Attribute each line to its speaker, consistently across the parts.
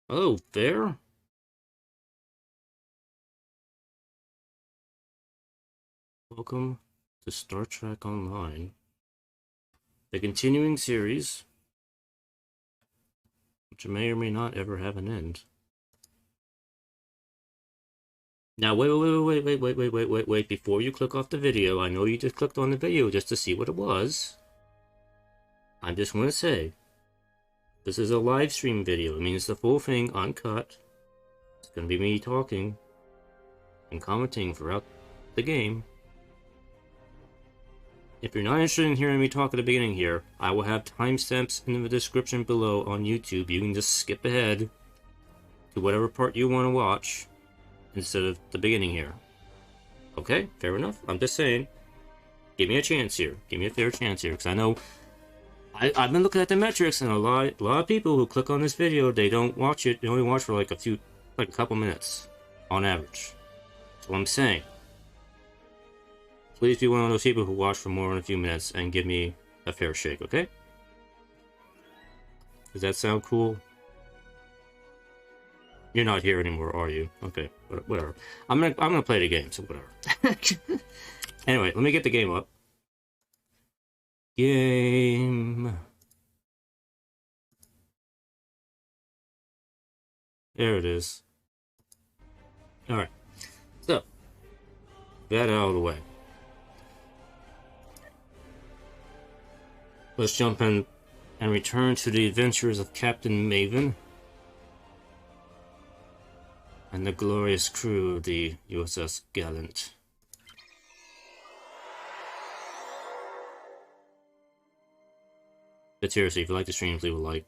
Speaker 1: Oh, there? Welcome to Star Trek Online, the continuing series, which may or may not ever have an end. Now, wait. Before you click off the video, I know you just clicked on the video just to see what it was. I just want to say, this is a live stream video. It means the full thing, uncut. It's going to be me talking and commenting throughout the game. If you're not interested in hearing me talk at the beginning here, I will have timestamps in the description below on YouTube. You can just skip ahead to whatever part you want to watch instead of the beginning here. Okay, fair enough. I'm just saying, give me a chance here. Give me a fair chance here, because I know I've been looking at the metrics, and a lot of people who click on this video, they don't watch it. They only watch for like a couple minutes on average. So I'm saying, please be one of those people who watch for more than a few minutes and give me a fair shake, okay? Does that sound cool? You're not here anymore, are you? Okay, whatever. I'm gonna play the game, so whatever. Anyway, let me get the game up. Game. There it is. Alright. So, that out of the way. Let's jump in and return to the adventures of Captain Maven and the glorious crew of the USS Gallant. But seriously, if you like the streams, leave a like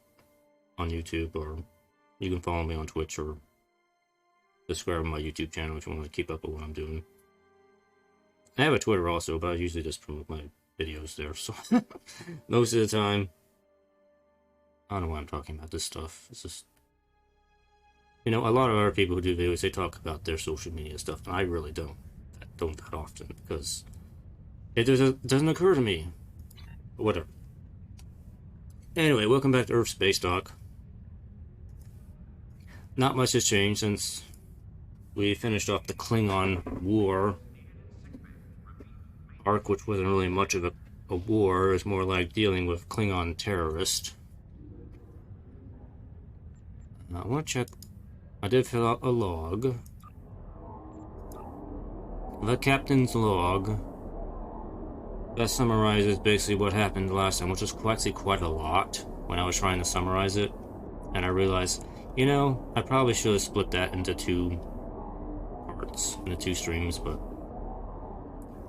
Speaker 1: on YouTube, or you can follow me on Twitch, or subscribe to my YouTube channel if you want to keep up with what I'm doing. I have a Twitter also, but I usually just promote my videos there, so most of the time, I don't know why I'm talking about this stuff. It's just, you know, a lot of other people who do videos, they talk about their social media stuff, and I really don't that often, because it doesn't occur to me. But whatever. Anyway, welcome back to Earth Space Dock. Not much has changed since we finished off the Klingon War arc, which wasn't really much of a war. It was more like dealing with Klingon terrorists. I want to check. I did fill out a log. The captain's log. That summarizes basically what happened last time, which was actually quite a lot when I was trying to summarize it. And I realized, you know, I probably should have split that into two parts, into two streams, but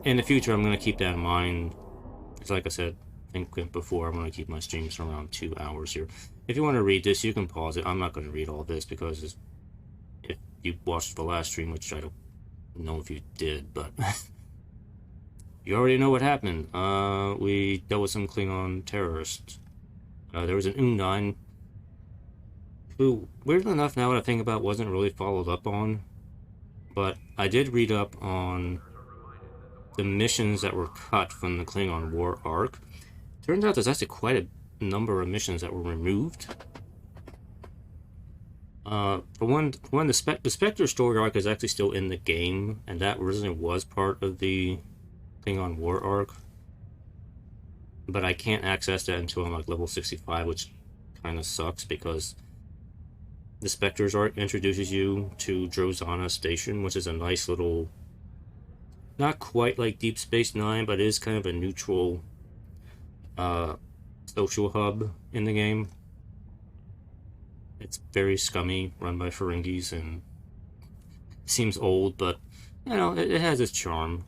Speaker 1: in the future, I'm going to keep that in mind. Because like I said, I think before, I'm going to keep my streams around 2 hours here. If you want to read this, you can pause it. I'm not going to read all this, because if you watched the last stream, which I don't know if you did, but you already know what happened. We dealt with some Klingon terrorists. There was an Undying, who, weirdly enough, now that I think about, wasn't really followed up on. But I did read up on the missions that were cut from the Klingon War arc. Turns out there's actually quite a number of missions that were removed. For one, the Spectre story arc is actually still in the game, and that originally was part of the Klingon War arc. But I can't access that until I'm like level 65, which kind of sucks, because the Spectre's arc introduces you to Drozana Station, which is a nice little, not quite like Deep Space Nine, but it is kind of a neutral social hub in the game. It's very scummy, run by Ferengis, and seems old, but, you know, it has its charm.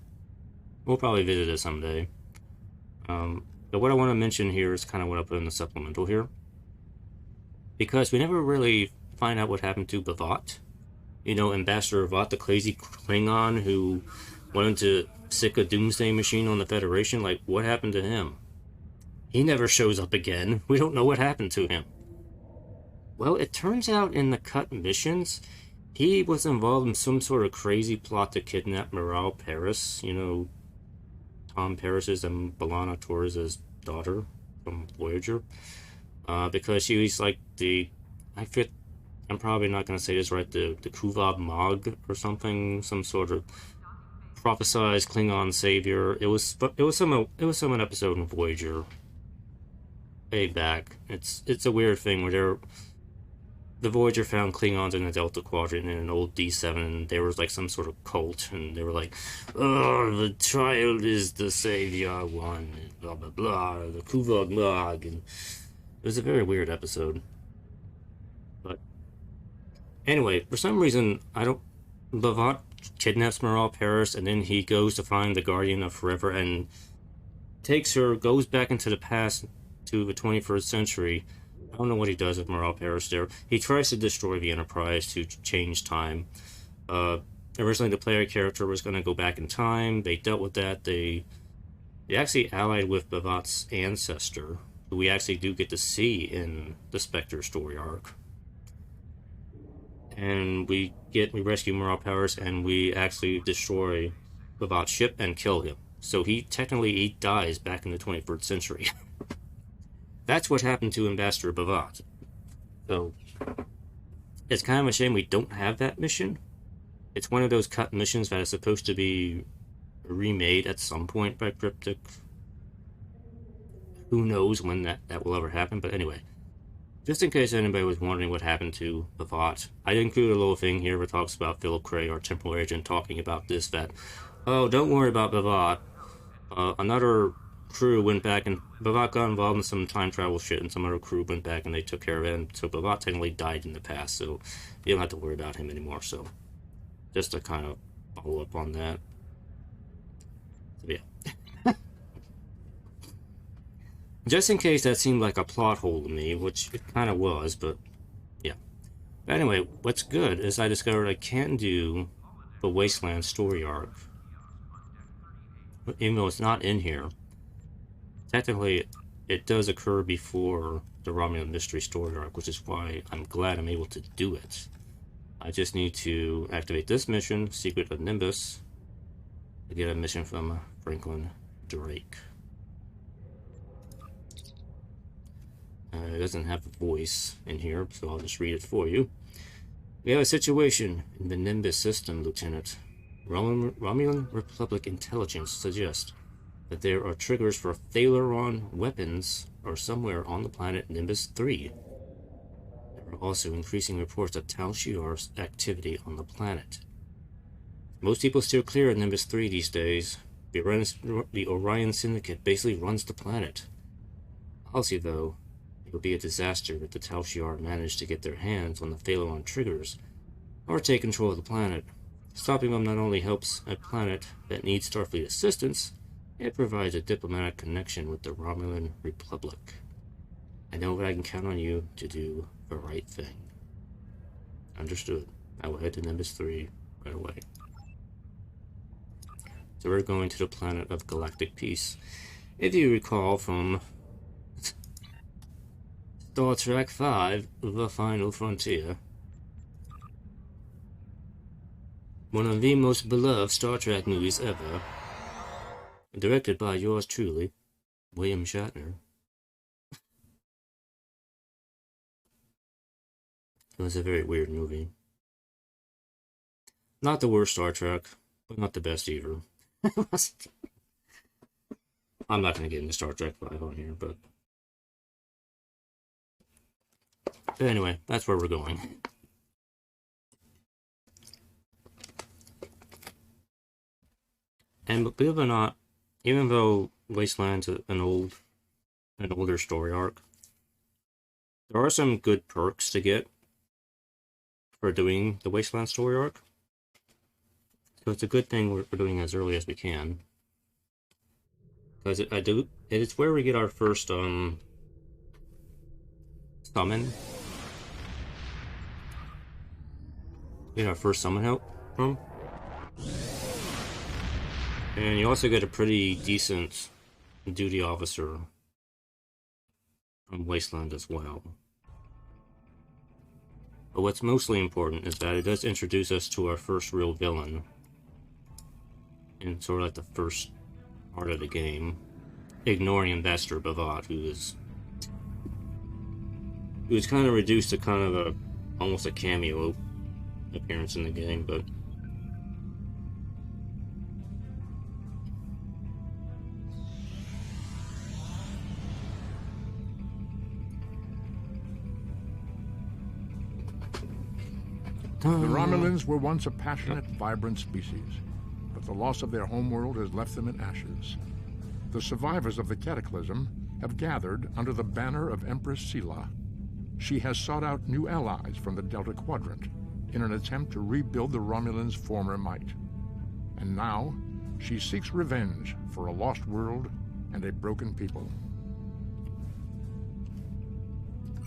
Speaker 1: We'll probably visit it someday. But what I want to mention here is kind of what I put in the supplemental here. Because we never really find out what happened to Bavat. You know, Ambassador Bavat, the crazy Klingon who wanted to sick a doomsday machine on the Federation. Like, what happened to him? He never shows up again. We don't know what happened to him. Well, it turns out in the cut missions, he was involved in some sort of crazy plot to kidnap Morale Paris. You know, Tom Paris's and B'Elanna Torres' daughter from Voyager. Because she was like the... I I'm probably not going to say this right, the Kuvab Mog or something, some sort of prophesized Klingon savior. It was some an episode in Voyager way back. It's a weird thing where the Voyager found Klingons in the Delta Quadrant in an old D7, and there was like some sort of cult, and they were like, "Oh, the child is the savior one," and blah blah blah, the Kuvog Mog, and it was a very weird episode. But anyway, for some reason, Lavat kidnaps Moral Paris, and then he goes to find the Guardian of Forever and goes back into the past to the 21st century. I don't know what he does with Moral Paris there. He tries to destroy the Enterprise to change time. Originally, the player character was going to go back in time. They dealt with that. They actually allied with Bavat's ancestor, who we actually do get to see in the Spectre story arc. And we rescue Moral Powers, and we actually destroy Bavat's ship and kill him. So he dies back in the 21st century. That's what happened to Ambassador Bavat. So it's kind of a shame we don't have that mission. It's one of those cut missions that is supposed to be remade at some point by Cryptic. Who knows when that will ever happen, but anyway. Just in case anybody was wondering what happened to Bavat, I include a little thing here that talks about Philip Cray, our temporal agent, talking about this, that, oh, don't worry about Bavat. Another crew went back, and Bavat got involved in some time travel shit, and some other crew went back and they took care of it, and so Bavat technically died in the past, so you don't have to worry about him anymore, so just to kind of follow up on that. So yeah. Just in case that seemed like a plot hole to me, which it kind of was, but yeah. But anyway, what's good is I discovered I can do the Wasteland story arc. Even though it's not in here, technically it does occur before the Romulan Mystery story arc, which is why I'm glad I'm able to do it. I just need to activate this mission, Secret of Nimbus, to get a mission from Franklin Drake. It doesn't have a voice in here, so I'll just read it for you. We have a situation in the Nimbus system, Lieutenant. Romulan Republic intelligence suggests that there are triggers for Thalaron weapons or somewhere on the planet Nimbus III. There are also increasing reports of Tal Shiar's activity on the planet. Most people steer clear of Nimbus III these days. The Orion Syndicate basically runs the planet. Policy, though, it would be a disaster if the Tal Shiar managed to get their hands on the Thalaron triggers or take control of the planet. Stopping them not only helps a planet that needs Starfleet assistance, it provides a diplomatic connection with the Romulan Republic. I know that I can count on you to do the right thing. Understood. I will head to Nimbus 3 right away. So we're going to the planet of Galactic Peace. If you recall from Star Trek V, The Final Frontier, one of the most beloved Star Trek movies ever, directed by yours truly, William Shatner. It was a very weird movie. Not the worst Star Trek, but not the best either. I'm not going to get into Star Trek 5 on here, but anyway, that's where we're going. And believe it or not, even though Wasteland's an older story arc, there are some good perks to get for doing the Wasteland story arc. So it's a good thing we're doing as early as we can. Because it's where we get our first summon. Get our first summon help from. And you also get a pretty decent duty officer from Wasteland as well. But what's mostly important is that it does introduce us to our first real villain in sort of like the first part of the game, ignoring Ambassador Bavat, who is kind of reduced to kind of a almost a cameo appearance in the game, but
Speaker 2: the Romulans were once a passionate, vibrant species, but the loss of their homeworld has left them in ashes. The survivors of the cataclysm have gathered under the banner of Empress Sela. She has sought out new allies from the Delta Quadrant in an attempt to rebuild the Romulans' former might. And now, she seeks revenge for a lost world and a broken people.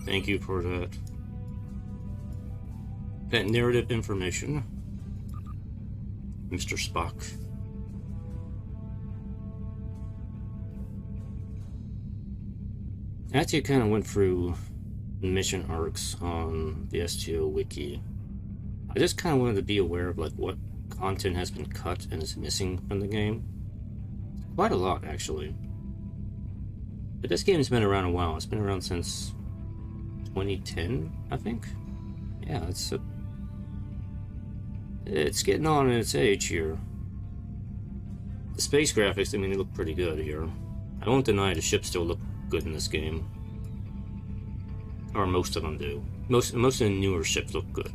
Speaker 1: thank you for that narrative information, Mr. Spock. I actually kind of went through mission arcs on the STO wiki. I just kind of wanted to be aware of like what content has been cut and is missing from the game. Quite a lot, actually. But this game's been around a while. It's been around since 2010, I think. Yeah, it's getting on in its age here. The space graphics, I mean, they look pretty good here. I won't deny the ships still look good in this game. Or most of them do. Most of the newer ships look good.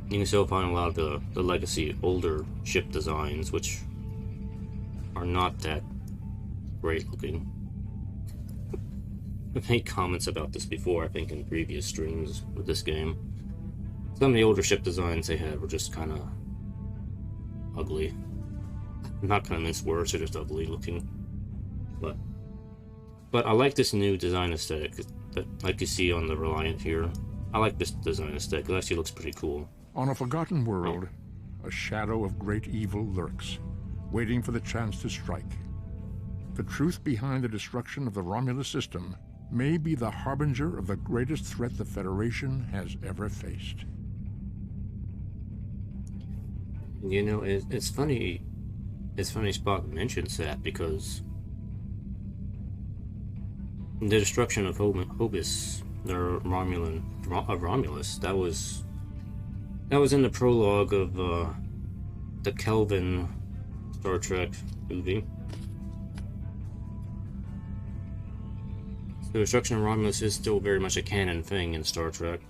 Speaker 1: You can still find a lot of the legacy older ship designs, which are not that great looking. I've made comments about this before, I think, in previous streams with this game. Some of the older ship designs they had were just kind of ugly. I'm not going to mince words, they're just ugly looking. But I like this new design aesthetic, that, like you see on the Reliant here. I like this design aesthetic, it actually looks pretty cool.
Speaker 2: On a forgotten world, a shadow of great evil lurks, waiting for the chance to strike. The truth behind the destruction of the Romulus system may be the harbinger of the greatest threat the Federation has ever faced.
Speaker 1: You know, it's funny Spock mentions that, because the destruction of Hobus, the Romulus, that was in the prologue of the Kelvin Star Trek movie. The destruction of Romulus is still very much a canon thing in Star Trek.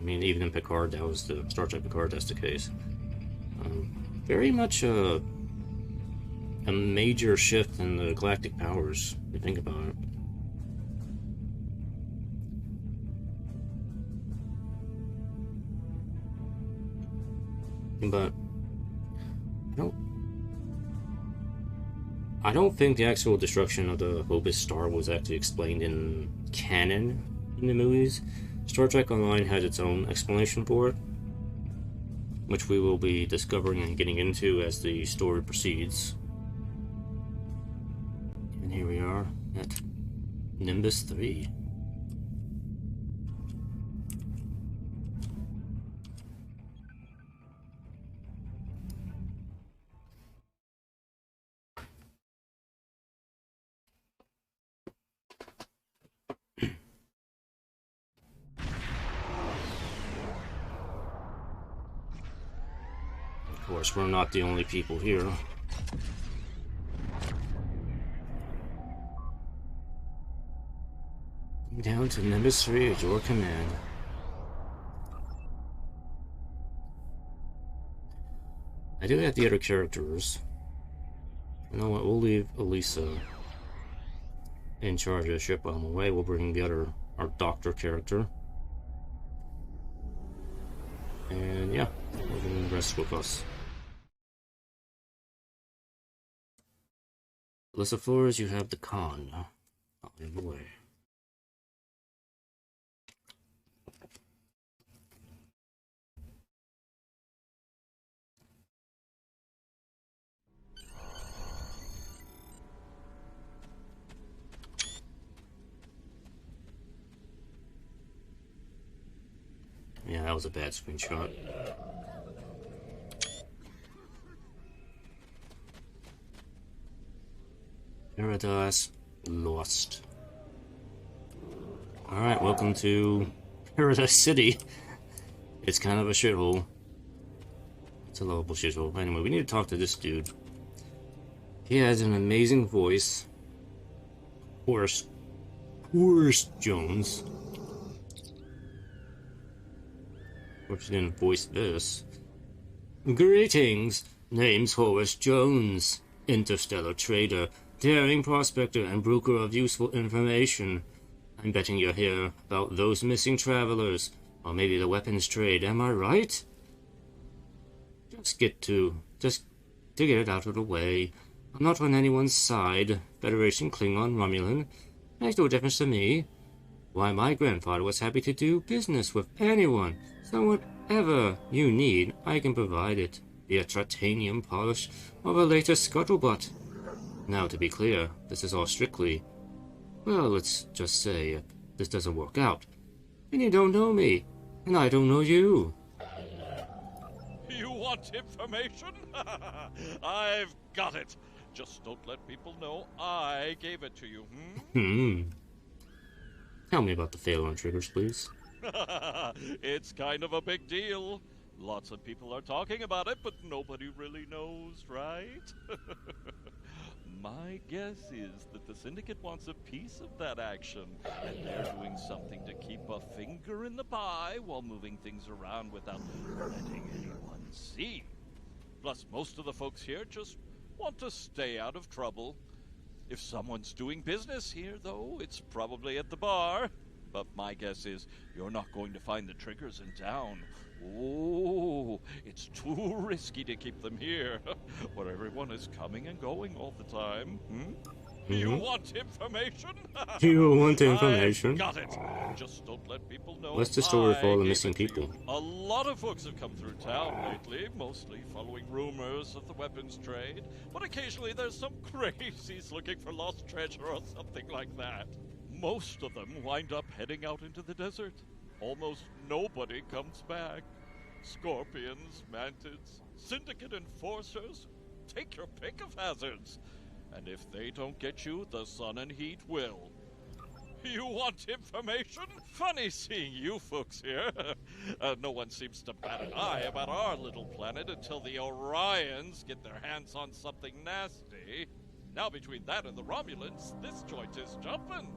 Speaker 1: I mean, even in Picard, that was the Star Trek Picard, that's the case. Very much a major shift in the galactic powers, if you think about it. But I don't think the actual destruction of the Hobus star was actually explained in canon in the movies. Star Trek Online has its own explanation for it, which we will be discovering and getting into as the story proceeds. And here we are at Nimbus III. Of course, we're not the only people here. Down to Nimbus III at your command. I do have the other characters. You know what, we'll leave Elisa in charge of the ship on the way. We'll bring our doctor character. And yeah, we'll bring the rest with us. Elisa Flores, you have the con. I'll leave the way. Yeah, that was a bad screenshot. Paradise Lost. Alright, welcome to Paradise City. It's kind of a shithole. It's a lovable shithole. Anyway, we need to talk to this dude. He has an amazing voice. Horace Jones. Of course, he didn't voice this. Greetings. Name's Horace Jones. Interstellar trader, daring prospector, and broker of useful information. I'm betting you're here about those missing travelers, or maybe the weapons trade, am I right? Just to get it out of the way. I'm not on anyone's side. Federation, Klingon, Romulan. Makes no difference to me. Why, my grandfather was happy to do business with anyone, so whatever you need, I can provide it, be it titanium polish or the latest scuttlebutt. Now, to be clear, this is all strictly, well, let's just say, if this doesn't work out, then you don't know me, and I don't know you.
Speaker 3: You want information? I've got it. Just don't let people know I gave it to you,
Speaker 1: Tell me about the fail-on triggers, please.
Speaker 3: It's kind of a big deal. Lots of people are talking about it, but nobody really knows, right? My guess is that the Syndicate wants a piece of that action, and they're doing something to keep a finger in the pie while moving things around without letting anyone see. Plus, most of the folks here just want to stay out of trouble. If someone's doing business here, though, it's probably at the bar. But my guess is you're not going to find the triggers in town. Oh, it's too risky to keep them here, where everyone is coming and going all the time. You want information?
Speaker 1: You want information?
Speaker 3: I've got it. Just don't let people know.
Speaker 1: What's the story for all the missing people?
Speaker 3: A lot of folks have come through town lately, mostly following rumors of the weapons trade. But occasionally there's some crazies looking for lost treasure or something like that. Most of them wind up heading out into the desert. Almost nobody comes back. Scorpions, mantids, syndicate enforcers. Take your pick of hazards. And if they don't get you, the sun and heat will. You want information? Funny seeing you folks here. No one seems to bat an eye about our little planet until the Orions get their hands on something nasty. Now between that and the Romulans, this joint is jumping.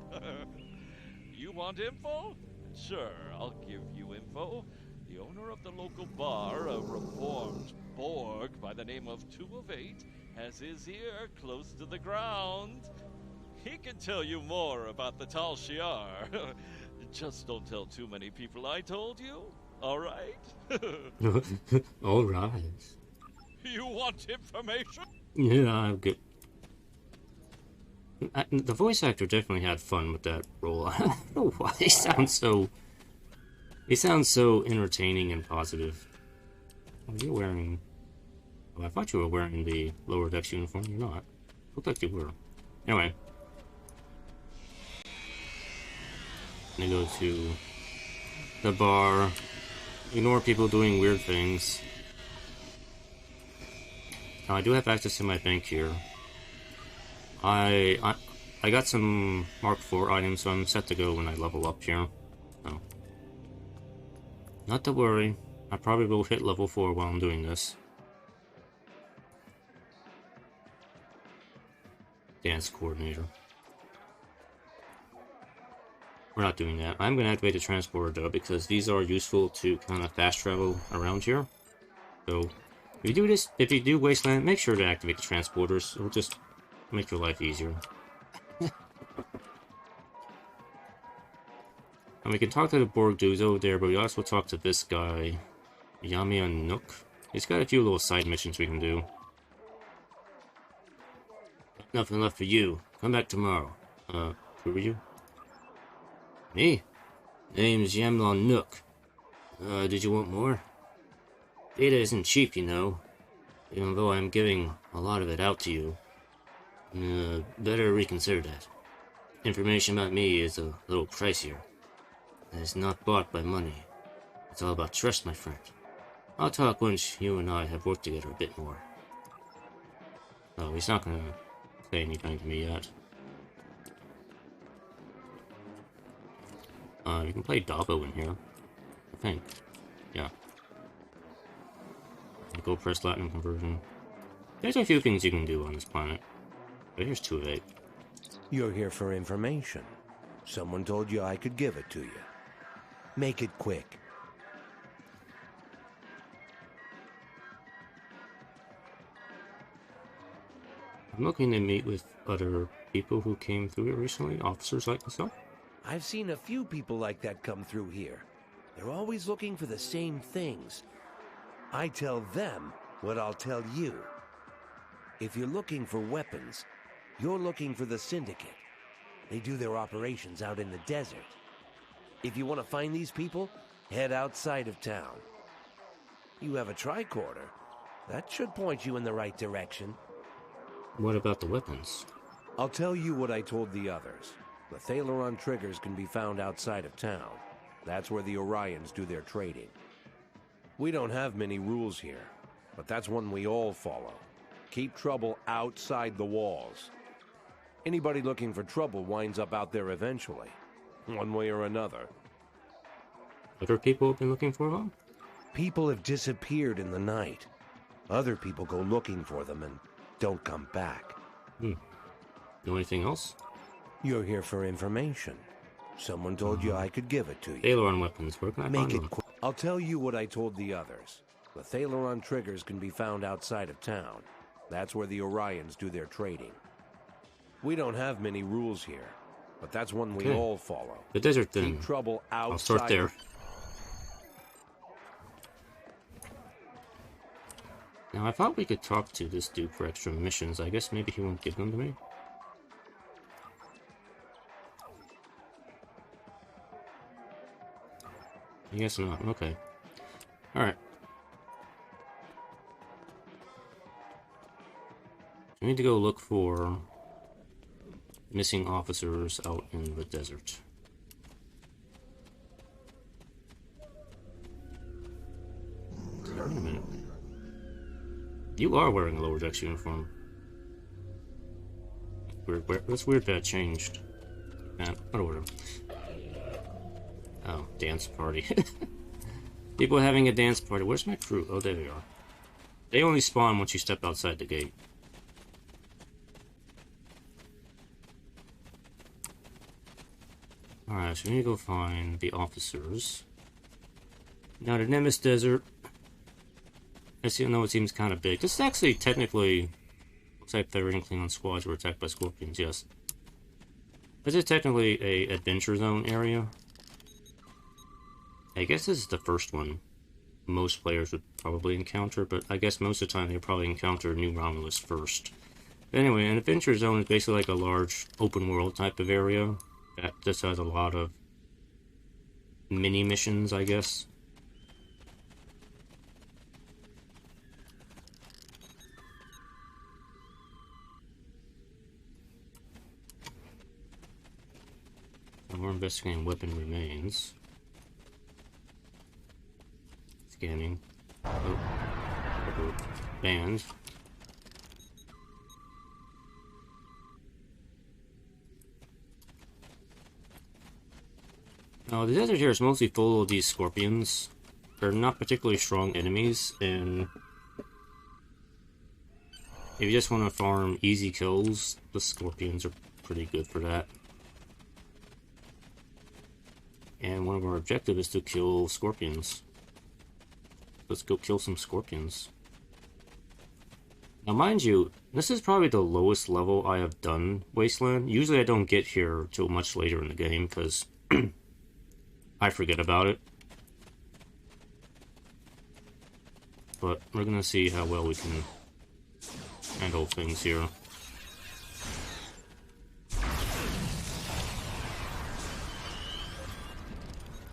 Speaker 3: You want info? Sure, I'll give you info. The owner of the local bar, a reformed Borg by the name of 2 of 8, has his ear close to the ground. He can tell you more about the Tal Shiar. Just don't tell too many people I told you, all right?
Speaker 1: All right.
Speaker 3: You want information?
Speaker 1: Yeah, I'm good. The voice actor definitely had fun with that role. I don't know why he sounds so entertaining and positive. Oh, you're wearing... Oh, I thought you were wearing the lower decks uniform. You're not. Looked like you were. Anyway. I'm gonna go to the bar. Ignore people doing weird things. Now, I do have access to my bank here. I got some Mark IV items, so I'm set to go when I level up here. So, not to worry. I probably will hit level 4 while I'm doing this. Dance coordinator. We're not doing that. I'm going to activate the transporter though, because these are useful to kind of fast travel around here. So, if you do Wasteland, make sure to activate the transporters. It'll just make your life easier. And we can talk to the Borg dudes over there, but we also talk to this guy, Yamia Nook. He's got a few little side missions we can do. Nothing left for you. Come back tomorrow. Who are you? Me? Name's Yamlon Nook. Did you want more? Data isn't cheap, you know. Even though I'm giving a lot of it out to you. Better reconsider that. Information about me is a little pricier. And it's not bought by money. It's all about trust, my friend. I'll talk once you and I have worked together a bit more. Oh, he's not gonna say anything to me yet. You can play Davo in here. I think. Yeah. Go press Platinum conversion. There's a few things you can do on this planet. But here's 2 of 8.
Speaker 4: You're here for information. Someone told you I could give it to you. Make it quick.
Speaker 1: I'm looking to meet with other people who came through it recently, officers like myself.
Speaker 4: I've seen a few people like that come through here. They're always looking for the same things. I tell them what I'll tell you. If you're looking for weapons, you're looking for the Syndicate. They do their operations out in the desert. If you want to find these people, head outside of town. You have a tricorder. That should point you in the right direction.
Speaker 1: What about the weapons?
Speaker 4: I'll tell you what I told the others. The Thaleron triggers can be found outside of town. That's where the Orions do their trading. We don't have many rules here, but that's one we all follow. Keep trouble outside the walls. Anybody looking for trouble winds up out there eventually, one way or another.
Speaker 1: Other people have been looking for them?
Speaker 4: People have disappeared in the night. Other people go looking for them and don't come back.
Speaker 1: Know anything else?
Speaker 4: You're here for information. Someone told you I could give it to you.
Speaker 1: Thaleron weapons, where can I find
Speaker 4: Make it
Speaker 1: them?
Speaker 4: quick. I'll tell you what I told the others. The Thaleron triggers can be found outside of town. That's where the Orions do their trading. We don't have many rules here, but that's one we all follow.
Speaker 1: The desert then.
Speaker 4: Keep trouble outside.
Speaker 1: I'll start there. Now, I thought we could talk to this dude for extra missions. I guess maybe he won't give them to me. I guess not. Okay. Alright. I need to go look for missing officers out in the desert. Wait a minute. You are wearing a lower decks uniform. Weird. That's weird that changed. Whatever. Oh, dance party. People having a dance party. Where's my crew? Oh, there they are. They only spawn once you step outside the gate. Alright, so we need to go find the officers. Now, the Nimbus Desert. I know it seems kind of big. This is actually technically looks like Federation Klingon squads were attacked by scorpions, yes. This is technically a adventure zone area. I guess this is the first one most players would probably encounter, but I guess most of the time they probably encounter New Romulus first. But anyway, an adventure zone is basically like a large open world type of area that just has a lot of mini missions, I guess. And we're investigating weapon remains. Scanning. Oh. Banned. Now, the desert here is mostly full of these scorpions. They're not particularly strong enemies, and if you just want to farm easy kills, the scorpions are pretty good for that. And one of our objectives is to kill scorpions. Let's go kill some scorpions. Now, mind you, this is probably the lowest level I have done Wasteland. Usually I don't get here till much later in the game, because I forget about it. But we're gonna see how well we can handle things here.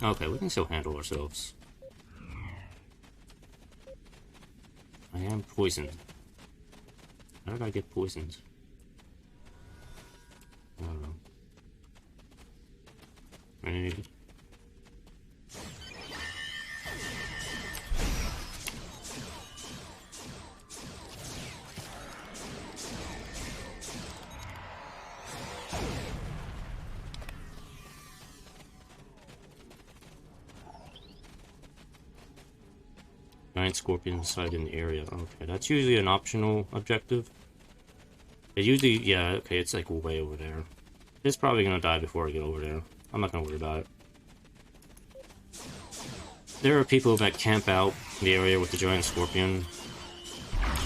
Speaker 1: Okay, we can still handle ourselves. I am poisoned. How did I get poisoned? I don't know. Grenade. Giant scorpion inside in the area. Okay, that's usually an optional objective. It usually, yeah, okay, it's like way over there. It's probably gonna die before I get over there. I'm not gonna worry about it. There are people that camp out in the area with the giant scorpion,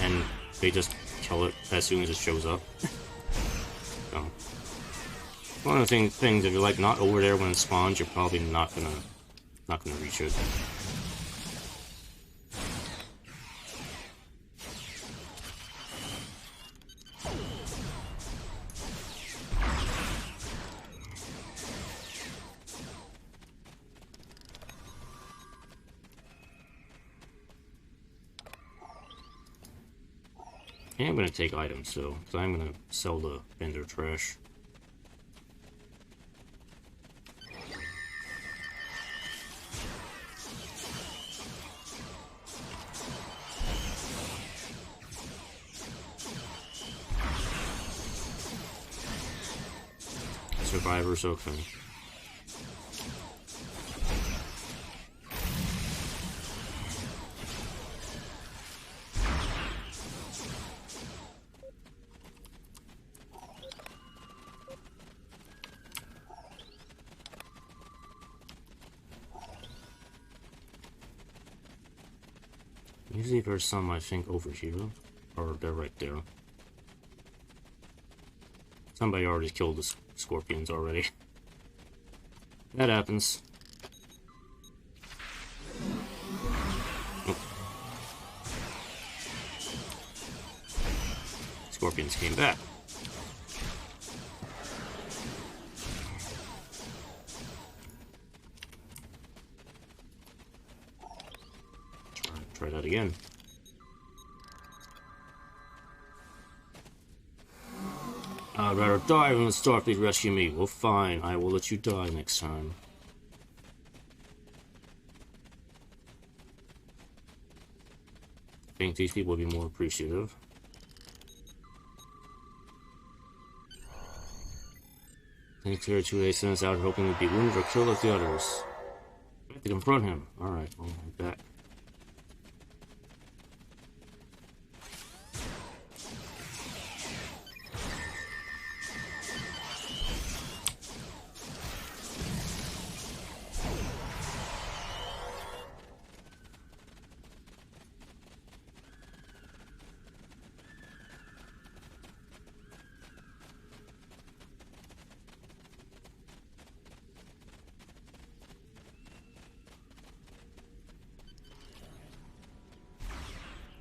Speaker 1: and they just kill it as soon as it shows up. So, one of the things, if you're like not over there when it spawns, you're probably not gonna reach it. And I'm gonna take items though, so I'm gonna sell the vendor trash. Survivors, okay. Usually there's some, I think, over here. Or they're right there. Somebody already killed the scorpions already. That happens. Oh. Scorpions came back. Try that again. I'd rather die than Starfleet rescue me. Well, fine. I will let you die next time. I think these people would be more appreciative. I think there are 2 sent us out hoping we'd be wounded or killed like the others. I have to confront him. Alright, I'll head back.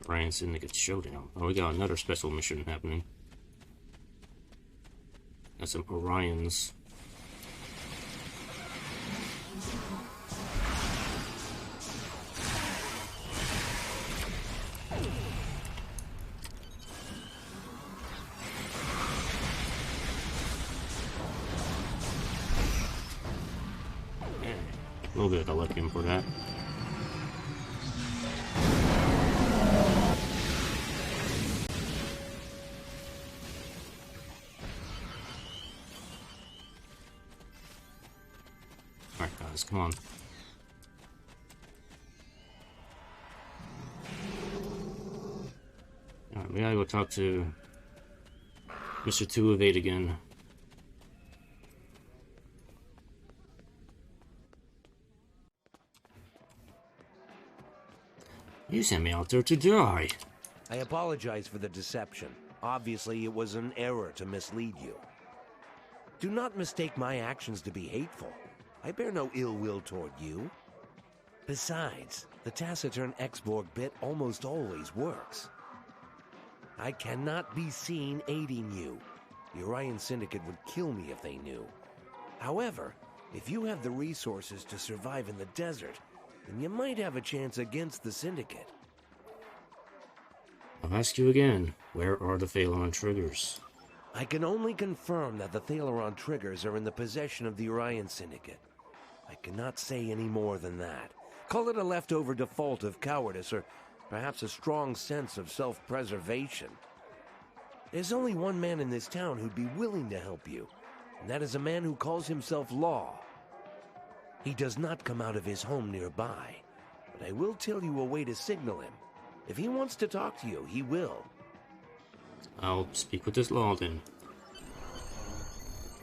Speaker 1: Orions Syndicate Showdown. Oh, we got another special mission happening. Got some Orions. Yeah, a little bit of luck in for that. Come on. Alright, we gotta go talk to Mr. 2 of 8 again. You sent me out there to die.
Speaker 4: I apologize for the deception. Obviously, it was an error to mislead you. Do not mistake my actions to be hateful. I bear no ill will toward you. Besides, the taciturn X-Borg bit almost always works. I cannot be seen aiding you. The Orion Syndicate would kill me if they knew. However, if you have the resources to survive in the desert, then you might have a chance against the Syndicate.
Speaker 1: I'll ask you again, where are the Phaelon triggers?
Speaker 4: I can only confirm that the Thaleron triggers are in the possession of the Orion Syndicate. I cannot say any more than that. Call it a leftover default of cowardice, or perhaps a strong sense of self-preservation. There's only one man in this town who'd be willing to help you, and that is a man who calls himself Law. He does not come out of his home nearby, but I will tell you a way to signal him. If he wants to talk to you, he will.
Speaker 1: I'll speak with this law then.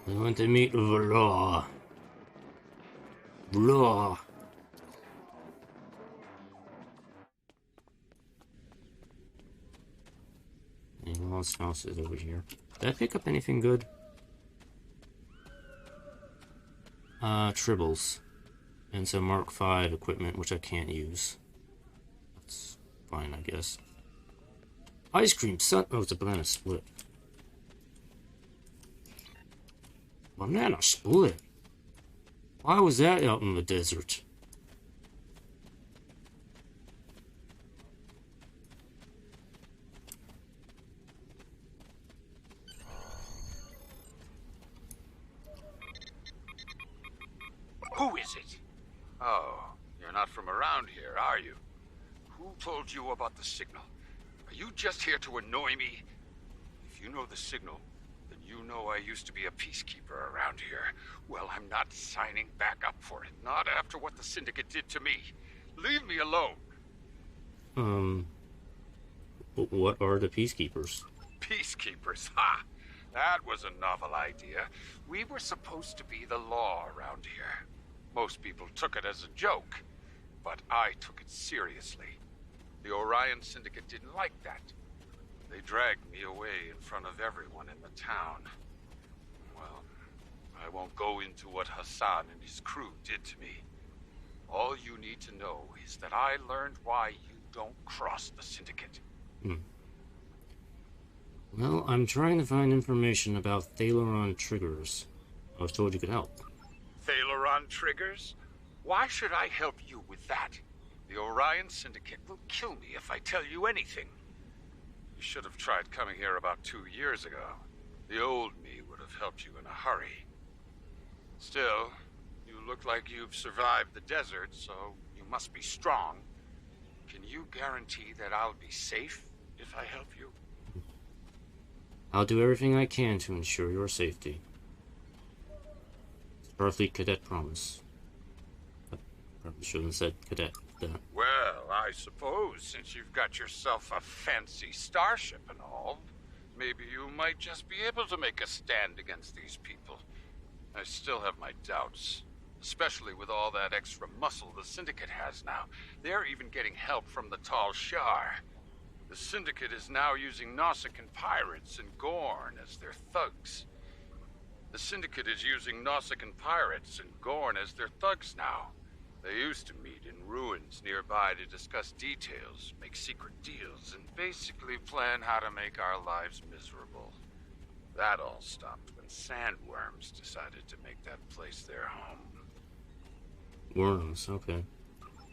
Speaker 1: I want to meet the law. Law. Any lost houses over here? Did I pick up anything good? Tribbles. And some Mark V equipment, which I can't use. That's fine, I guess. Ice cream sun. Oh, it's a banana split. Banana split? Why was that out in the desert?
Speaker 5: Who is it? Oh, you're not from around here, are you? Who told you about the signal? Are you just here to annoy me? If you know the signal, then you know I used to be a peacekeeper around here. Well, I'm not signing back up for it. Not after what the Syndicate did to me. Leave me alone.
Speaker 1: What are the peacekeepers?
Speaker 5: Peacekeepers, ha! That was a novel idea. We were supposed to be the law around here. Most people took it as a joke, but I took it seriously. The Orion Syndicate didn't like that. They dragged me away in front of everyone in the town. Well, I won't go into what Hassan and his crew did to me. All you need to know is that I learned why you don't cross the Syndicate.
Speaker 1: Well, I'm trying to find information about Thaleron triggers. I was told you could help.
Speaker 5: Thaleron triggers? Why should I help you with that? The Orion Syndicate will kill me if I tell you anything. You should have tried coming here about 2 years ago. The old me would have helped you in a hurry. Still, you look like you've survived the desert, so you must be strong. Can you guarantee that I'll be safe if I help you?
Speaker 1: I'll do everything I can to ensure your safety. Starfleet Cadet promise. I probably shouldn't have said cadet.
Speaker 5: Well, I suppose since you've got yourself a fancy starship and all, maybe you might just be able to make a stand against these people. I still have my doubts, especially with all that extra muscle the Syndicate has now. They're even getting help from the Tall Shar. The Syndicate is now using Nausicaan pirates and Gorn as their thugs. The Syndicate is using Nausicaan pirates and Gorn as their thugs now. They used to meet in ruins nearby to discuss details, make secret deals, and basically plan how to make our lives miserable. That all stopped when sandworms decided to make that place their home.
Speaker 1: Worms, okay.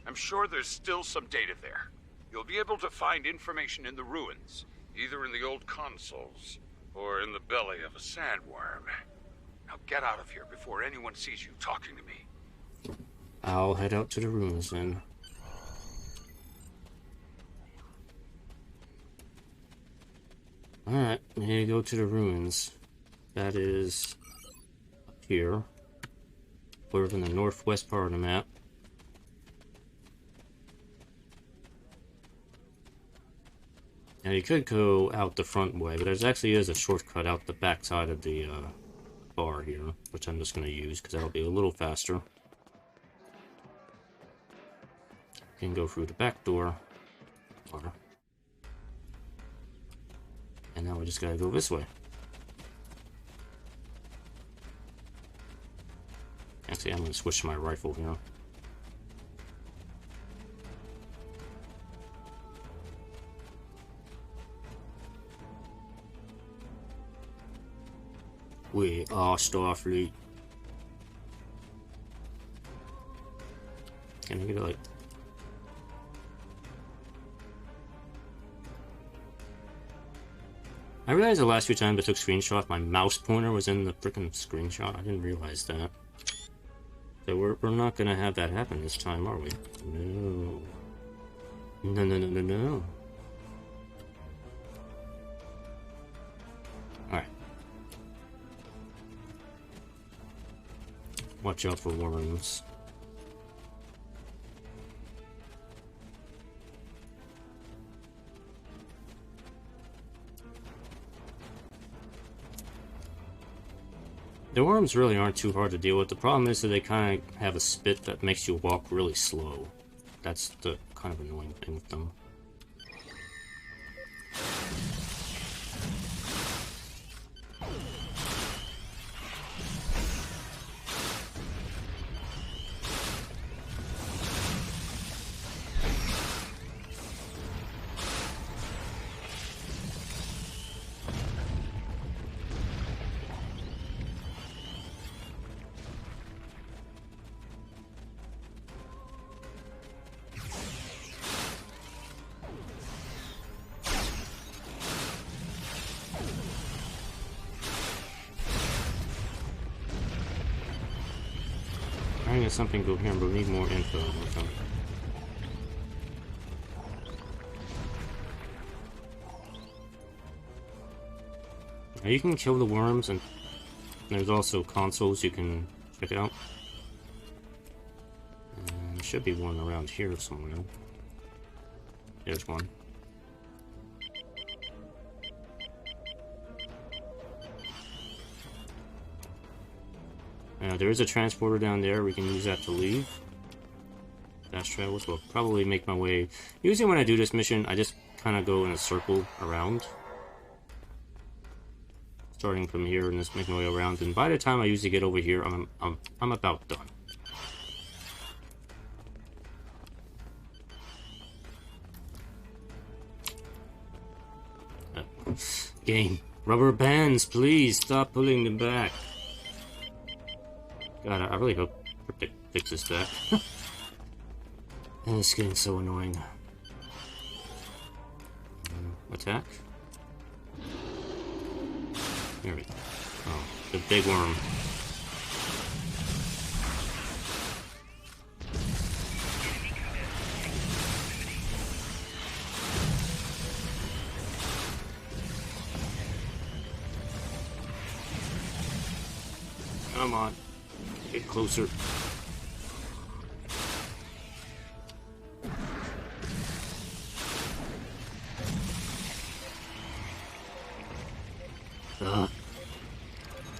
Speaker 5: I'm sure there's still some data there. You'll be able to find information in the ruins, either in the old consoles or in the belly of a sandworm. Now get out of here before anyone sees you talking to me.
Speaker 1: I'll head out to the ruins then. Alright, we need to go to the ruins. That is up here. We're in the northwest part of the map. Now you could go out the front way, but there actually is a shortcut out the back side of the bar here, which I'm just going to use because that'll be a little faster. You can go through the back door. And now we just gotta go this way. Actually, I'm gonna switch my rifle here. We are Starfleet. Can I get it like... I realized the last few times I took screenshots, my mouse pointer was in the frickin' screenshot. I didn't realize that. So we're not gonna have that happen this time, are we? No. No, no, no, no, no. Alright. Watch out for worms. The worms really aren't too hard to deal with. The problem is that they kind of have a spit that makes you walk really slow. That's the kind of annoying thing with them. Trying to get something coherent, but we need more info. Okay. Now you can kill the worms, and there's also consoles you can check out. And there should be one around here somewhere. There's one. There is a transporter down there. We can use that to leave. Fast travel, so I'll probably make my way. Usually when I do this mission, I just kind of go in a circle around. Starting from here and just making my way around. And by the time I usually get over here, I'm about done. Game. Rubber bands, please stop pulling them back. God, I really hope Cryptic fixes that. And it's getting so annoying. Attack? There we go. Oh, the big worm. Come on. Get closer.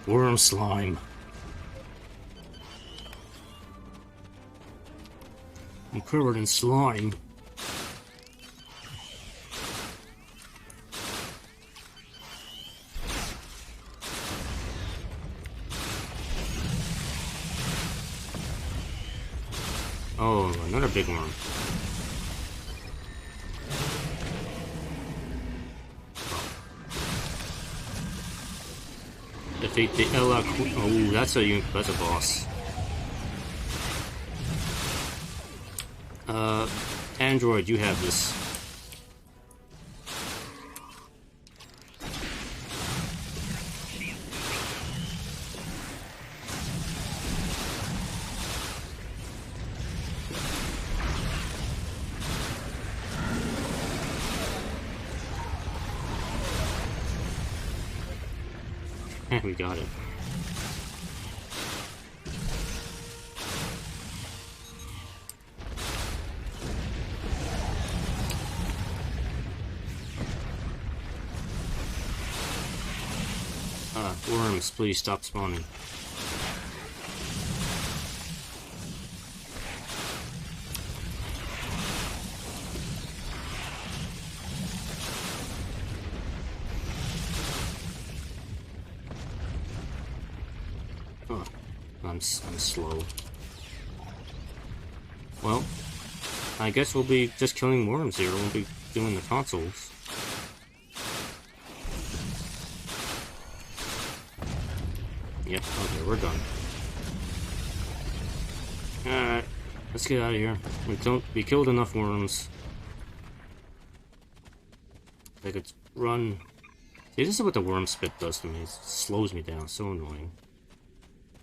Speaker 1: Worm slime. I'm covered in slime. Oh, another big worm. Defeat the Ella Queen. Oh, that's a boss. Android, you have this. We got it. Worms, please stop spawning. Oh, I'm slow. Well, I guess we'll be just killing worms here. We'll be doing the consoles. Yep, okay, we're done. Alright, let's get out of here. We killed enough worms. I could run. See, this is what the worm spit does to me. It slows me down, so annoying.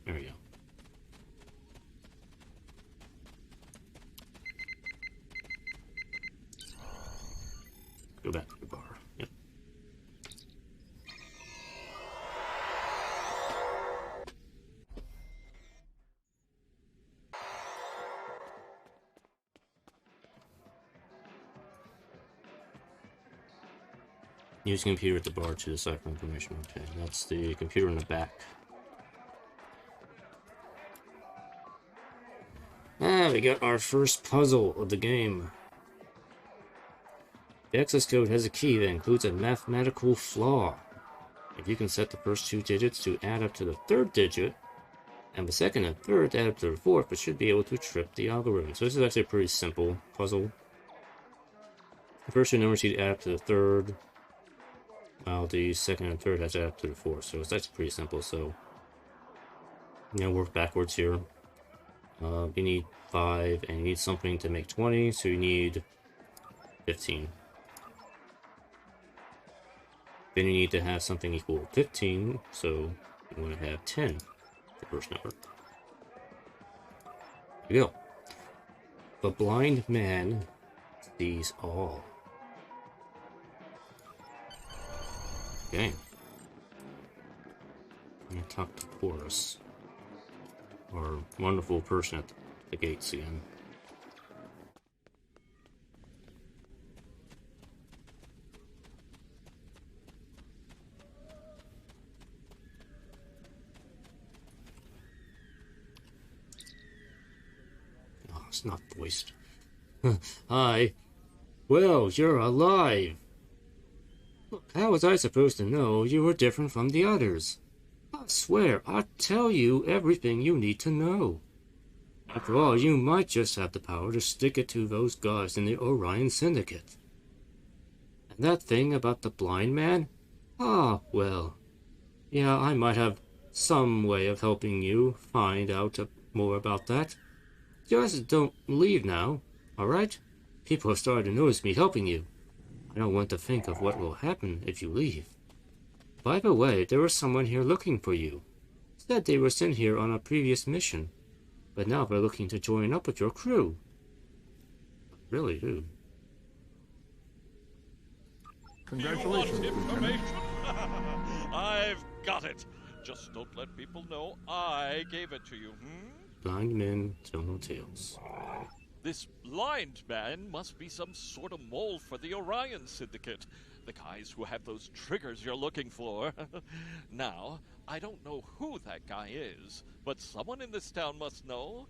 Speaker 1: There we go. Go back to the bar. Yep. Use computer at the bar to decipher information. Okay, that's the computer in the back. we got our first puzzle of the game. The access code has a key that includes a mathematical flaw. If you can set the first 2 digits to add up to the 3rd digit, and the 2nd and 3rd to add up to the 4th, it should be able to trip the algorithm. So this is actually a pretty simple puzzle. The first 2 numbers need to add up to the 3rd, while the 2nd and 3rd has to add up to the 4th. So it's actually pretty simple. So, work backwards here. You need 5, and you need something to make 20, so you need 15. Then you need to have something equal 15, so you want to have 10, the first number. There we go. The blind man sees all. Okay. I'm going to talk to Horace, our wonderful person at the gates again. Oh, it's not voiced. Hi. Well, you're alive. Look, how was I supposed to know you were different from the others? I swear, I'll tell you everything you need to know. After all, you might just have the power to stick it to those guys in the Orion Syndicate. And that thing about the blind man? Ah, well. Yeah, I might have some way of helping you find out more about that. Just don't leave now, alright? People have started to notice me helping you. I don't want to think of what will happen if you leave. By the way, there was someone here looking for you. Said they were sent here on a previous mission, but now they're looking to join up with your crew. Really do.
Speaker 2: Congratulations,
Speaker 3: You want
Speaker 2: Lieutenant.
Speaker 3: information? I've got it. Just don't let people know I gave it to you,
Speaker 1: Blind men tell no tales.
Speaker 3: This blind man must be some sort of mole for the Orion Syndicate. The guys who have those triggers you're looking for. Now, I don't know who that guy is, but someone in this town must know.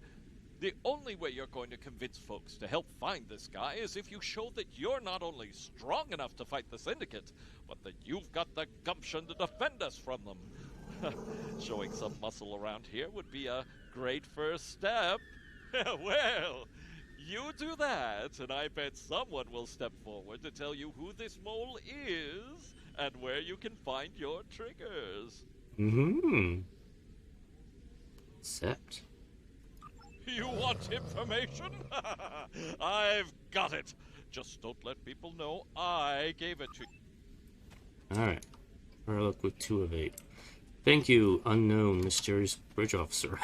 Speaker 3: The only way you're going to convince folks to help find this guy is if you show that you're not only strong enough to fight the Syndicate, but that you've got the gumption to defend us from them. Showing some muscle around here would be a great first step. Well, you do that, and I bet someone will step forward to tell you who this mole is and where you can find your triggers.
Speaker 1: Accept.
Speaker 3: You want information? I've got it. Just don't let people know I gave it to you.
Speaker 1: Alright. We're look with 2 of 8. Thank you, unknown mysterious bridge officer.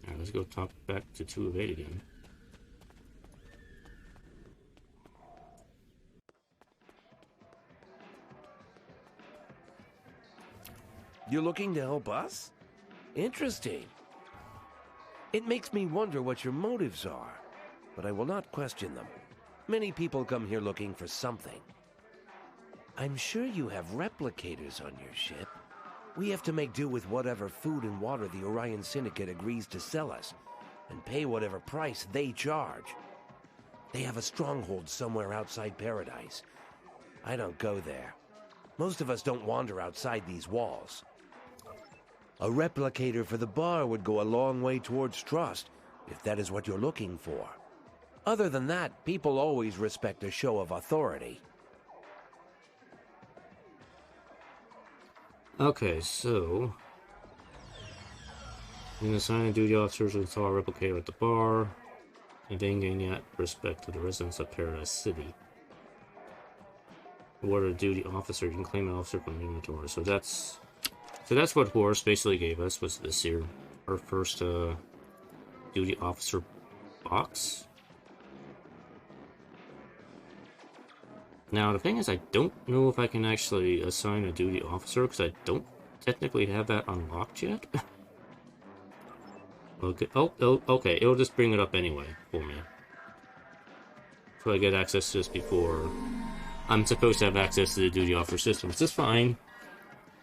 Speaker 1: Alright, let's go talk back to 2 of 8 again.
Speaker 4: You're looking to help us? Interesting. It makes me wonder what your motives are, but I will not question them. Many people come here looking for something. I'm sure you have replicators on your ship. We have to make do with whatever food and water the Orion Syndicate agrees to sell us, and pay whatever price they charge. They have a stronghold somewhere outside Paradise. I don't go there. Most of us don't wander outside these walls. A replicator for the bar would go a long way towards trust, if that is what you're looking for. Other than that, people always respect a show of authority.
Speaker 1: Okay, so you can assign a duty officer to install a replicator at the bar, and then gain that respect to the residents of Paradise City. Award a duty officer, you can claim an officer from the inventory. So that's what Horace basically gave us, was this here. Our first duty officer box. Now, the thing is, I don't know if I can actually assign a duty officer, because I don't technically have that unlocked yet. Okay. Oh, okay. It'll just bring it up anyway for me. So I get access to this before I'm supposed to have access to the duty officer system, which is fine.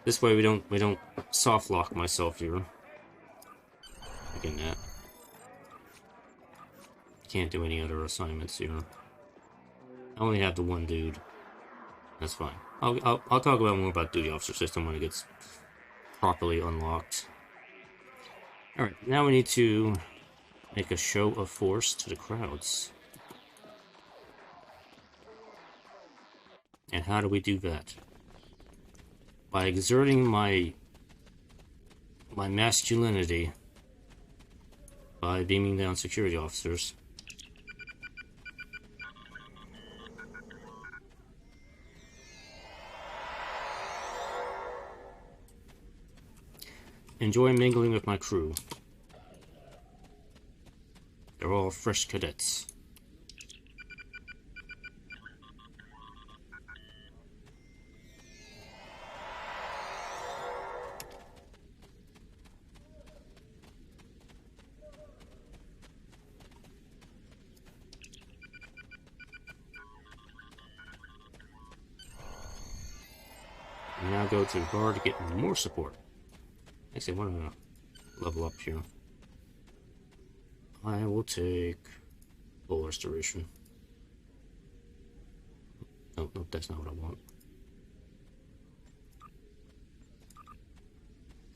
Speaker 1: This way we don't soft lock myself here. Again, that. Can't do any other assignments here. I only have the one dude. That's fine. I'll talk about more about duty officer system when it gets properly unlocked. Alright, now we need to make a show of force to the crowds. And how do we do that? By exerting my masculinity by beaming down security officers. Enjoy mingling with my crew. They're all fresh cadets. Now go to the bar to get more support. Actually, I want to level up here. I will take full restoration. Oh, no, that's not what I want.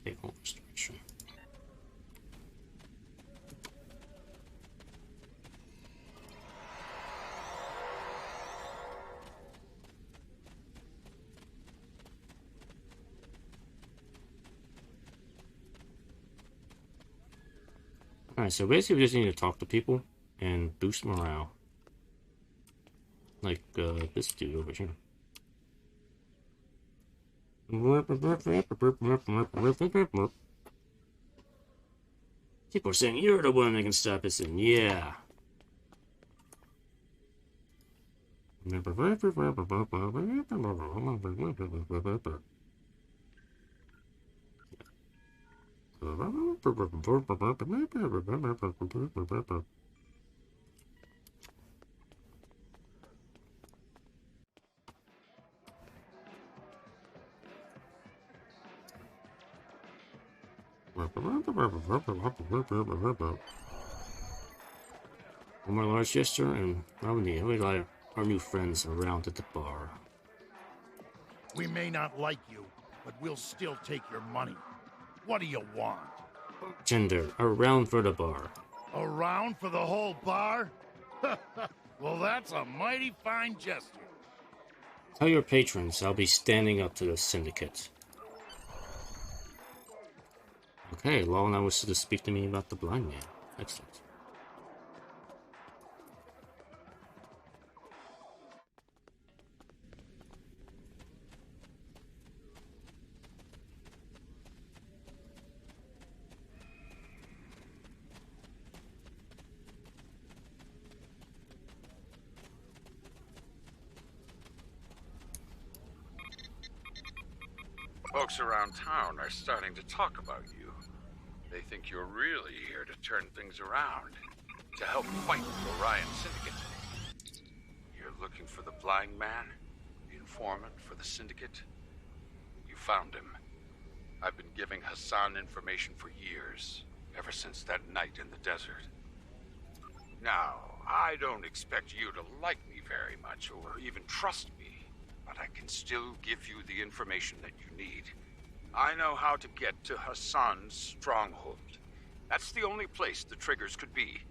Speaker 1: Take full restoration. Alright, so basically we just need to talk to people and boost morale. Like, this dude over here. People are saying, you're the one that can stop us, and yeah. One more large gesture, and we let our new friends around at the bar.
Speaker 6: We may not like you, but we'll still take your money. What do you want?
Speaker 1: Gender, around for the bar.
Speaker 6: Around for the whole bar? Well, that's a mighty fine gesture.
Speaker 1: Tell your patrons I'll be standing up to the syndicate. Okay, Law now wishes to speak to me about the blind man. Excellent.
Speaker 5: Folks around town are starting to talk about you. They think you're really here to turn things around, to help fight the Orion Syndicate. You're looking for the blind man, the informant for the Syndicate? You found him. I've been giving Hassan information for years, ever since that night in the desert. Now, I don't expect you to like me very much, or even trust me, but I can still give you the information that you need. I know how to get to Hassan's stronghold. That's the only place the triggers could be,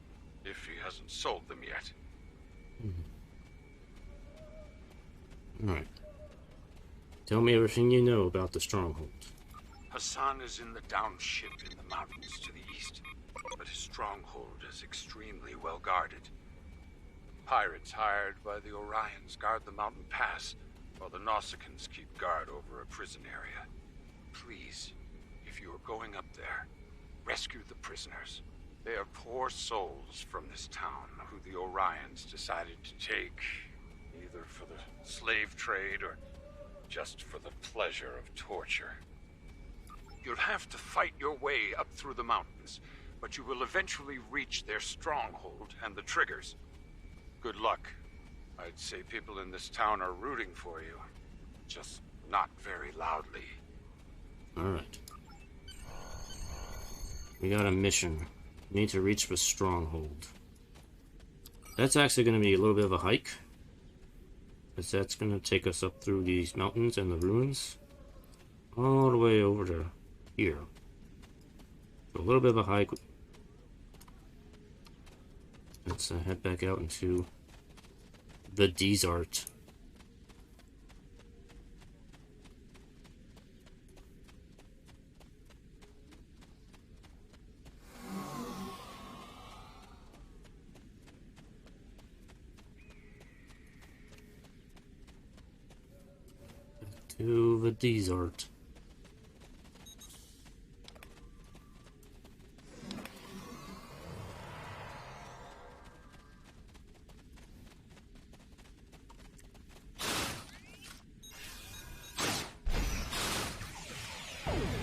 Speaker 5: if he hasn't sold them yet.
Speaker 1: Alright. Tell me everything you know about the stronghold.
Speaker 5: Hassan is in the downship in the mountains to the east, but his stronghold is extremely well guarded. Pirates hired by the Orions guard the mountain pass, while the Nausicans keep guard over a prison area. Please, if you are going up there, rescue the prisoners. They are poor souls from this town who the Orions decided to take, either for the slave trade or just for the pleasure of torture. You'll have to fight your way up through the mountains, but you will eventually reach their stronghold and the triggers. Good luck. I'd say people in this town are rooting for you, just not very loudly.
Speaker 1: Alright. We got a mission. We need to reach the stronghold. That's actually going to be a little bit of a hike, because that's going to take us up through these mountains and the ruins, all the way over to here. So a little bit of a hike. Let's head back out into the desert. To the desert.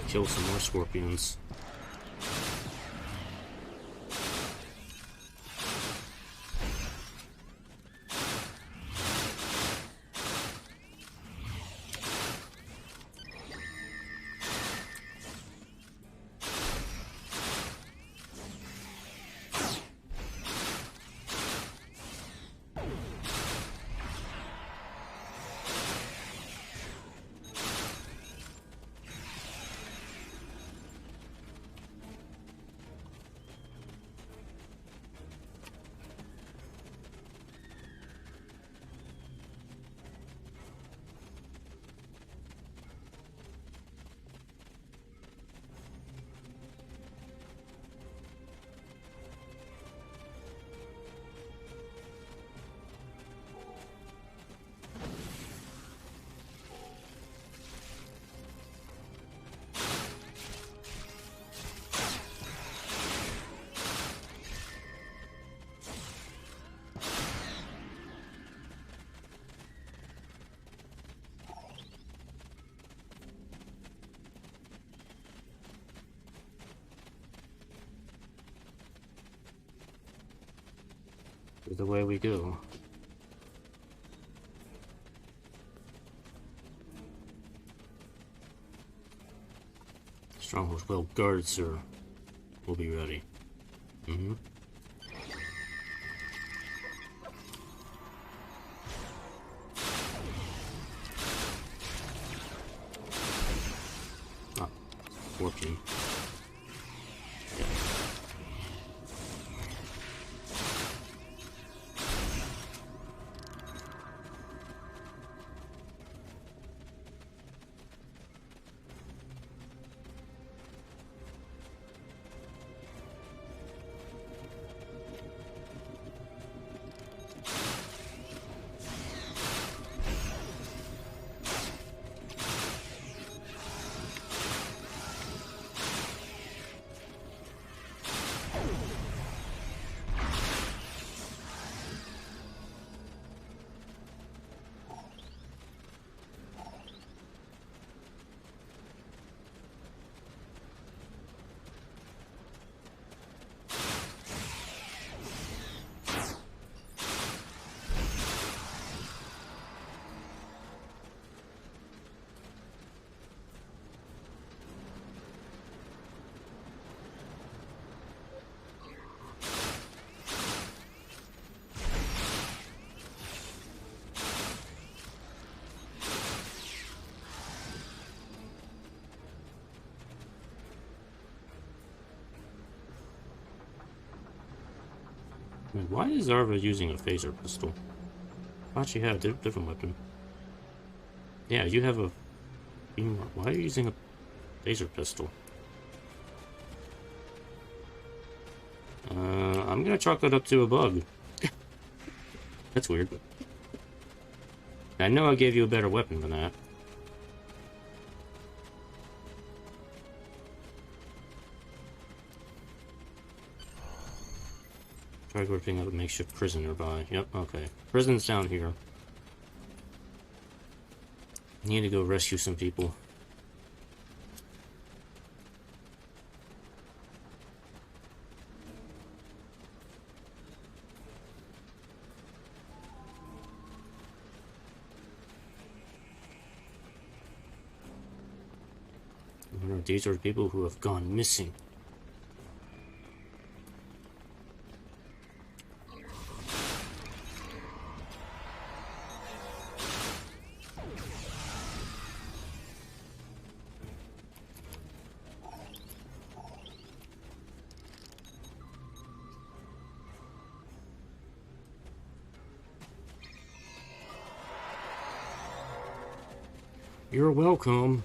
Speaker 1: Kill some more scorpions. The way we go. Strongholds well guarded, sir. We'll be ready. Mm-hmm. Ah, scorpion. Why is Zarva using a phaser pistol? I thought she had a different weapon. Yeah, you have a... Why are you using a phaser pistol? I'm gonna chalk that up to a bug. That's weird. I know I gave you a better weapon than that. Try gripping up a makeshift prison nearby. Yep, okay. Prison's down here. Need to go rescue some people. These are people who have gone missing. You're welcome.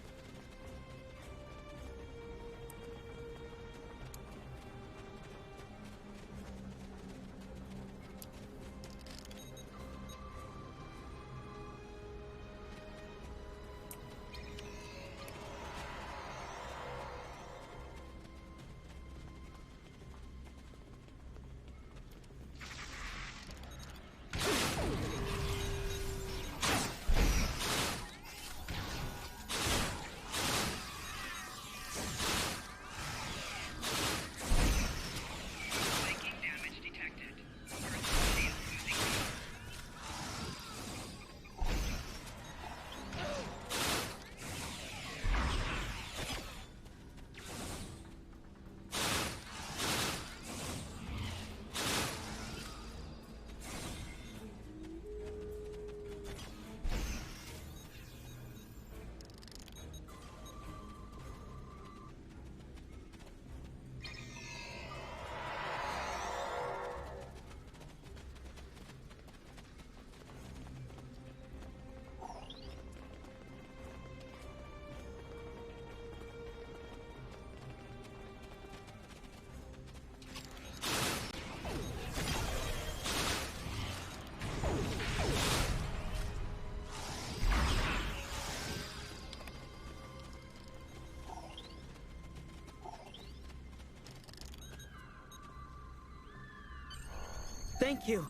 Speaker 7: Thank you.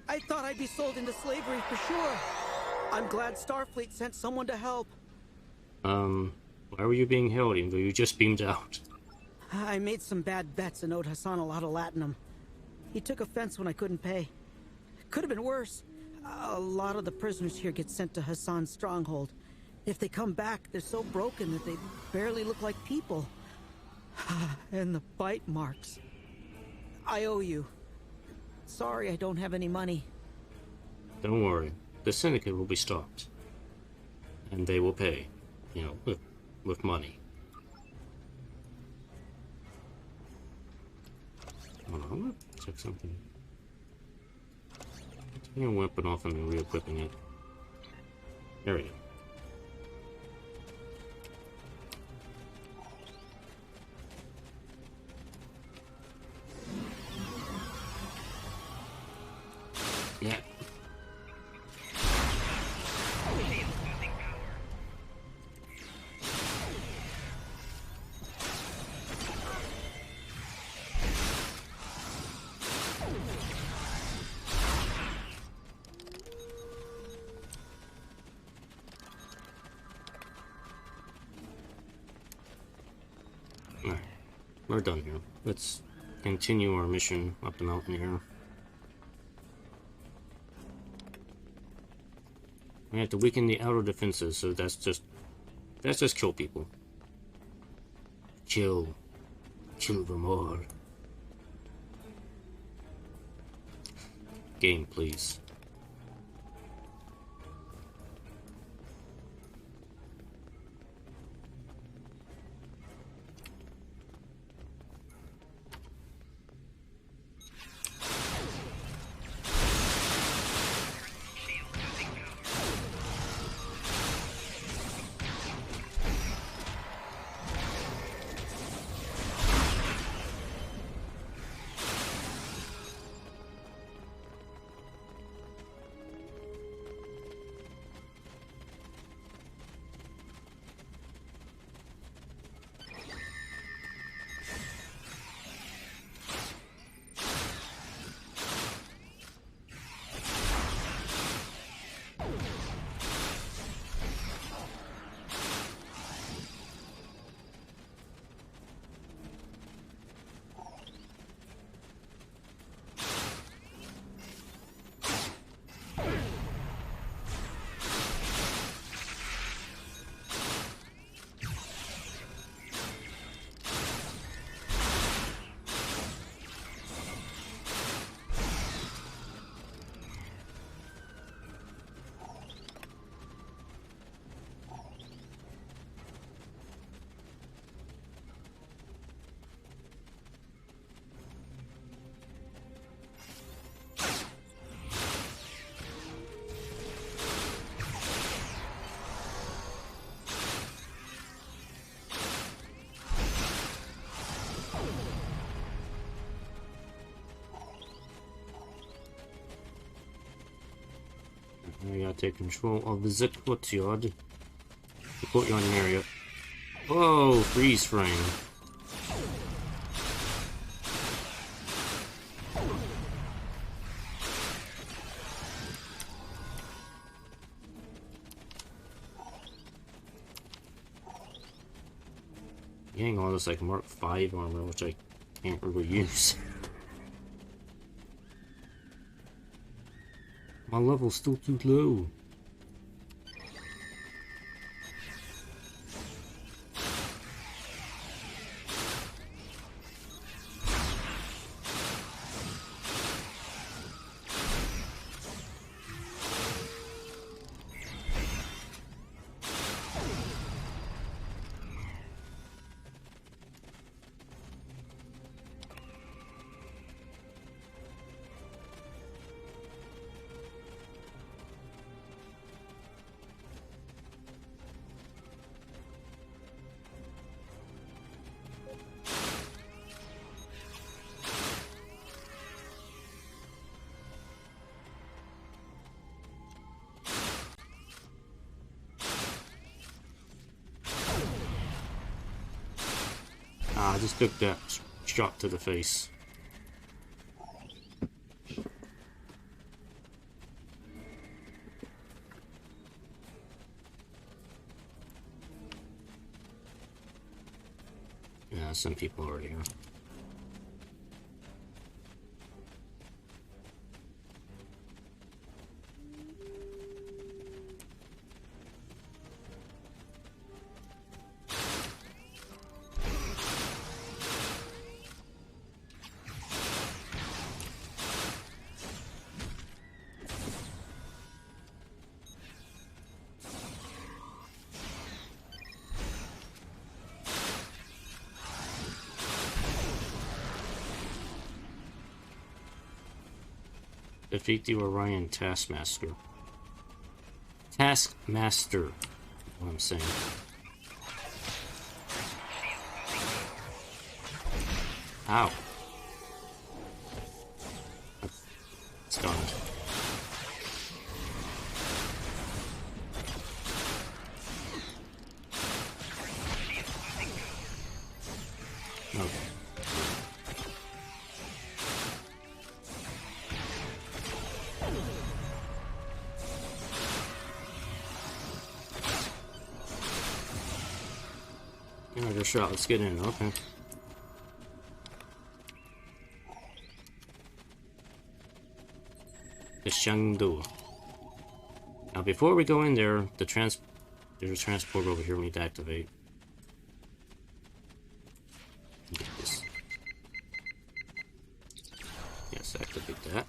Speaker 7: I thought I'd be sold into slavery for sure. I'm glad Starfleet sent someone to help.
Speaker 1: Why were you being held even though you just beamed out?
Speaker 7: I made some bad bets and owed Hassan a lot of latinum. He took offense when I couldn't pay. Could have been worse. A lot of the prisoners here get sent to Hassan's stronghold. If they come back, they're so broken that they barely look like people. And the bite marks. I owe you. Sorry I don't have any money.
Speaker 1: Don't worry. The Syndicate will be stopped. And they will pay. You know, with money. Hold on, I'm gonna check something. Taking a weapon off and then re-equipping it. There we go. Yeah. Alright, we're done here. Let's continue our mission up the mountain here. We have to weaken the outer defenses, so that's just kill people. Kill them all. Game, please. I gotta take control of the courtyard. The courtyard area. Whoa, freeze frame. Getting all this like Mark 5 armor, which I can't really use. My level's still too low. I just took that shot to the face. Yeah, some people are here. Defeat the Orion Taskmaster. Taskmaster, what I'm saying. Ow. Stunned. Okay. Another shot, let's get in, okay. The Shangdu. Now before we go in there, there's a transport over here we need to activate. Get this. Yes, activate that.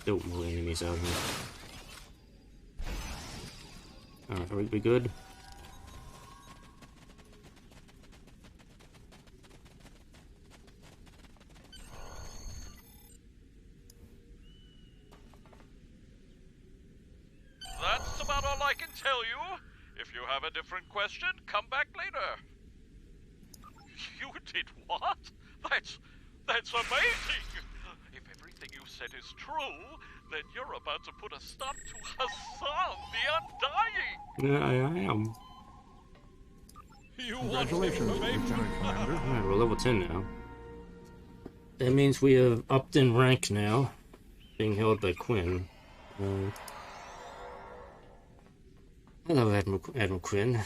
Speaker 1: Still more enemies out here. Alright, are we good?
Speaker 3: That's about all I can tell you. If you have a different question, come back later. You did what? That's amazing! If everything you said is true, then you're about to put a stop to Hassan the Undying!
Speaker 1: Yeah, I am.
Speaker 3: You
Speaker 2: Congratulations, Lieutenant Commander.
Speaker 1: Alright, we're level 10 now. That means we have upped in rank now, being held by Quinn. Hello, Admiral Quinn.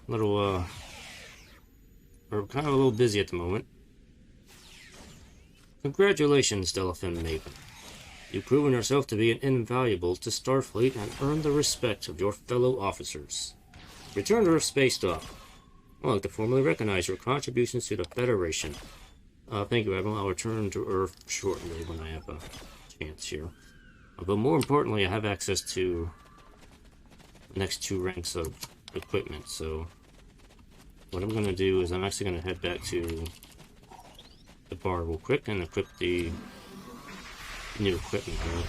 Speaker 1: We're kind of a little busy at the moment. Congratulations, Delphin Maven. You've proven yourself to be invaluable to Starfleet and earned the respect of your fellow officers. Return to Earth Space Dock. I'd like to formally recognize your contributions to the Federation. Thank you, Admiral. I'll return to Earth shortly when I have a chance here. But more importantly, I have access to the next 2 ranks of equipment, so what I'm going to do is I'm actually going to head back to the bar real quick and equip the new equipment here.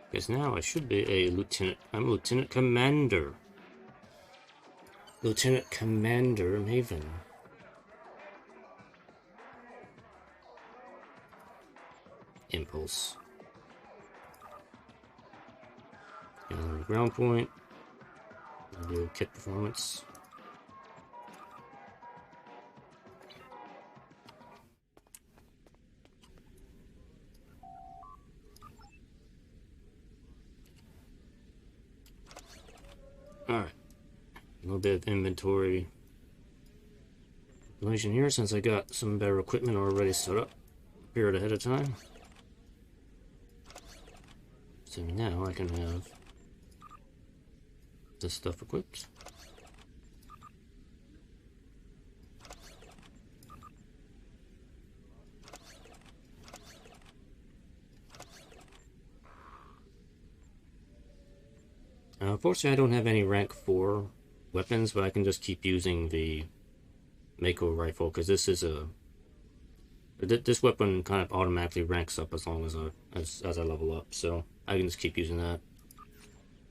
Speaker 1: Because now I should be a lieutenant. I'm Lieutenant Commander. Lieutenant Commander Maven. Impulse. And ground point. Do kit performance. Alright. A little bit of inventory information here since I got some better equipment already set up here ahead of time. So now I can have this stuff equipped. Unfortunately, I don't have any rank 4 weapons, but I can just keep using the Mako rifle because this is a this weapon kind of automatically ranks up as long as I level up, so I can just keep using that.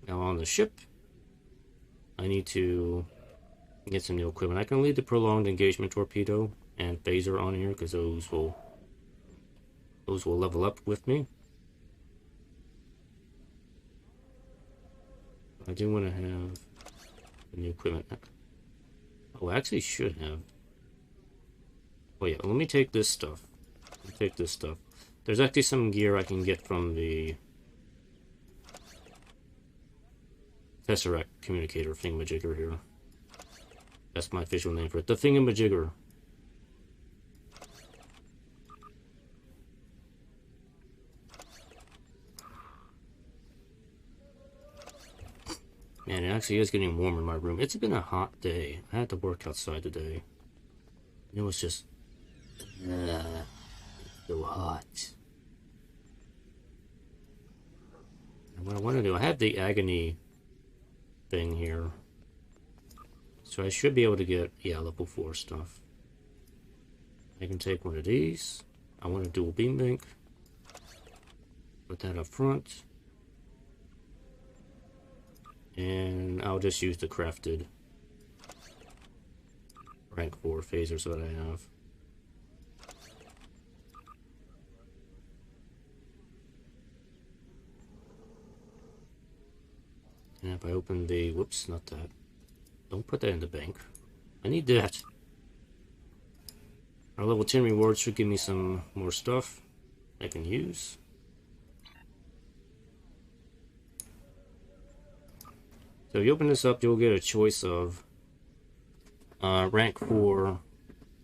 Speaker 1: Now on the ship, I need to get some new equipment. I can leave the prolonged engagement torpedo and phaser on here because those will level up with me. I do want to have the new equipment. Oh, I actually should have. Oh yeah, let me take this stuff. Let me take this stuff. There's actually some gear I can get from the Tesseract communicator thingamajigger here. That's my official name for it. The thingamajigger. Man, it actually is getting warm in my room. It's been a hot day. I had to work outside today. It was just so hot. And what I want to do, I have the agony thing here. So I should be able to get, yeah, level 4 stuff. I can take one of these. I want a dual beam bank. Put that up front. And I'll just use the crafted rank 4 phasers that I have. And if I open the, whoops, not that. Don't put that in the bank. I need that. Our level 10 rewards should give me some more stuff I can use. So if you open this up, you'll get a choice of rank 4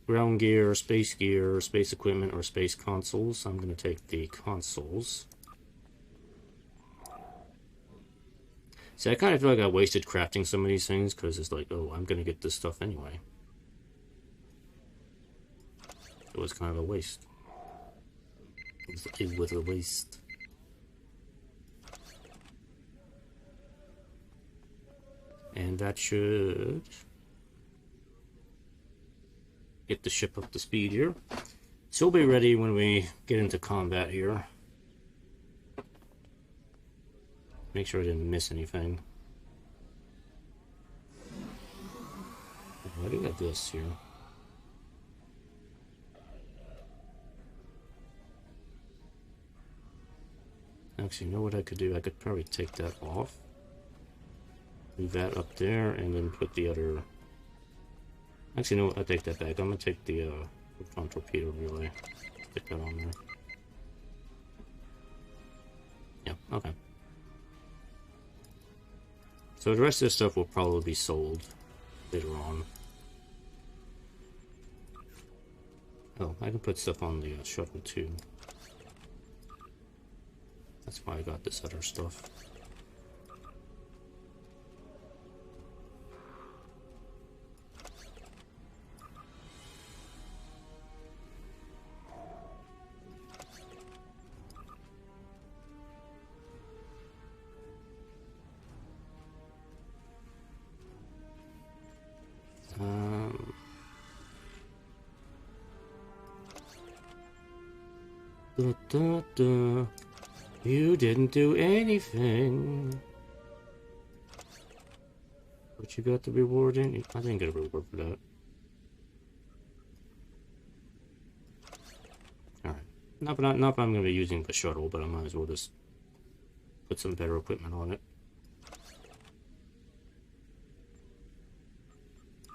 Speaker 1: ground gear, space equipment, or space consoles. I'm going to take the consoles. See, I kind of feel like I wasted crafting some of these things because it's like, oh, I'm going to get this stuff anyway. It was kind of a waste. It was a waste. And that should get the ship up to speed here. So we'll be ready when we get into combat here. Make sure I didn't miss anything. I do have this here. Actually, you know what I could do? I could probably take that off. Move that up there, and then put the other... Actually, no, I'll take that back. I'm going to take the proton torpedo relay. Stick that on there. Yeah, okay. So the rest of this stuff will probably be sold later on. Oh, I can put stuff on the shuttle too. That's why I got this other stuff. Da, da, da. You didn't do anything. But you got the reward in? I didn't get a reward for that. Alright. Not if I'm going to be using the shuttle, but I might as well just put some better equipment on it.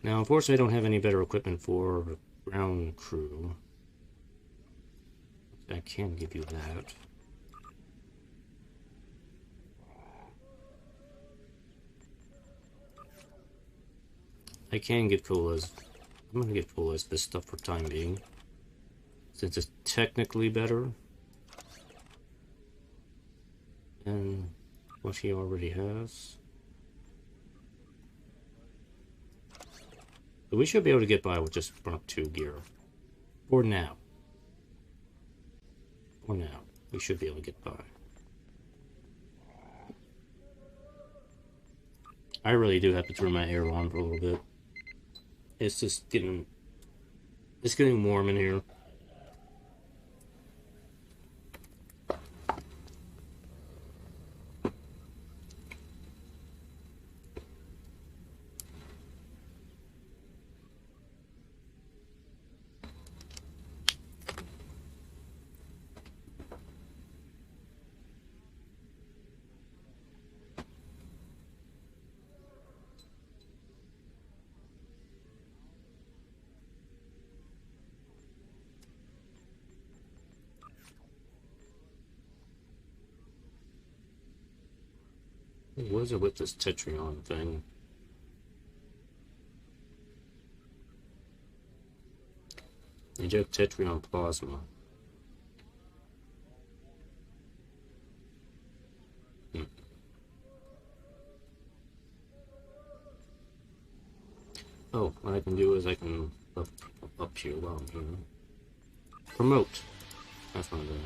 Speaker 1: Now, unfortunately, I don't have any better equipment for ground crew. I can give you that. I can get colas. I'm gonna get colas this stuff for time being, since it's technically better than what he already has. But we should be able to get by with just Mark II gear. For now. For now. We should be able to get by. I really do have to turn my air on for a little bit. It's just getting warm in here. What is it with this Tetrion thing? Eject Tetrion plasma. Oh, what I can do is I can up here while I'm here. Promote. That's what I'm doing.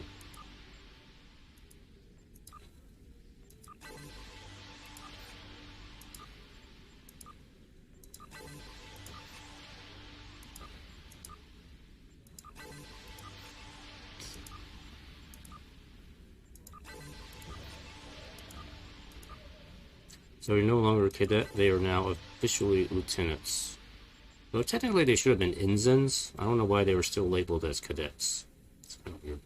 Speaker 1: So you're no longer a cadet, they are now officially lieutenants. Though technically they should have been ensigns. I don't know why they were still labeled as cadets. It's kind of weird.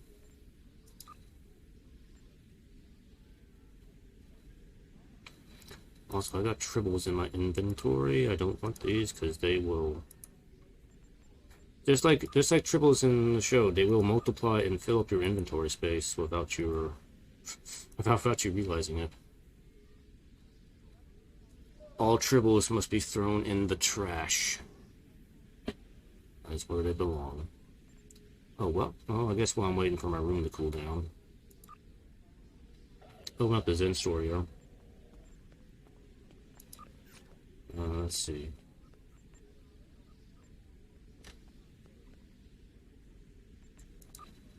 Speaker 1: Also, I got tribbles in my inventory. I don't want these because they will... Just like tribbles in the show, they will multiply and fill up your inventory space without you realizing it. All tribbles must be thrown in the trash. That's where they belong. Oh, well. Oh, I guess while I'm waiting for my room to cool down. Open up the Zen store here. Let's see.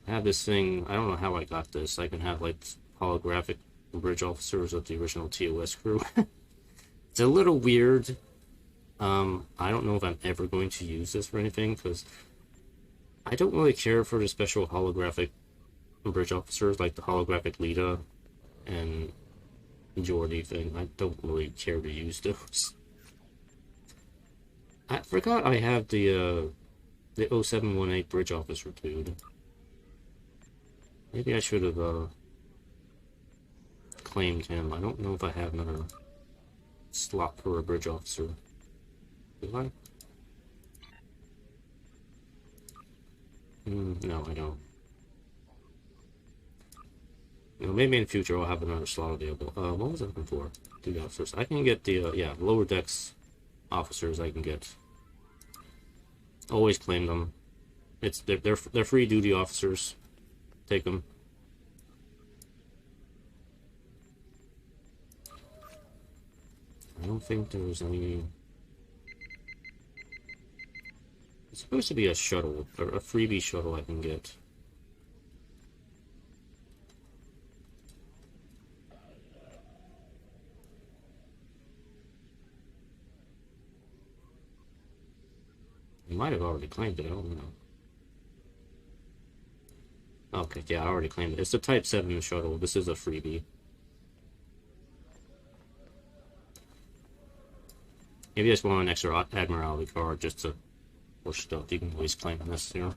Speaker 1: I have this thing. I don't know how I got this. I can have, like, holographic bridge officers of the original TOS crew. It's a little weird. I don't know if I'm ever going to use this for anything, because I don't really care for the special holographic bridge officers, like the holographic Lita and Jordy thing. I don't really care to use those. I forgot I have the 0718 bridge officer dude. Maybe I should have claimed him. I don't know if I have another slot for a bridge officer. Do I? No, I don't. You know, maybe in the future I'll have another slot available. What was I looking for? Duty officers. I can get the, yeah, lower decks officers I can get. Always claim them. They're free duty officers. Take them. I don't think there's any... It's supposed to be a shuttle, or a freebie shuttle I can get. I might have already claimed it, I don't know. Okay, yeah, I already claimed it. It's the Type 7 shuttle. This is a freebie. If you just want an extra Admiralty card just to push stuff, you can always claim this here.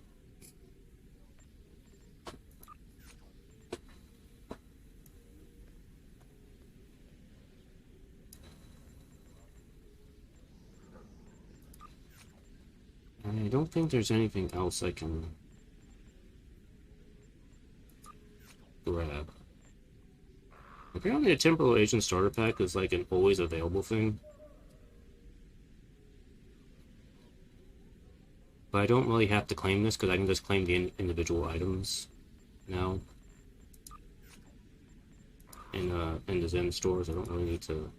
Speaker 1: I don't think there's anything else I can grab. Apparently a Temporal Agent starter pack is like an always available thing. But I don't really have to claim this because I can just claim the individual items now. In the Zen stores, I don't really need to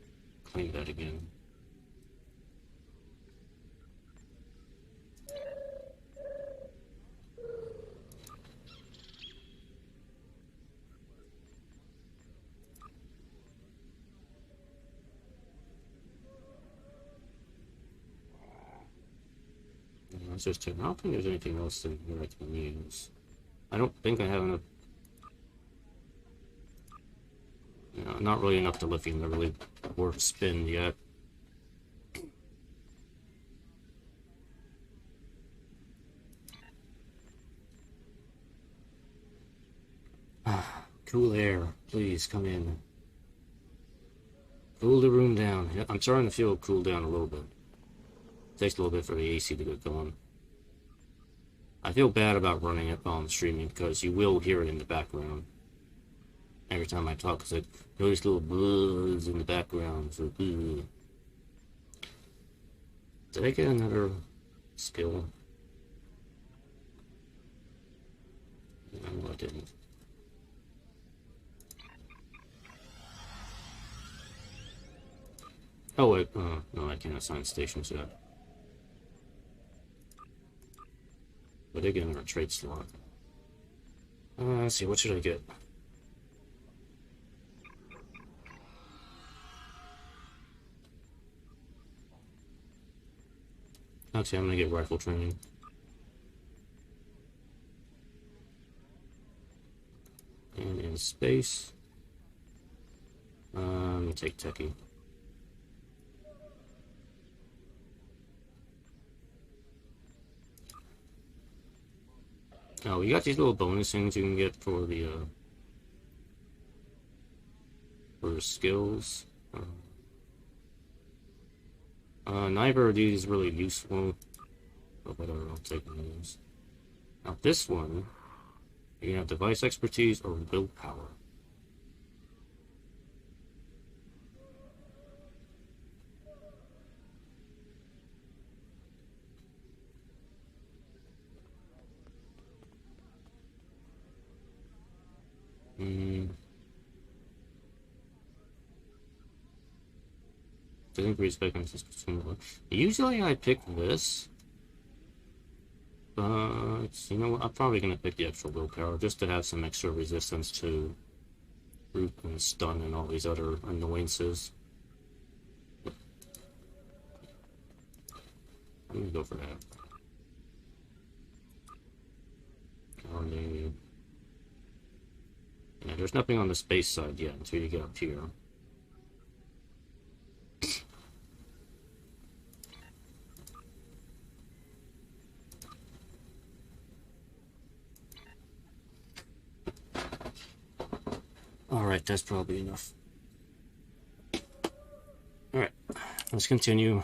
Speaker 1: claim that again. It's just 10. I don't think there's anything else in here I can use. I don't think I have enough. Not really enough to lithium to really worth spin yet. Cool air, please come in. Cool the room down. Yep, I'm starting to feel it cool down a little bit. It takes a little bit for the AC to get going. I feel bad about running it while I'm streaming because you will hear it in the background. Every time I talk, it's like those little buzz in the background. So, did I get another skill? No, I didn't. Oh wait, no, I can't assign stations yet. But they get another trait slot. Let's see, what should I get? Actually, I'm gonna get rifle training. And in space, let me take techie. Oh, you got these little bonus things you can get for the skills. Neither of these is really useful, but whatever, I'll take these. Now this one, you can have device expertise or willpower. Doesn't respect consumable. Usually I pick this, but you know what? I'm probably gonna pick the extra willpower just to have some extra resistance to root and stun and all these other annoyances. I'm gonna go for that. Yeah, there's nothing on the space side yet until you get up here. Alright, that's probably enough. Alright, let's continue.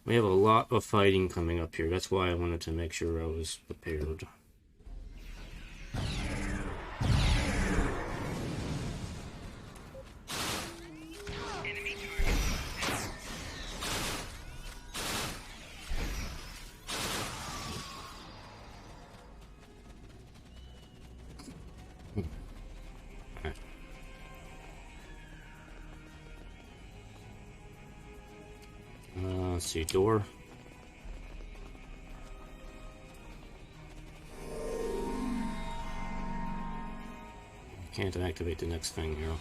Speaker 1: We have a lot of fighting coming up here. That's why I wanted to make sure I was prepared. Let's see, door. Can't activate the next thing here.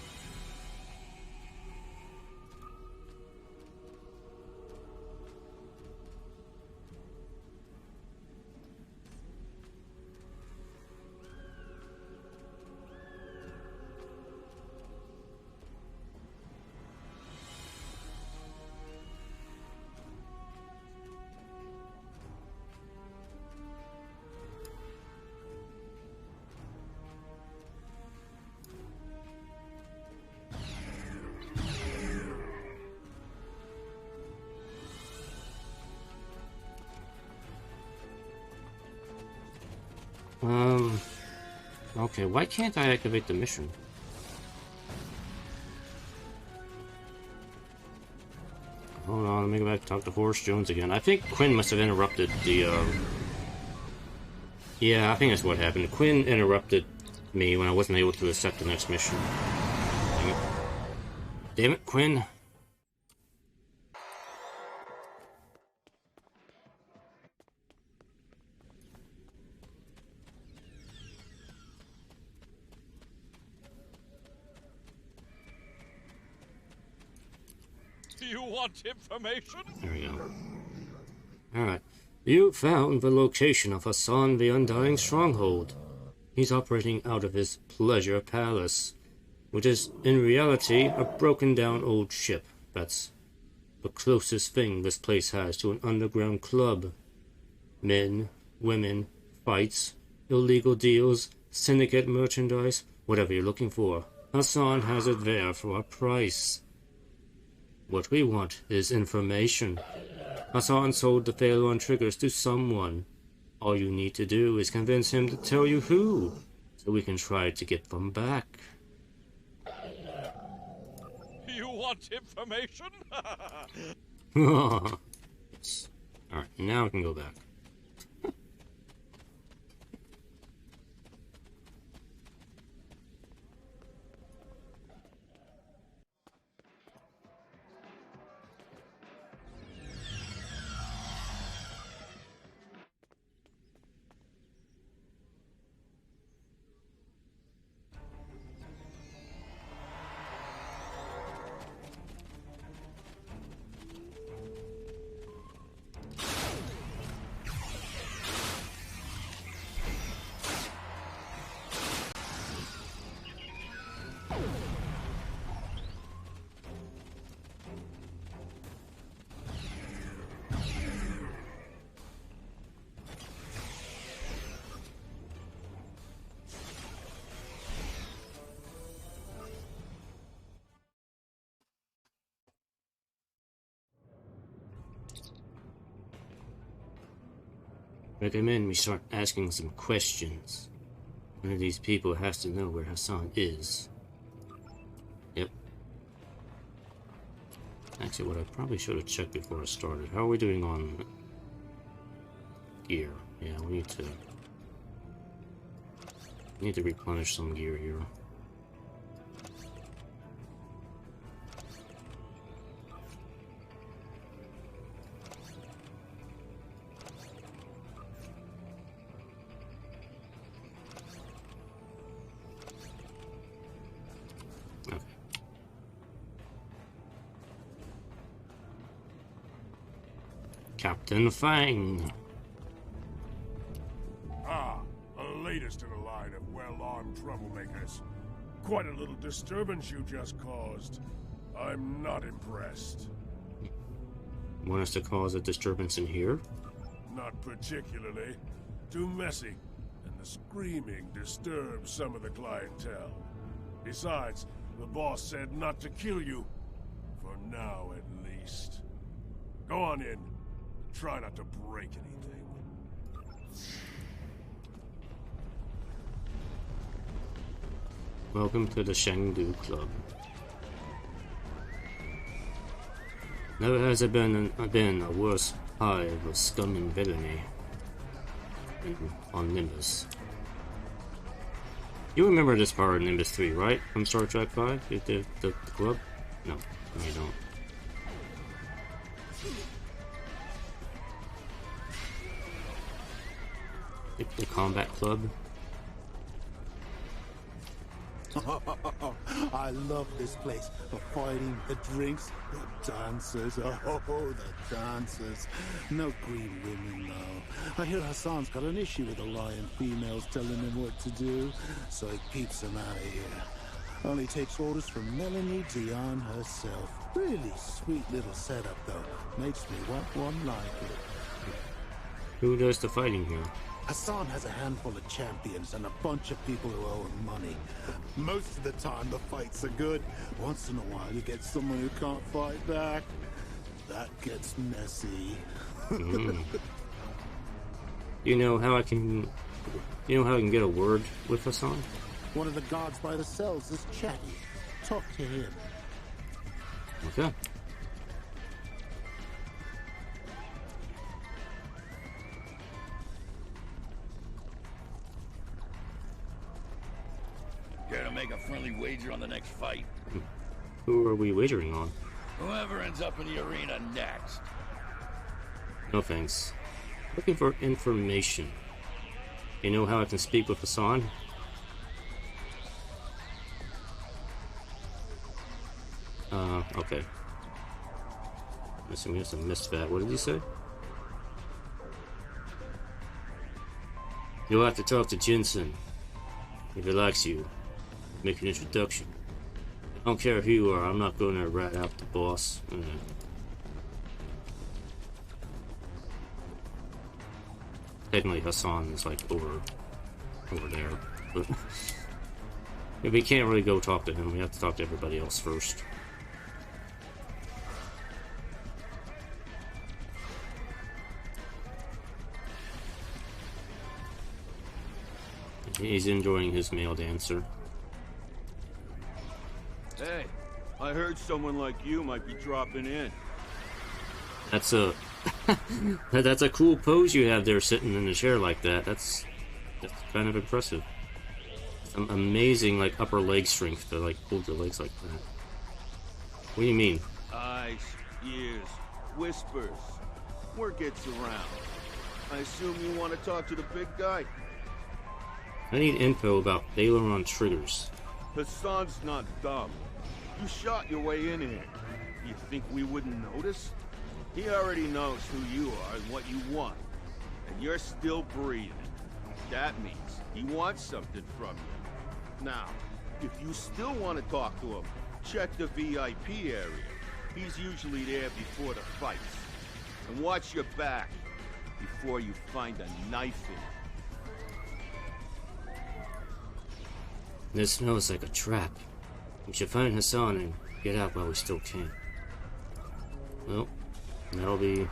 Speaker 1: Okay, why can't I activate the mission? Hold on, let me go back and talk to Horace Jones again. I think Quinn must have interrupted the, Yeah, I think that's what happened. Quinn interrupted me when I wasn't able to accept the next mission. Dang it. Damn it, Quinn.
Speaker 3: Do you want information?
Speaker 1: There we go. Alright. You found the location of Hassan the Undying stronghold. He's operating out of his pleasure palace, which is, in reality, a broken-down old ship. That's the closest thing this place has to an underground club. Men, women, fights, illegal deals, syndicate merchandise, whatever you're looking for. Hassan has it there for a price. What we want is information. Hassan sold the Phaelon triggers to someone. All you need to do is convince him to tell you who, so we can try to get them back.
Speaker 3: You want information?
Speaker 1: Yes. Alright, now we can go back. Recommend we start asking some questions. One of these people has to know where Hassan is. Yep. Actually, what I probably should have checked before I started. How are we doing on gear? Yeah, we need to replenish some gear here. Captain Fang.
Speaker 8: Ah, the latest in a line of well-armed troublemakers. Quite a little disturbance you just caused. I'm not impressed.
Speaker 1: Want us to cause a disturbance in here?
Speaker 8: Not particularly. Too messy, and the screaming disturbs some of the clientele. Besides, the boss said not to kill you. For now, at least. Go on in. Try not to break anything.
Speaker 1: Welcome to the Shangdu Club. Never has there been a worse hive of scum and villainy on Nimbus. You remember this part of Nimbus 3, right? From Star Trek 5? The club? No, you don't. The combat club.
Speaker 9: I love this place. The fighting, the drinks, the dancers. Oh, the dancers. No green women, though. I hear Hassan's got an issue with the lion females telling him what to do, so he keeps them out of here. Only takes orders from Melanie Dion herself. Really sweet little setup, though. Makes me want one like it.
Speaker 1: Who does the fighting here?
Speaker 9: Hassan has a handful of champions and a bunch of people who owe him money. Most of the time the fights are good. Once in a while you get someone who can't fight back. That gets messy.
Speaker 1: You know how I can You know how I can get a word with Hassan?
Speaker 9: One of the guards by the cells is chatty. Talk to him.
Speaker 1: Okay.
Speaker 10: Care to make a friendly wager on the next fight?
Speaker 1: Who are we wagering on?
Speaker 10: Whoever ends up in the arena next.
Speaker 1: No thanks. Looking for information. You know how I can speak with Hassan? Okay. I must have missed that. What did he say? You'll have to talk to Jensen. If he likes you, make an introduction. I don't care who you are, I'm not going to rat out the boss. Technically Hassan is like over there, but if we can't really go talk to him, we have to talk to everybody else first. He's enjoying his male dancer.
Speaker 11: Hey, I heard someone like you might be dropping in.
Speaker 1: That's a that's a cool pose you have there, sitting in a chair like that. That's kind of impressive. Some amazing like upper leg strength to like hold your legs like that. What do you mean?
Speaker 11: Eyes, ears, whispers. Word gets around. I assume you want to talk to the big guy?
Speaker 1: I need info about Aileron triggers.
Speaker 11: Hassan's not dumb. You shot your way in here. You think we wouldn't notice? He already knows who you are and what you want. And you're still breathing. That means he wants something from you. Now, if you still want to talk to him, check the VIP area. He's usually there before the fights. And watch your back before you find a knife in it.
Speaker 1: This smells like a trap. We should find Hassan and get out while we still can. Well, that'll be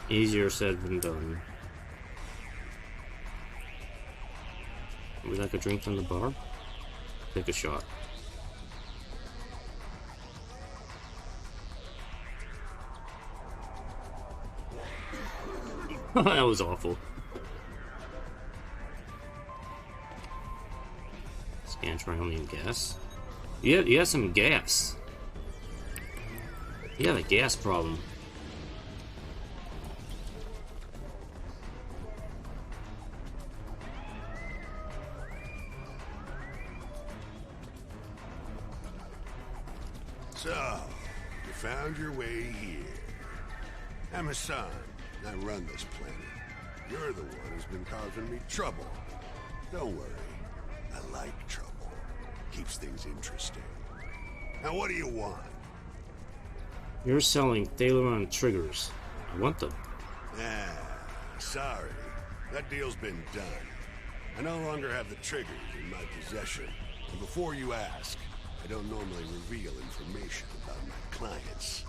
Speaker 1: easier said than done. Would we like a drink from the bar? Take a shot. That was awful. Scan trionium gas. You have some gas. You have a gas problem.
Speaker 12: So, you found your way here. I'm Hassan. I run this planet. You're the one who's been causing me trouble. Don't worry. I like trouble. Keeps things interesting. Now what do you want?
Speaker 1: You're selling Aileron triggers. I want them.
Speaker 12: Sorry. That deal's been done. I no longer have the triggers in my possession. And before you ask, I don't normally reveal information about my clients.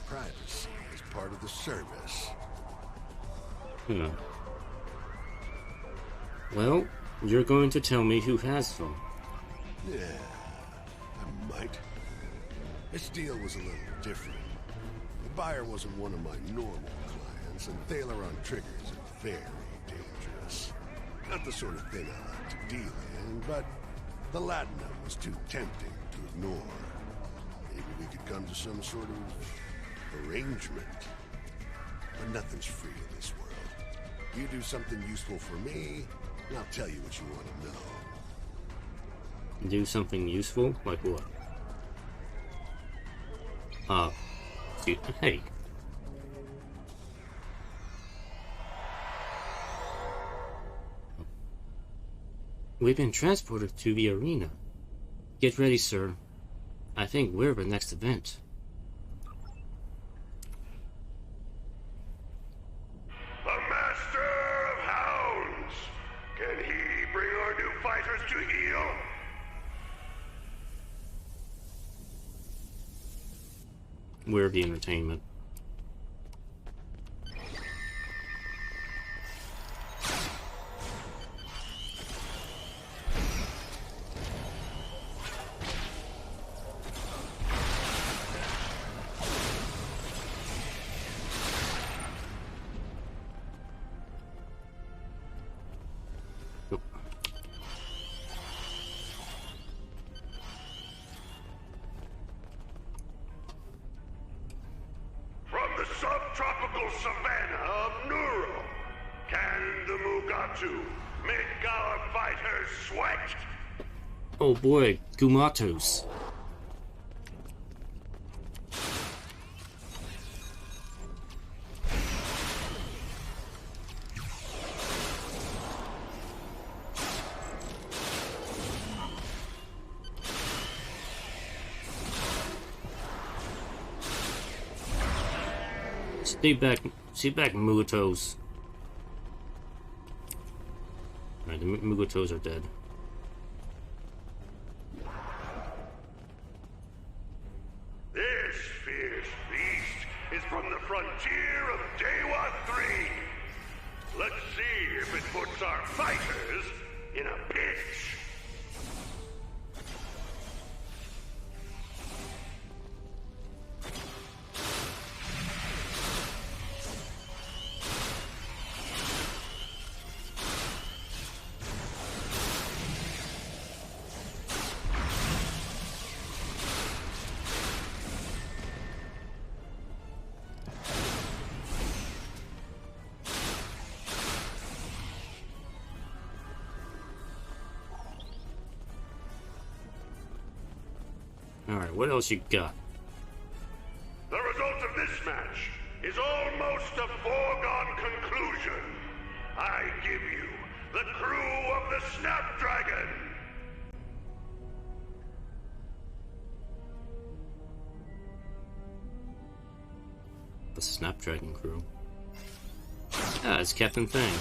Speaker 12: Privacy is part of the service.
Speaker 1: Well, you're going to tell me who has them.
Speaker 12: Yeah, I might. This deal was a little different. The buyer wasn't one of my normal clients, and Aileron triggers are very dangerous. Not the sort of thing I like to deal in, but the Latinum was too tempting to ignore. Maybe we could come to some sort of arrangement. But nothing's free in this world. You do something useful for me, and I'll tell you what you want to know.
Speaker 1: Do something useful? Like what? Hey. We've been transported to the arena. Get ready, sir. I think we're the next event.
Speaker 12: The Master of Hounds! Can he bring our new fighters to heel?
Speaker 1: We're the entertainment.
Speaker 13: savannah of Nuro. Can the Mugatu make our fighters sweat?
Speaker 1: Oh boy, Gumatos. Stay back, Mugatos. Alright, the Mugatos are dead.
Speaker 13: This fierce beast is from the frontier of Dewa 3. Let's see if it puts our fighters in a pinch.
Speaker 1: Alright, what else you got?
Speaker 13: The result of this match is almost a foregone conclusion. I give you the crew of the Snapdragon.
Speaker 1: The Snapdragon crew. Ah, it's Captain Thing.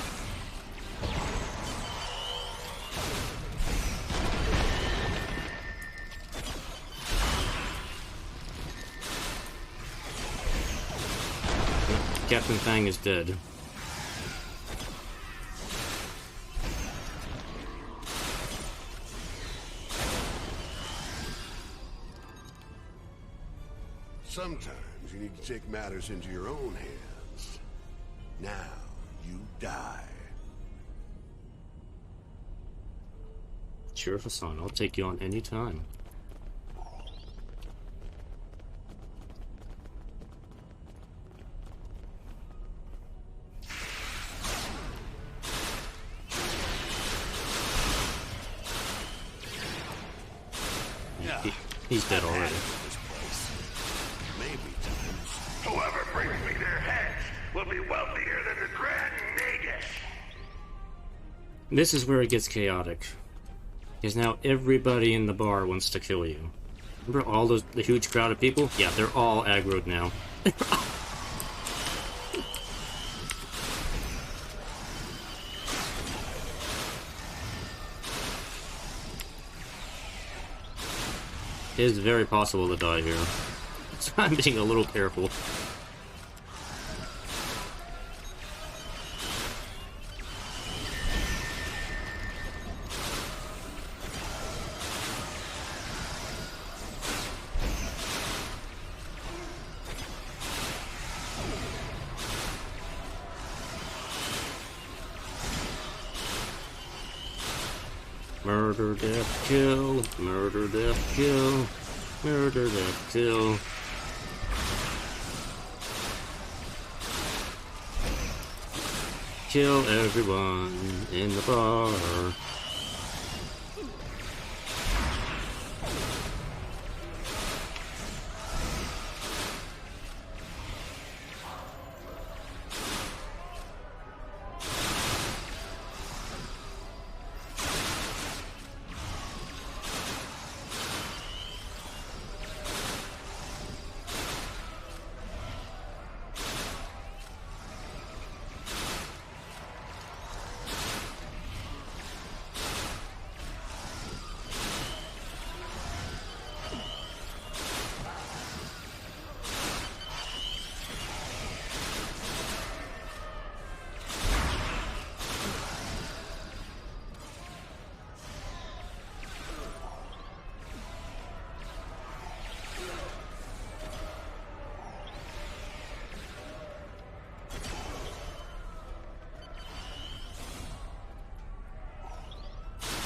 Speaker 1: Captain Fang is dead.
Speaker 12: Sometimes you need to take matters into your own hands. Now, you die.
Speaker 1: Sure, Hassan, I'll take you on any time. He's dead already.
Speaker 13: Maybe whoever brings me their heads will be wealthier than the Grand Nagus.
Speaker 1: This is where it gets chaotic. Because now everybody in the bar wants to kill you. Remember all the huge crowd of people? Yeah, they're all aggroed now. It is very possible to die here. So I'm being a little careful. Murder, death, kill. Murder, death, kill. Murder, death, kill. Kill everyone in the bar.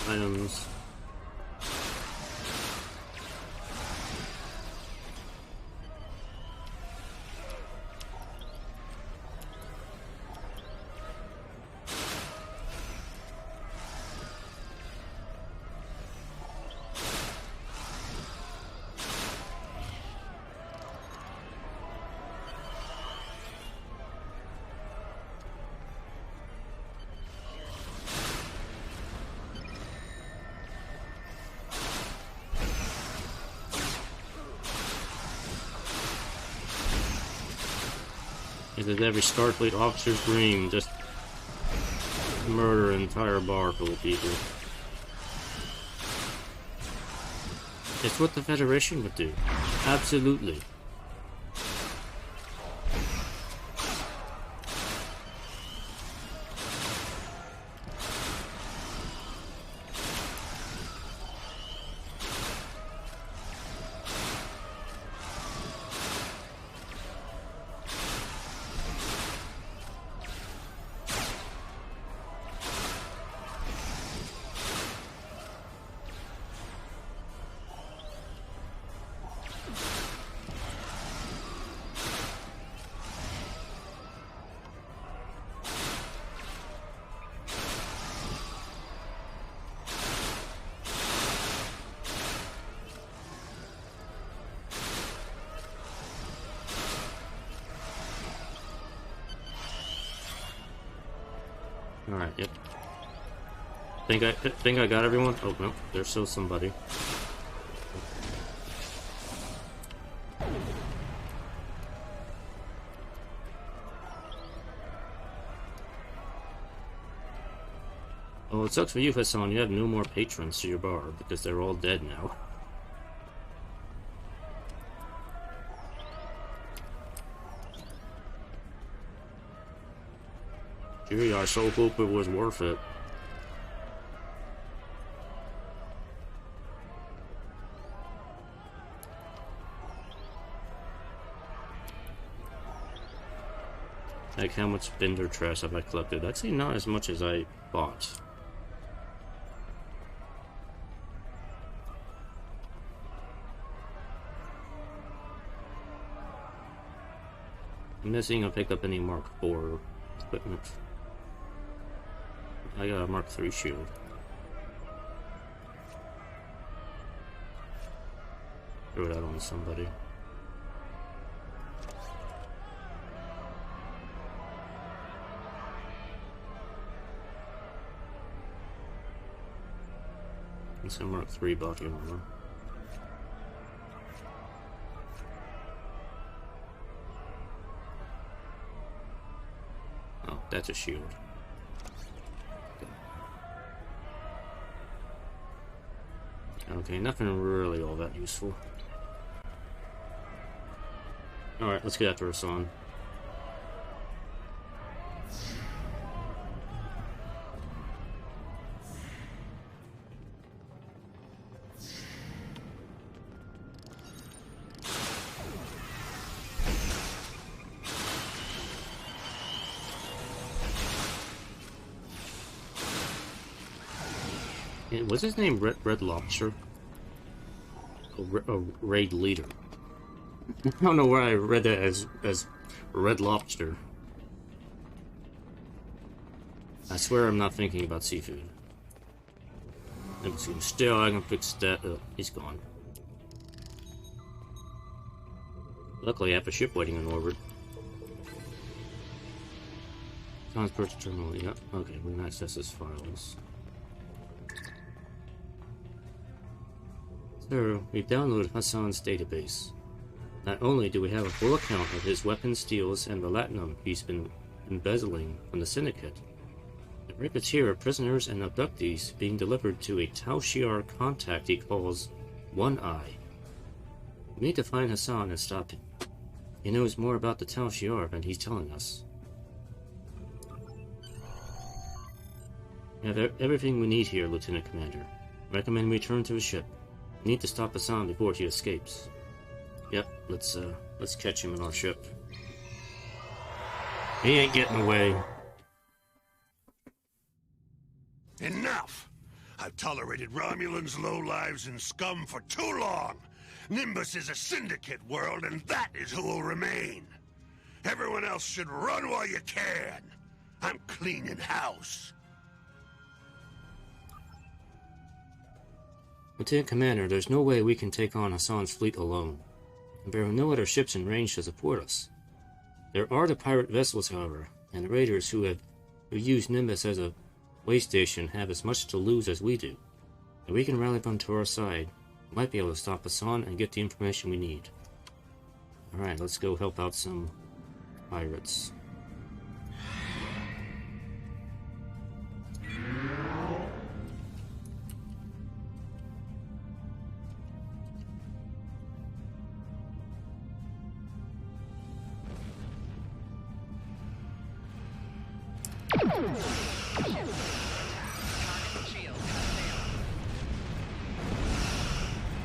Speaker 1: Items. This is every Starfleet officer's dream, just murder an entire bar full of people. It's what the Federation would do. Absolutely. Alright, yep. Think I got everyone? Oh no, there's still somebody. Oh, it sucks for you, Hassan. You have no more patrons to your bar because they're all dead now. Gee, I so hope it was worth it. Like, how much Bender trash have I collected? I'd say not as much as I bought. I'm missing. I picked up any Mark IV equipment. I got a Mark III shield. Throw it out on somebody. And some Mark III body armor. Oh, that's a shield. Okay, nothing really all that useful. Alright, let's get after Hassan. Was his name Red Lobster? A raid leader. I don't know where I read that as Red Lobster. I swear I'm not thinking about seafood. Let me see. Still, I can fix that. Oh, he's gone. Luckily, I have a ship waiting in orbit. Transport terminal. Yep. Okay, we can access his files. So, we've downloaded Hassan's database. Not only do we have a full account of his weapon steals and the latinum he's been embezzling from the Syndicate, the records here are prisoners and abductees being delivered to a Tal Shiar contact he calls One Eye. We need to find Hassan and stop him. He knows more about the Tal Shiar than he's telling us. We have everything we need here, Lieutenant Commander. Recommend we return to his ship. We need to stop Hassan before he escapes. Yep, let's catch him in our ship. He ain't getting away.
Speaker 13: Enough! I've tolerated Romulans, lowlives, and scum for too long! Nimbus is a syndicate world, and that is who will remain! Everyone else should run while you can! I'm cleaning house!
Speaker 1: Lieutenant Commander, there's no way we can take on Hassan's fleet alone. There are no other ships in range to support us. There are the pirate vessels, however, and the raiders who use Nimbus as a way station have as much to lose as we do. If we can rally them to our side, we might be able to stop Hassan and get the information we need. Alright, let's go help out some Pirates.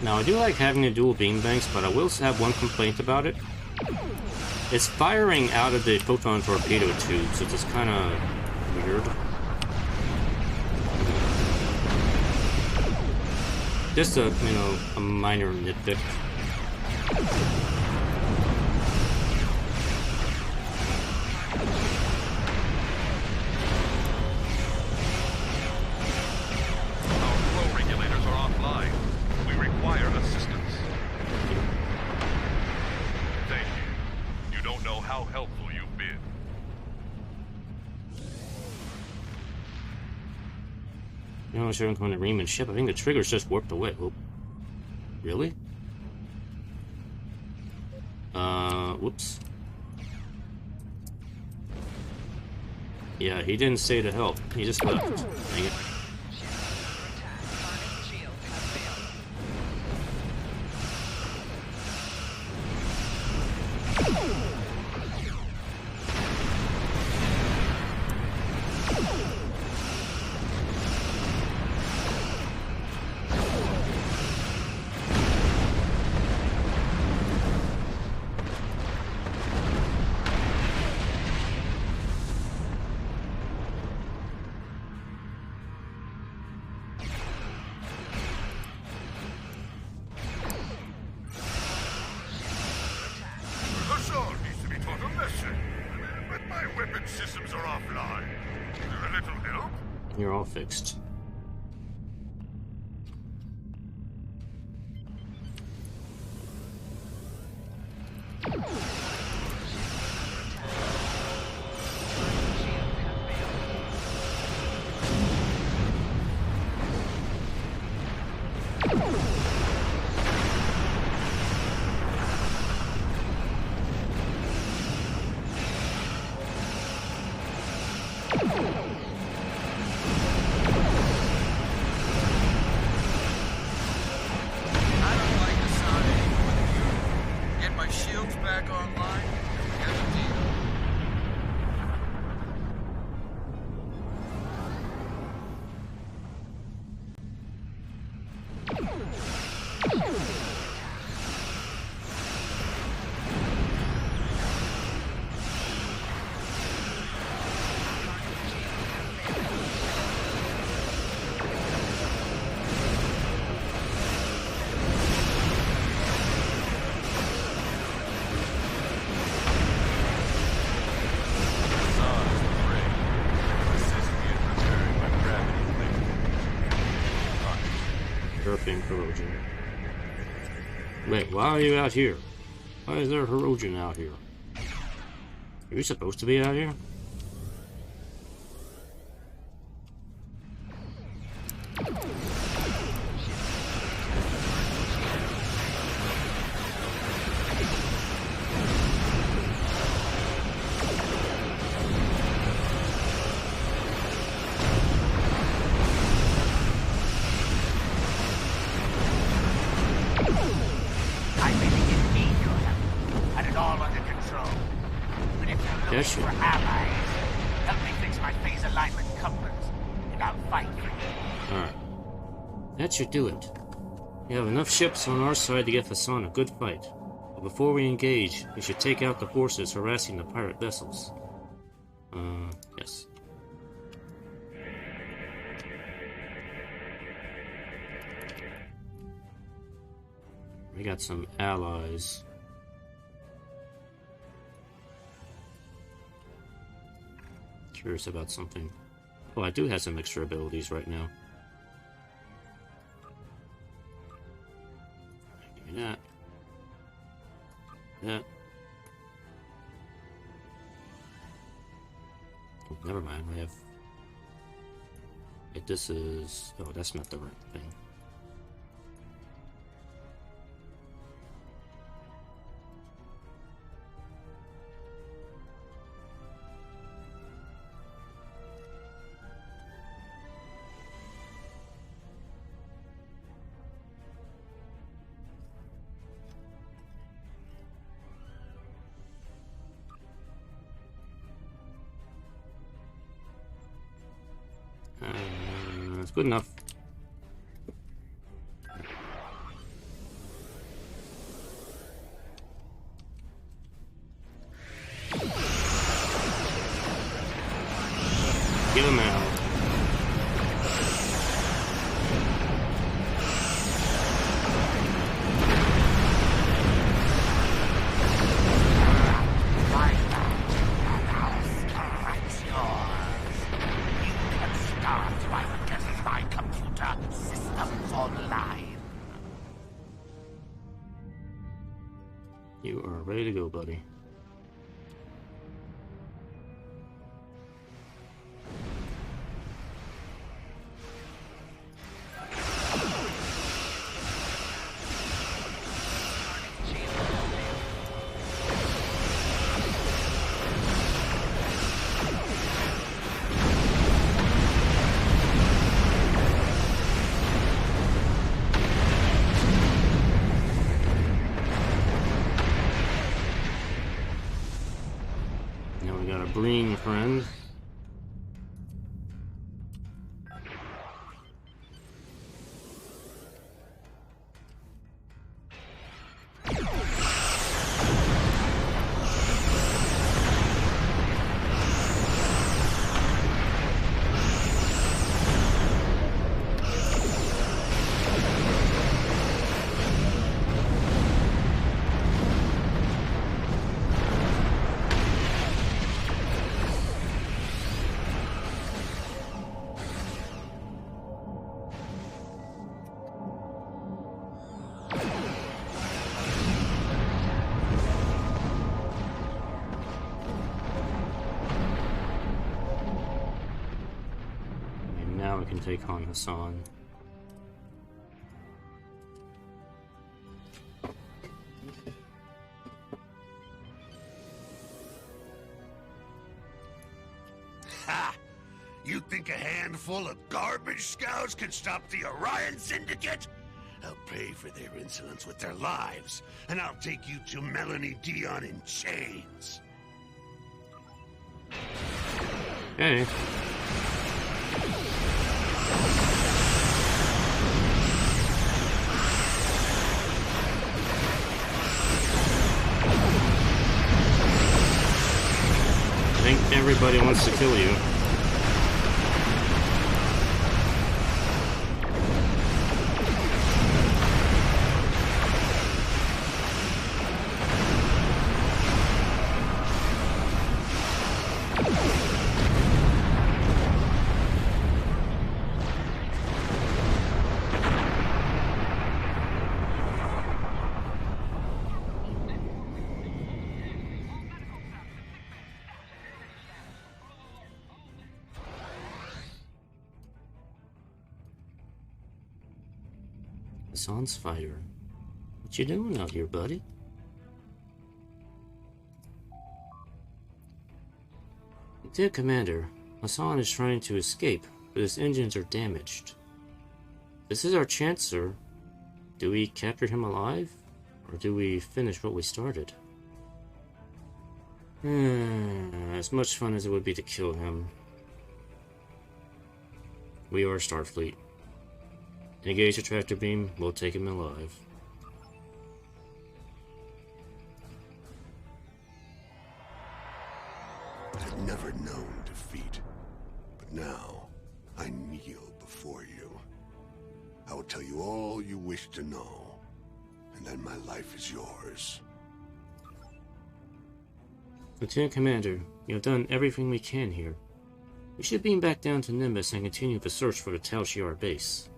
Speaker 1: Now, I do like having the dual beam banks, but I will have one complaint about it. It's firing out of the photon torpedo tubes, which is kind of weird. Just a, you know, a minor nitpick. I'm sure I'm going to Reman's ship. I think the trigger's just warped away. Oh. Really? Whoops. Yeah, he didn't say to help. He just left. Dang it. You're all fixed. Corrosion. Wait, why are you out here? Why is there corrosion out here? Are you supposed to be out here? That should do it. We have enough ships on our side to give Hassan a good fight. But before we engage, we should take out the forces harassing the pirate vessels. Yes. We got some allies. Curious about something. Oh, I do have some extra abilities right now. Give me that. That. Oh, never mind, we have... Wait, this is... Oh, that's not the right thing. good enough. Get him out. You are ready to go, buddy. Green friend. Now we can take on Hassan.
Speaker 13: Ha! You think a handful of garbage scouts can stop the Orion Syndicate? I'll pay for their insolence with their lives, and I'll take you to Melanie Dion in chains.
Speaker 1: Hey. I think everybody wants to kill you. Hassan's fire. What you doing out here, buddy? Dear Commander, Hassan is trying to escape, but his engines are damaged. This is our chance, sir. Do we capture him alive, or do we finish what we started? As much fun as it would be to kill him. We are Starfleet. Engage the tractor beam, we'll take him alive.
Speaker 12: I've never known defeat, but now I kneel before you. I will tell you all you wish to know, and then my life is yours.
Speaker 1: Lieutenant Commander, you have done everything we can here. We should beam back down to Nimbus and continue the search for the Tal Shiar base.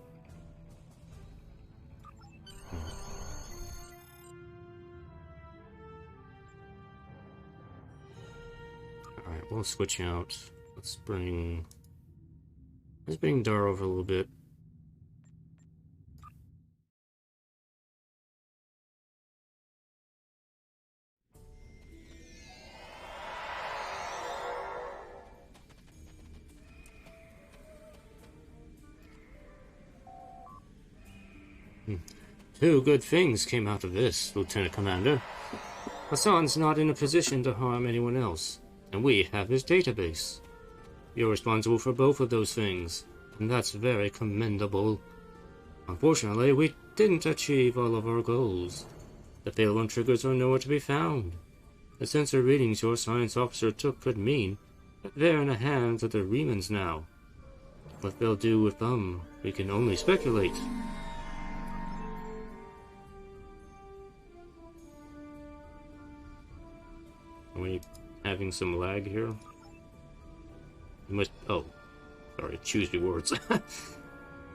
Speaker 1: Alright, we'll switch out. Let's bring Dar over a little bit. Two good things came out of this, Lieutenant Commander. Hassan's not in a position to harm anyone else, and we have his database. You're responsible for both of those things. and that's very commendable. Unfortunately, we didn't achieve all of our goals. The Valent triggers are nowhere to be found. The sensor readings your science officer took could mean that they're in the hands of the Remans now. What they'll do with them, we can only speculate. Are we having some lag here? You must. Oh, sorry. Choose your words.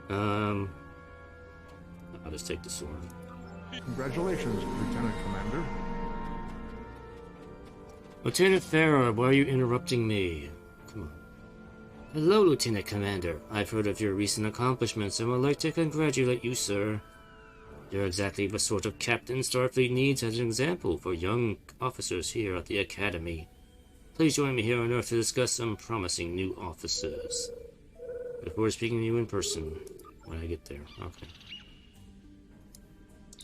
Speaker 1: I'll just take the sword.
Speaker 2: Congratulations, Lieutenant Commander.
Speaker 1: Lieutenant Farrer, why are you interrupting me? Come on. Hello, Lieutenant Commander. I've heard of your recent accomplishments and would like to congratulate you, sir. You're exactly the sort of captain Starfleet needs as an example for young officers here at the Academy. Please join me here on Earth to discuss some promising new officers. Before speaking to you in person, when I get there. Okay.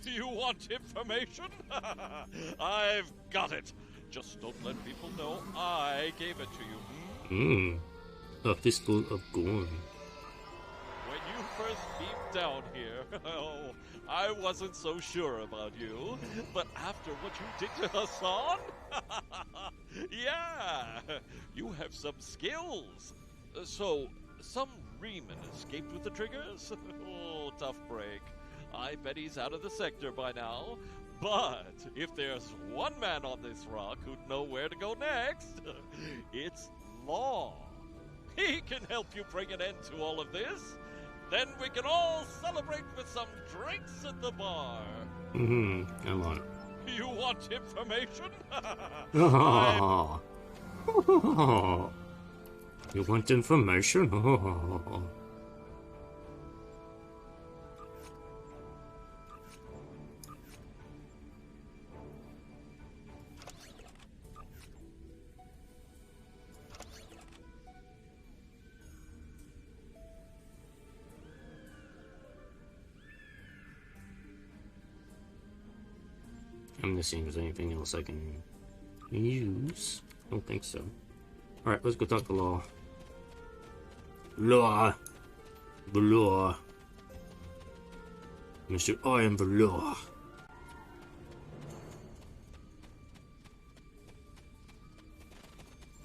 Speaker 3: You want information? I've got it. Just don't let people know I gave it to you.
Speaker 1: A Fistful of Gorn.
Speaker 3: When you first beamed down here, oh, I wasn't so sure about you. But after what you did to Hassan, yeah, you have some skills. So, some Reman escaped with the triggers? Oh, tough break. I bet he's out of the sector by now. But if there's one man on this rock who'd know where to go next, it's Law. He can help you bring an end to all of this. Then we can all celebrate with some drinks at the bar.
Speaker 1: I'm on it.
Speaker 3: You want information?
Speaker 1: You want information? I'm just seeing if there's anything else I can use. I don't think so. Alright, let's go talk to Law. Law. The law. Mr. I am the law.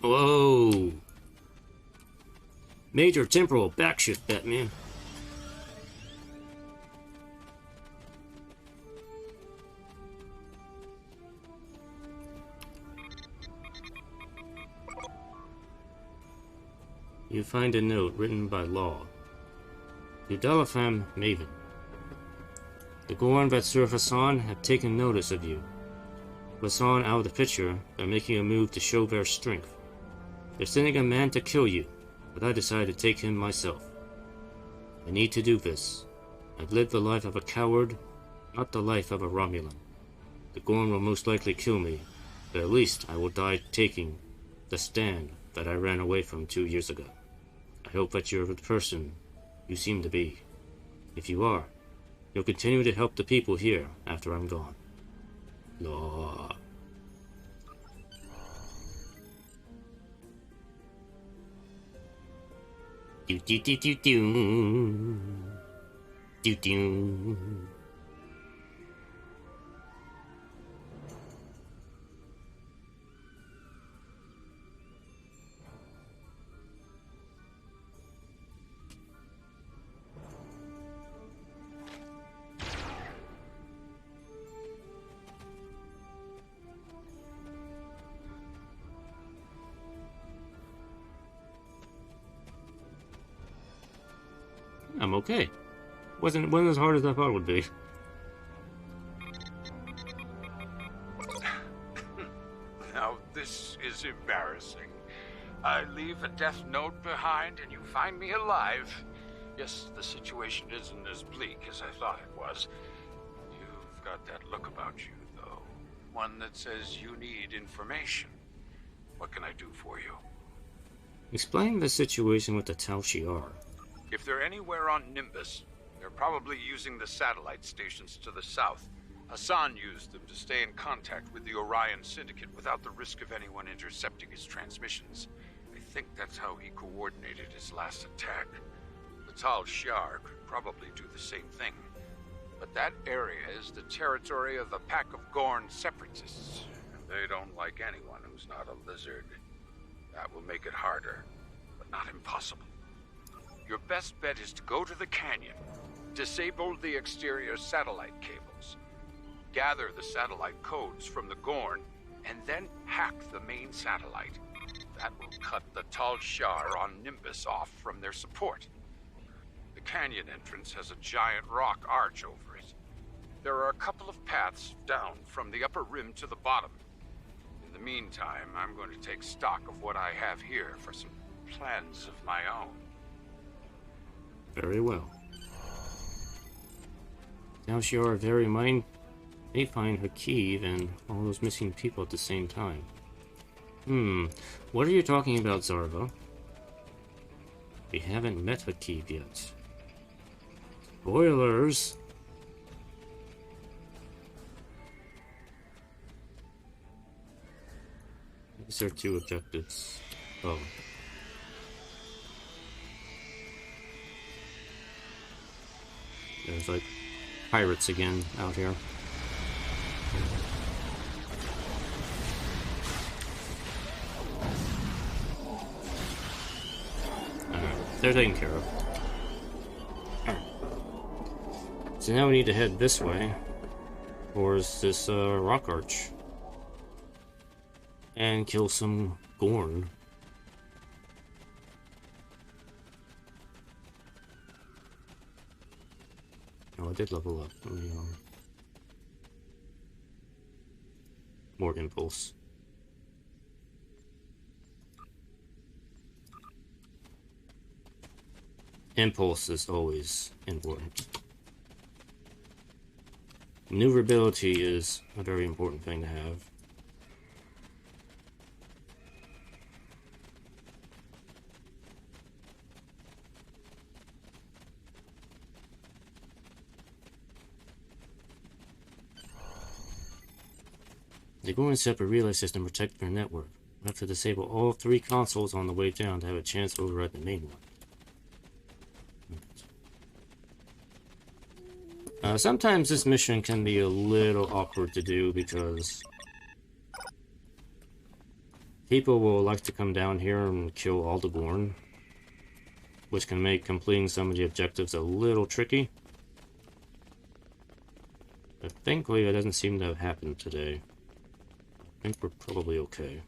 Speaker 1: Whoa. Major temporal backshift, Batman. You find a note written by Law. To Dalafam Maven. The Gorn that serve Hassan have taken notice of you. With Hassan out of the picture, they're making a move to show their strength. They're sending a man to kill you, but I decided to take him myself. I need to do this. I've lived the life of a coward, not the life of a Romulan. The Gorn will most likely kill me, but at least I will die taking the stand that I ran away from 2 years ago. I hope that you're the person you seem to be. If you are, you'll continue to help the people here after I'm gone. Law. Do do do do do. Do do. I'm okay. Wasn't as hard as I thought it would be.
Speaker 5: Now, this is embarrassing. I leave a death note behind and you find me alive. Yes, the situation isn't as bleak as I thought it was. You've got that look about you, though. One that says you need information. What can I do for you?
Speaker 1: Explain the situation with the Tal Shiar.
Speaker 5: If they're anywhere on Nimbus, they're probably using the satellite stations to the south. Hassan used them to stay in contact with the Orion Syndicate without the risk of anyone intercepting his transmissions. I think that's how he coordinated his last attack. The Tal Shiar could probably do the same thing. But that area is the territory of the Pack of Gorn separatists. They don't like anyone who's not a lizard. That will make it harder, but not impossible. Your best bet is to go to the canyon, disable the exterior satellite cables, gather the satellite codes from the Gorn, and then hack the main satellite. That will cut the Tal Shiar on Nimbus off from their support. The canyon entrance has a giant rock arch over it. There are a couple of paths down from the upper rim to the bottom. In the meantime, I'm going to take stock of what I have here for some plans of my own.
Speaker 1: Very well. Now Shiar very may find her key and all those missing people at the same time. What are you talking about, Zarva? We haven't met Hakeeb yet. Spoilers! These are 2 objectives. Oh. There's like pirates again out here. They're taken care of. Alright. So now we need to head this way towards this rock arch and kill some Gorn. Oh, I did level up. Let me, more impulse. Impulse is always important. Maneuverability is a very important thing to have. The Gorn set up a relay system to protect their network. I have to disable all 3 consoles on the way down to have a chance to override the main one. Sometimes this mission can be a little awkward to do because people will like to come down here and kill all the Gorn, which can make completing some of the objectives a little tricky. But thankfully that doesn't seem to have happened today. I think we're probably okay.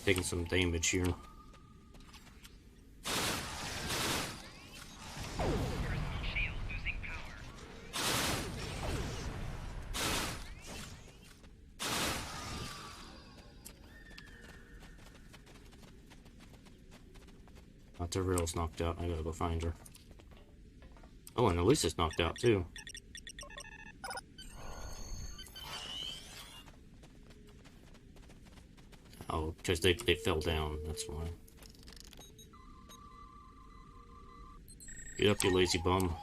Speaker 1: Taking some damage here. Tyrell's knocked out. I gotta go find her. Oh, and Elisa's knocked out too. Oh, because they fell down, that's why. Get up, you lazy bum.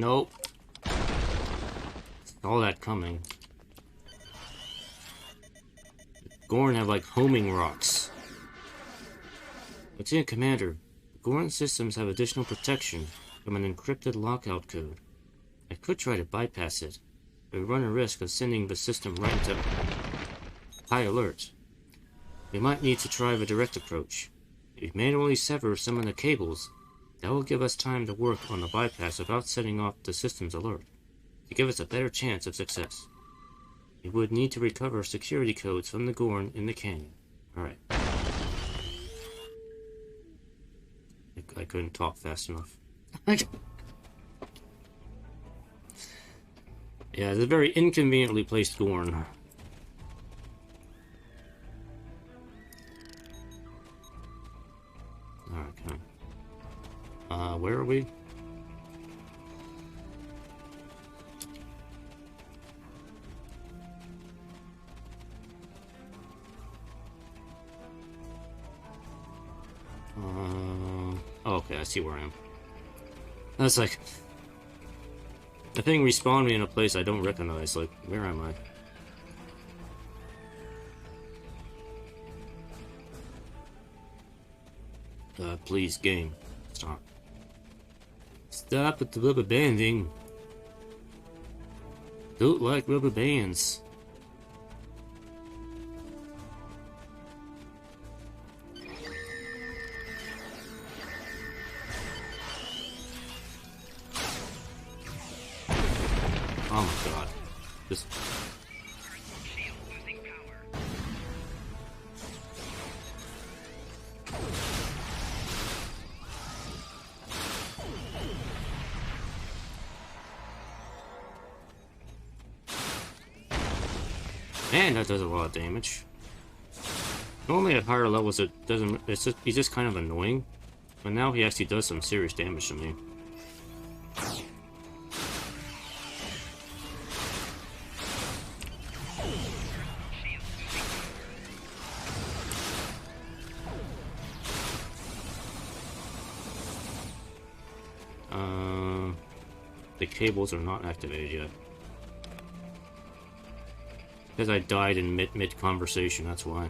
Speaker 1: Nope. All that coming. Gorn have like homing rocks. Lieutenant Commander, Gorn systems have additional protection from an encrypted lockout code. I could try to bypass it, but we run a risk of sending the system right into high alert. We might need to try the direct approach. If we manually sever some of the cables, that will give us time to work on the bypass without setting off the system's alert, to give us a better chance of success. We would need to recover security codes from the Gorn in the canyon. Alright. I couldn't talk fast enough. Yeah, it's a very inconveniently placed Gorn. Okay. Where are we? Oh, okay, I see where I am. That's like... The thing respawned me in a place I don't recognize, like, where am I? Please, game. Stop. Stop with the rubber banding. Don't like rubber bands. Oh my god. This... Man, that does a lot of damage. Normally at higher levels it doesn't, he's just kind of annoying. But now he actually does some serious damage to me. The cables are not activated yet. Because I died in mid conversation, that's why.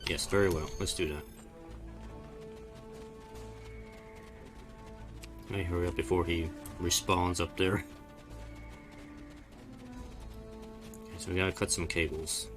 Speaker 1: Yes, very well. Let's do that. Let me hurry up before he respawns up there. Okay, so we gotta cut some cables.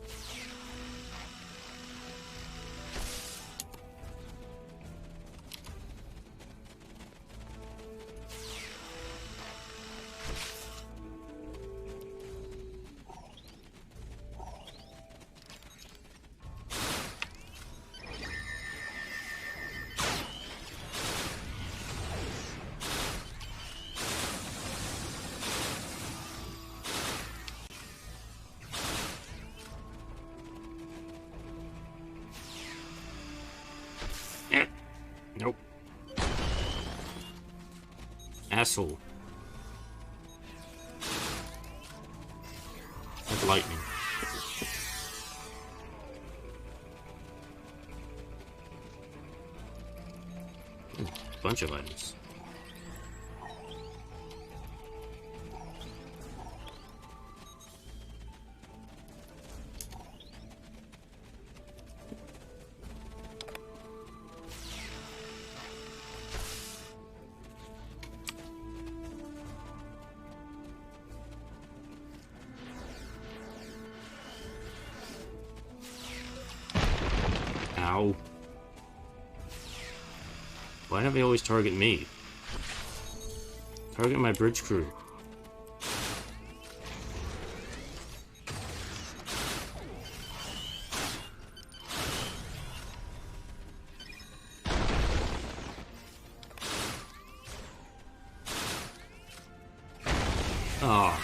Speaker 1: Nope. Asshole. Like lightning. Bunch of items. Why do they always target me? Target my bridge crew. Ah.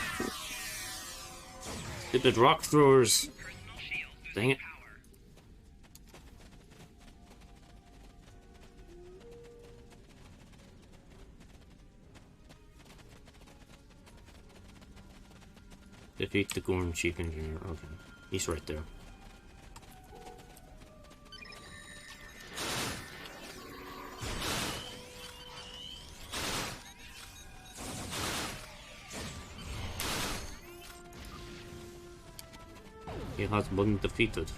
Speaker 1: Stupid rock throwers. Dang it. Defeat the Gorn Chief Engineer. Okay. He's right there. He has been defeated.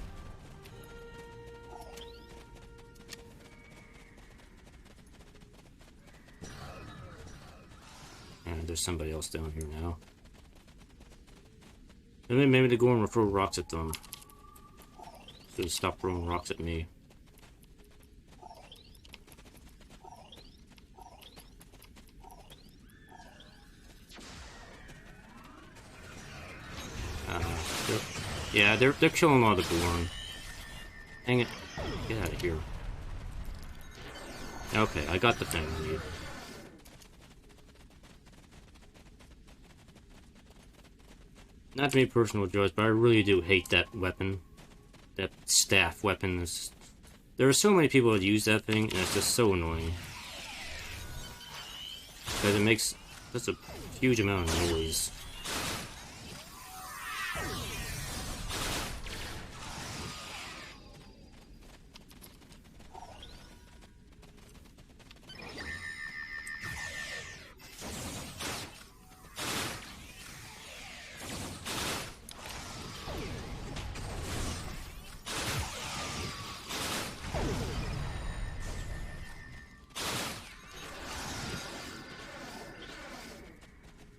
Speaker 1: And there's somebody else down here now. And then maybe the Gorn will throw rocks at them. So stop throwing rocks at me. Yeah, they're killing all the Gorn. Dang it. Get out of here. Okay, I got the thing I need. Not to be personal, Joyce, but I really do hate that weapon. That staff weapon. There are so many people that use that thing, and it's just so annoying. Because it makes such a huge amount of noise.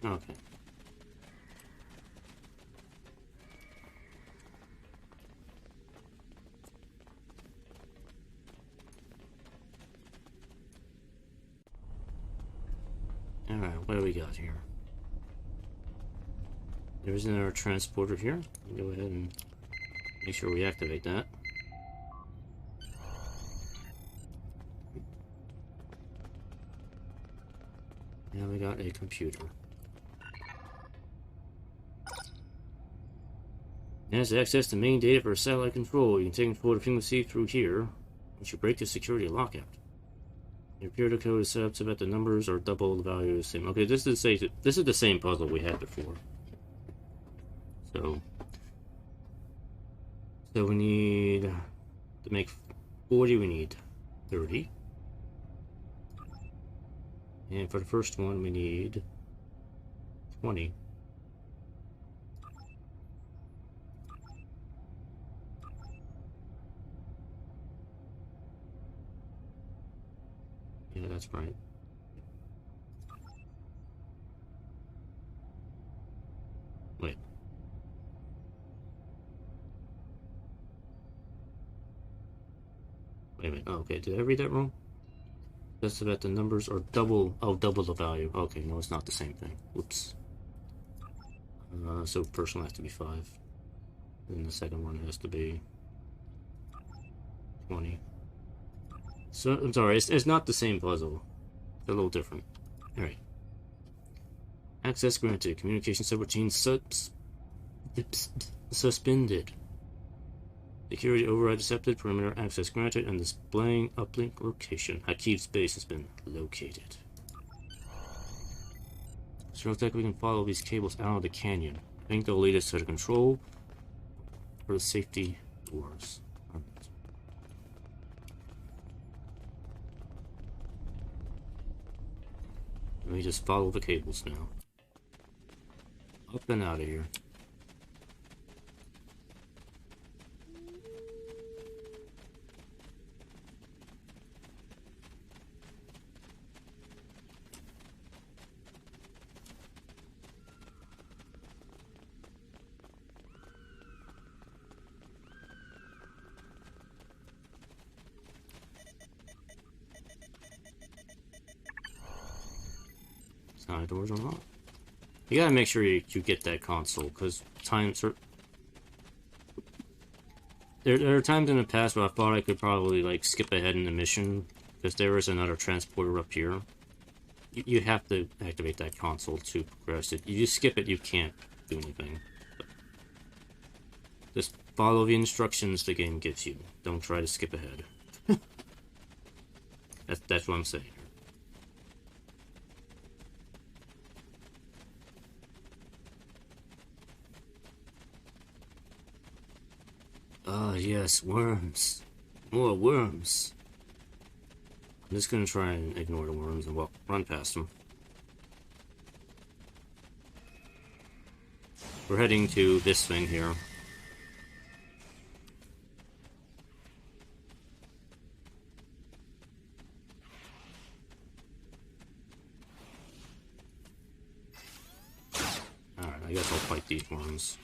Speaker 1: Okay. Alright, what do we got here? There's another transporter here. Go ahead and make sure we activate that. Now we got a computer. It has access to main data for satellite control. You can take control of the frequency through here. Once you break the security lockout. Your period code is set up so that the numbers are double the value of the same. Okay, this is the same puzzle we had before. So we need to make 40. We need 30. And for the first one, we need 20. Yeah, that's right. Wait. Wait a minute. Oh, okay, did I read that wrong? That's so that the numbers are double. Oh, double the value. Okay, no, it's not the same thing. Whoops. So first one has to be 5. And the second one has to be 20. So, I'm sorry, it's not the same puzzle. It's a little different. Alright. Access granted. Communication subroutine suspended. Security override accepted. Perimeter access granted. And displaying uplink location. Hakib's base has been located. So it looks like we can follow these cables out of the canyon. I think they'll lead us to the control for the safety doors. Let me just follow the cables now. Up and out of here. kind of doors unlocked. You gotta make sure you get that console, because times are... There are times in the past where I thought I could probably, like, skip ahead in the mission, because there is another transporter up here. You have to activate that console to progress it. You just skip it, you can't do anything. But just follow the instructions the game gives you. Don't try to skip ahead. That's what I'm saying. Ah, yes, worms. More worms. I'm just gonna try and ignore the worms and run past them. We're heading to this thing here. Alright, I guess I'll fight these worms.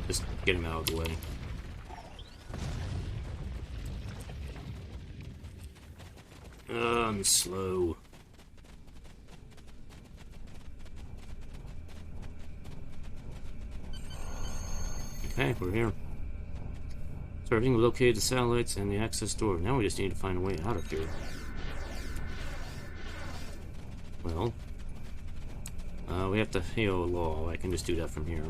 Speaker 1: Just get him out of the way. I'm slow. Okay, we're here. Starting to locate the satellites and the access door. Now we just need to find a way out of here. Well, we have to hail a law. I can just do that from here.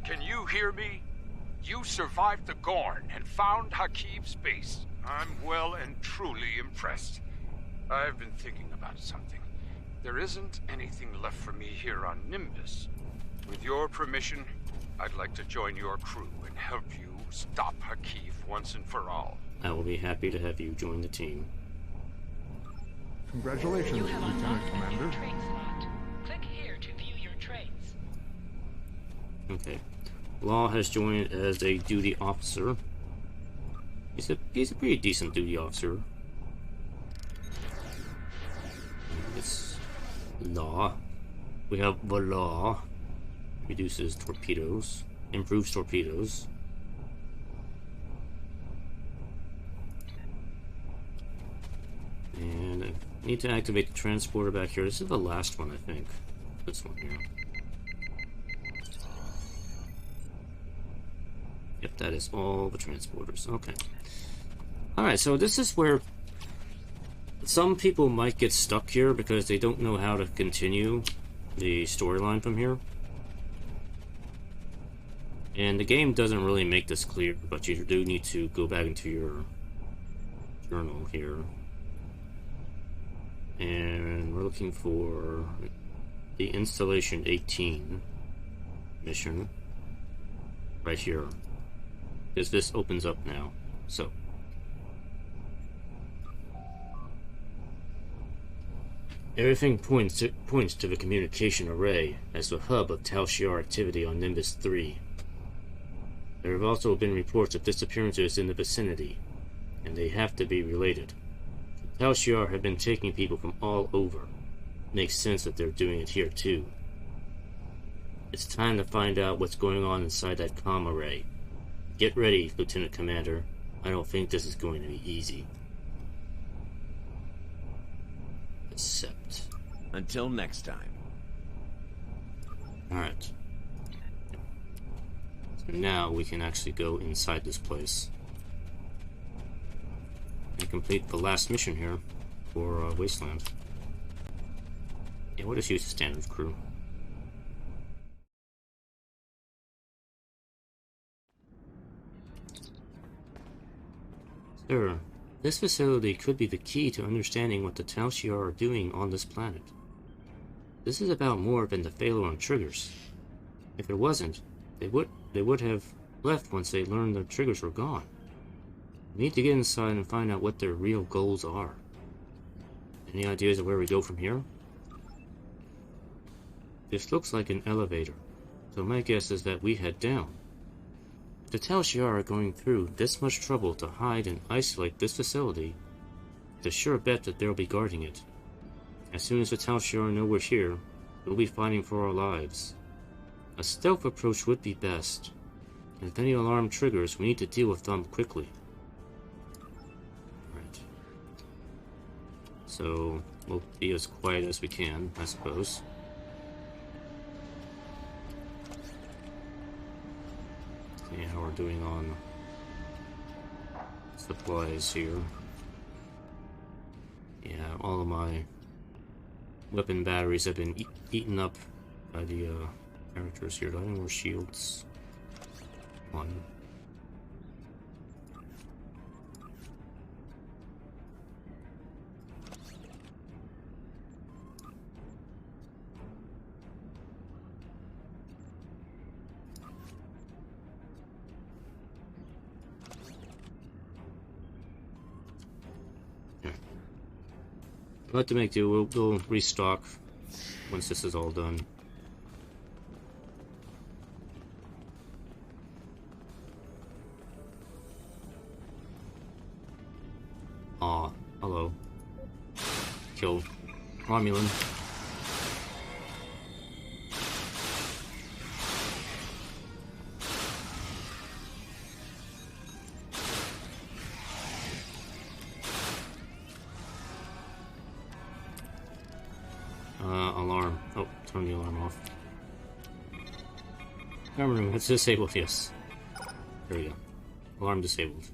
Speaker 5: Can you hear me? You survived the Gorn and found Hakib's base. I'm well and truly impressed. I've been thinking about something. There isn't anything left for me here on Nimbus. With your permission, I'd like to join your crew and help you stop Hakib once and for all.
Speaker 1: I will be happy to have you join the team.
Speaker 2: Congratulations, Lieutenant Commander.
Speaker 14: Click here to view your traits.
Speaker 1: Okay. Law has joined as a duty officer. He's a pretty decent duty officer. It's Law. We have the Law. Reduces torpedoes. Improves torpedoes. And I need to activate the transporter back here. This is the last one, I think. This one here. Yep, that is all the transporters. Okay. Alright, so this is where some people might get stuck here because they don't know how to continue the storyline from here. And the game doesn't really make this clear, but you do need to go back into your journal here. And we're looking for the Installation 18 mission right here. Because this opens up now. So everything points to the communication array as the hub of Tal Shiar activity on Nimbus 3. There have also been reports of disappearances in the vicinity, and they have to be related. Tal Shiar have been taking people from all over. Makes sense that they're doing it here too. It's time to find out what's going on inside that comm array. Get ready, Lieutenant Commander. I don't think this is going to be easy. Accept.
Speaker 4: Until next time.
Speaker 1: Alright. So now we can actually go inside this place. And complete the last mission here for Wasteland. Yeah, we'll just use the standard crew. Sir, this facility could be the key to understanding what the Tal Shiar are doing on this planet. This is about more than the failure on triggers. If it wasn't, they would have left once they learned the triggers were gone. We need to get inside and find out what their real goals are. Any ideas of where we go from here? This looks like an elevator, so my guess is that we head down. If the Tal Shiar are going through this much trouble to hide and isolate this facility, it's a sure bet that they'll be guarding it. As soon as the Tal Shiar know we're here, we'll be fighting for our lives. A stealth approach would be best. And if any alarm triggers, we need to deal with them quickly. Alright. So, we'll be as quiet as we can, I suppose. See how we're doing on supplies here. Yeah, all of my weapon batteries have been eaten up by the characters here. Do I have any more shields? One. I'll have to make do. We'll restock once this is all done. Aw, hello. Kill Romulan. Alarm. Oh, turn the alarm off. Remember, it's disabled, yes. There we go. Alarm disabled.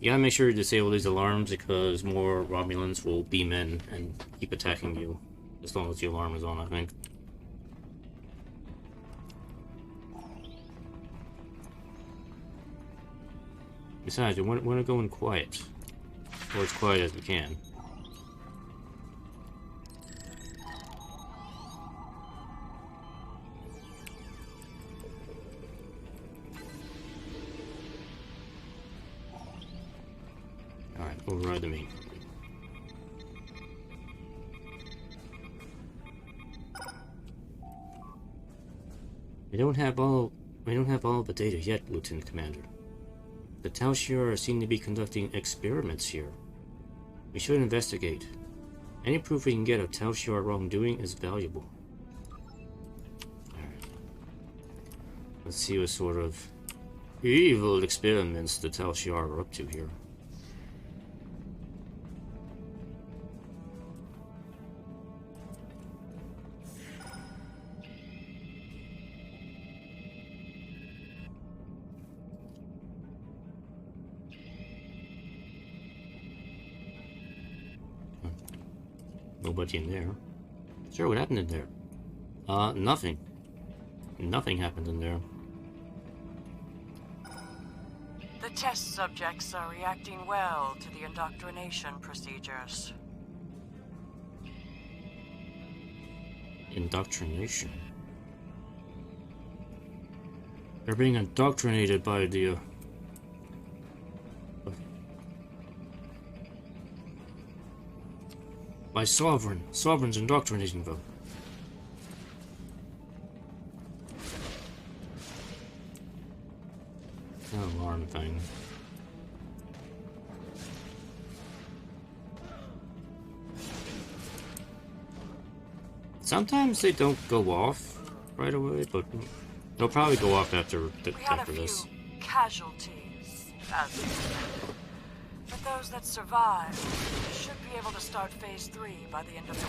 Speaker 1: You gotta make sure you disable these alarms because more Romulans will beam in and keep attacking you as long as the alarm is on, I think. Besides, we want to go in quiet. Or as quiet as we can. Alright, override the meat. We don't have all the data yet, Lieutenant Commander. The Tal Shiar seem to be conducting experiments here. We should investigate. Any proof we can get of Tal Shiar wrongdoing is valuable. Alright. Let's see what sort of evil experiments the Tal Shiar are up to here. Nobody in there. Sure, what happened in there? Nothing. Nothing happened in there.
Speaker 15: The test subjects are reacting well to the indoctrination procedures.
Speaker 1: Indoctrination? They're being indoctrinated by the, by Sovereign. Sovereign's indoctrinating them. That alarm thing. Sometimes they don't go off right away, but they'll probably go off after this.
Speaker 15: Casualties, as expected. But those that survive should be able to start Phase 3 by the end of the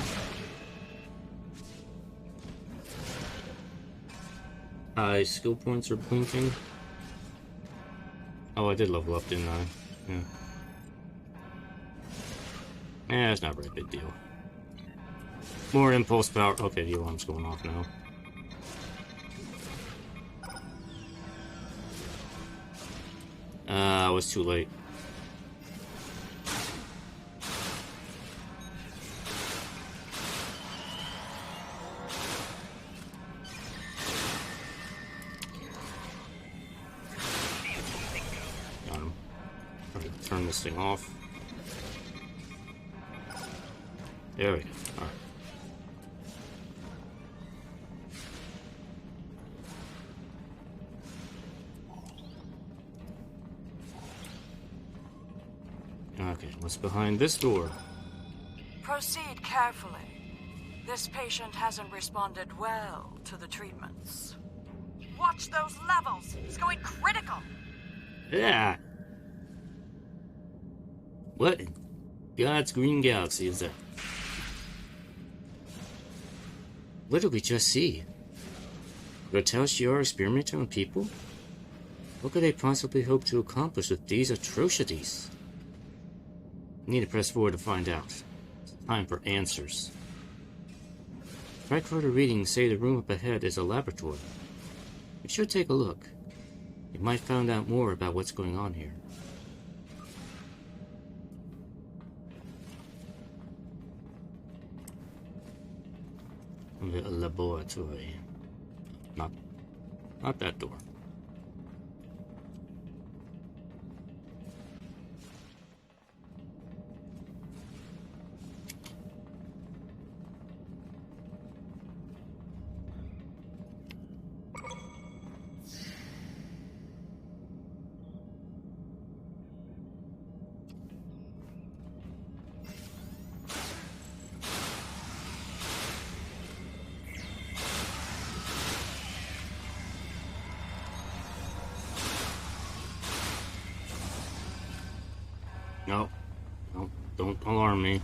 Speaker 15: week.
Speaker 1: Skill points are blinking. Oh, I did level up, didn't I? Yeah. Eh, it's not a very big deal. More impulse power. Okay, the alarm's going off now. I was too late. Got him. Turn this thing off. There we go. Alright. Okay, what's behind this door?
Speaker 15: Proceed carefully. This patient hasn't responded well to the treatments. Watch those levels! He's going critical!
Speaker 1: Yeah. What in God's green galaxy is that? What did we just see? Could Tal Shiar experimenting on people? What could they possibly hope to accomplish with these atrocities? Need to press forward to find out. It's time for answers. Tricorder readings say the room up ahead is a laboratory. We should take a look. We might find out more about what's going on here. A laboratory. Not that door. No, don't alarm me.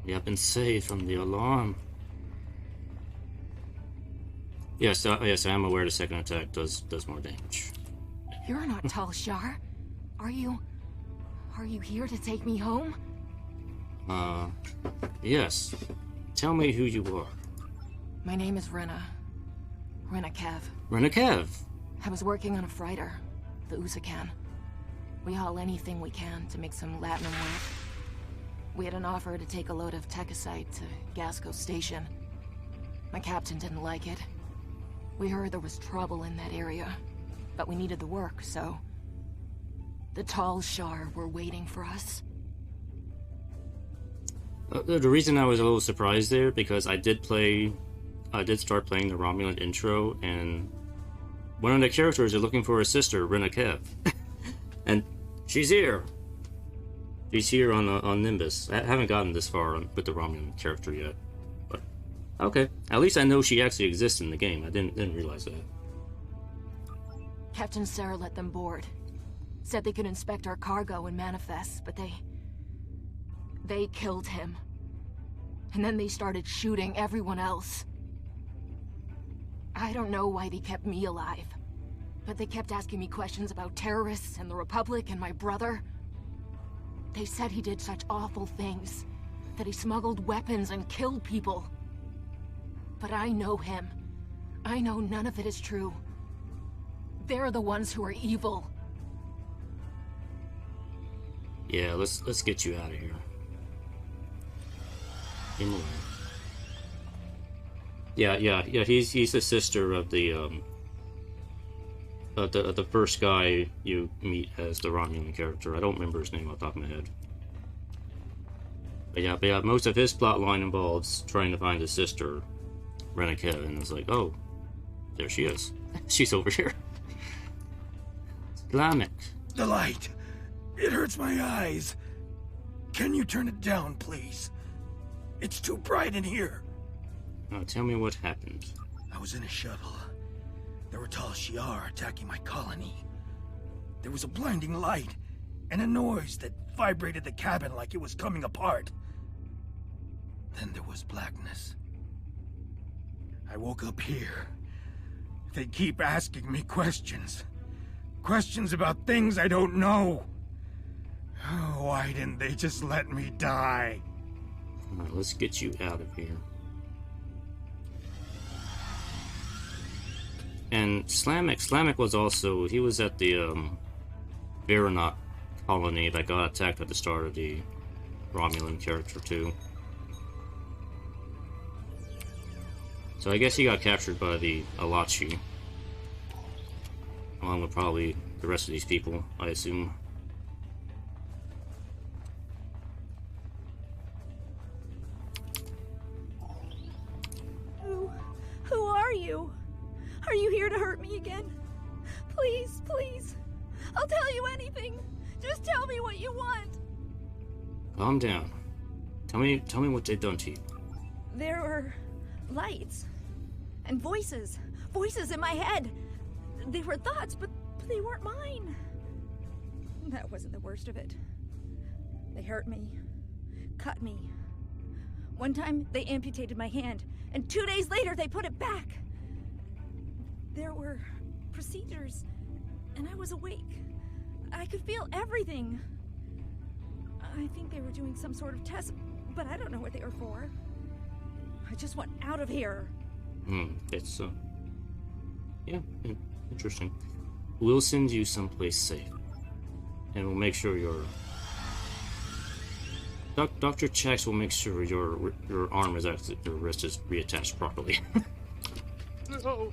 Speaker 1: You have been saved from the alarm. Yes, yes, I am aware the second attack does more damage.
Speaker 16: You're not Tal Shiar. Are you here to take me home?
Speaker 1: Yes. Tell me who you are.
Speaker 16: My name is Rena Kev.
Speaker 1: Rena Kev.
Speaker 16: I was working on a freighter, the Usakan. We haul anything we can to make some latinum work. We had an offer to take a load of tekasite to Gasco Station. My captain didn't like it. We heard there was trouble in that area, but we needed the work, so... The Tal Shiar were waiting for us.
Speaker 1: The reason I was a little surprised there, because I did start playing the Romulan intro, and one of the characters are looking for his sister, Rena Kev. And she's here. She's here on Nimbus. I haven't gotten this far with the Romulan character yet. But, okay. At least I know she actually exists in the game. I didn't realize that.
Speaker 16: Captain Sarah let them board. Said they could inspect our cargo and manifest, but they killed him. And then they started shooting everyone else. I don't know why they kept me alive, but they kept asking me questions about terrorists and the Republic and my brother. They said he did such awful things, that he smuggled weapons and killed people. But I know him. I know none of it is true. They're the ones who are evil.
Speaker 1: Yeah, let's get you out of here. Anyway. Yeah. He's the sister of the first guy you meet as the Romulan character. I don't remember his name off the top of my head. But yeah, most of his plot line involves trying to find his sister, Rena Kev, and it's like, oh, there she is. She's over here. Gallant.
Speaker 6: The light. It hurts my eyes. Can you turn it down, please? It's too bright in here.
Speaker 1: Now tell me what happened.
Speaker 6: I was in a shuttle. There were Tal Shiar attacking my colony. There was a blinding light, and a noise that vibrated the cabin like it was coming apart. Then there was blackness. I woke up here. They keep asking me questions. Questions about things I don't know. Oh, why didn't they just let me die?
Speaker 1: Alright, let's get you out of here. And Slamek was also, he was at the Veronot colony that got attacked at the start of the Romulan character too. So I guess he got captured by the Alachi, along with probably the rest of these people, I assume.
Speaker 17: Who are you? Are you here to hurt me again? Please, please. I'll tell you anything. Just tell me what you want.
Speaker 1: Calm down. Tell me what they've done to you.
Speaker 17: There were lights and voices. Voices in my head. They were thoughts, but they weren't mine. That wasn't the worst of it. They hurt me. Cut me. One time, they amputated my hand, and 2 days later, they put it back. There were procedures, and I was awake. I could feel everything. I think they were doing some sort of test, but I don't know what they were for. I just want out of here.
Speaker 1: It's, yeah, interesting. We'll send you someplace safe. And we'll make sure your... Dr. Checks will make sure your arm is actually... your wrist is reattached properly.
Speaker 9: No!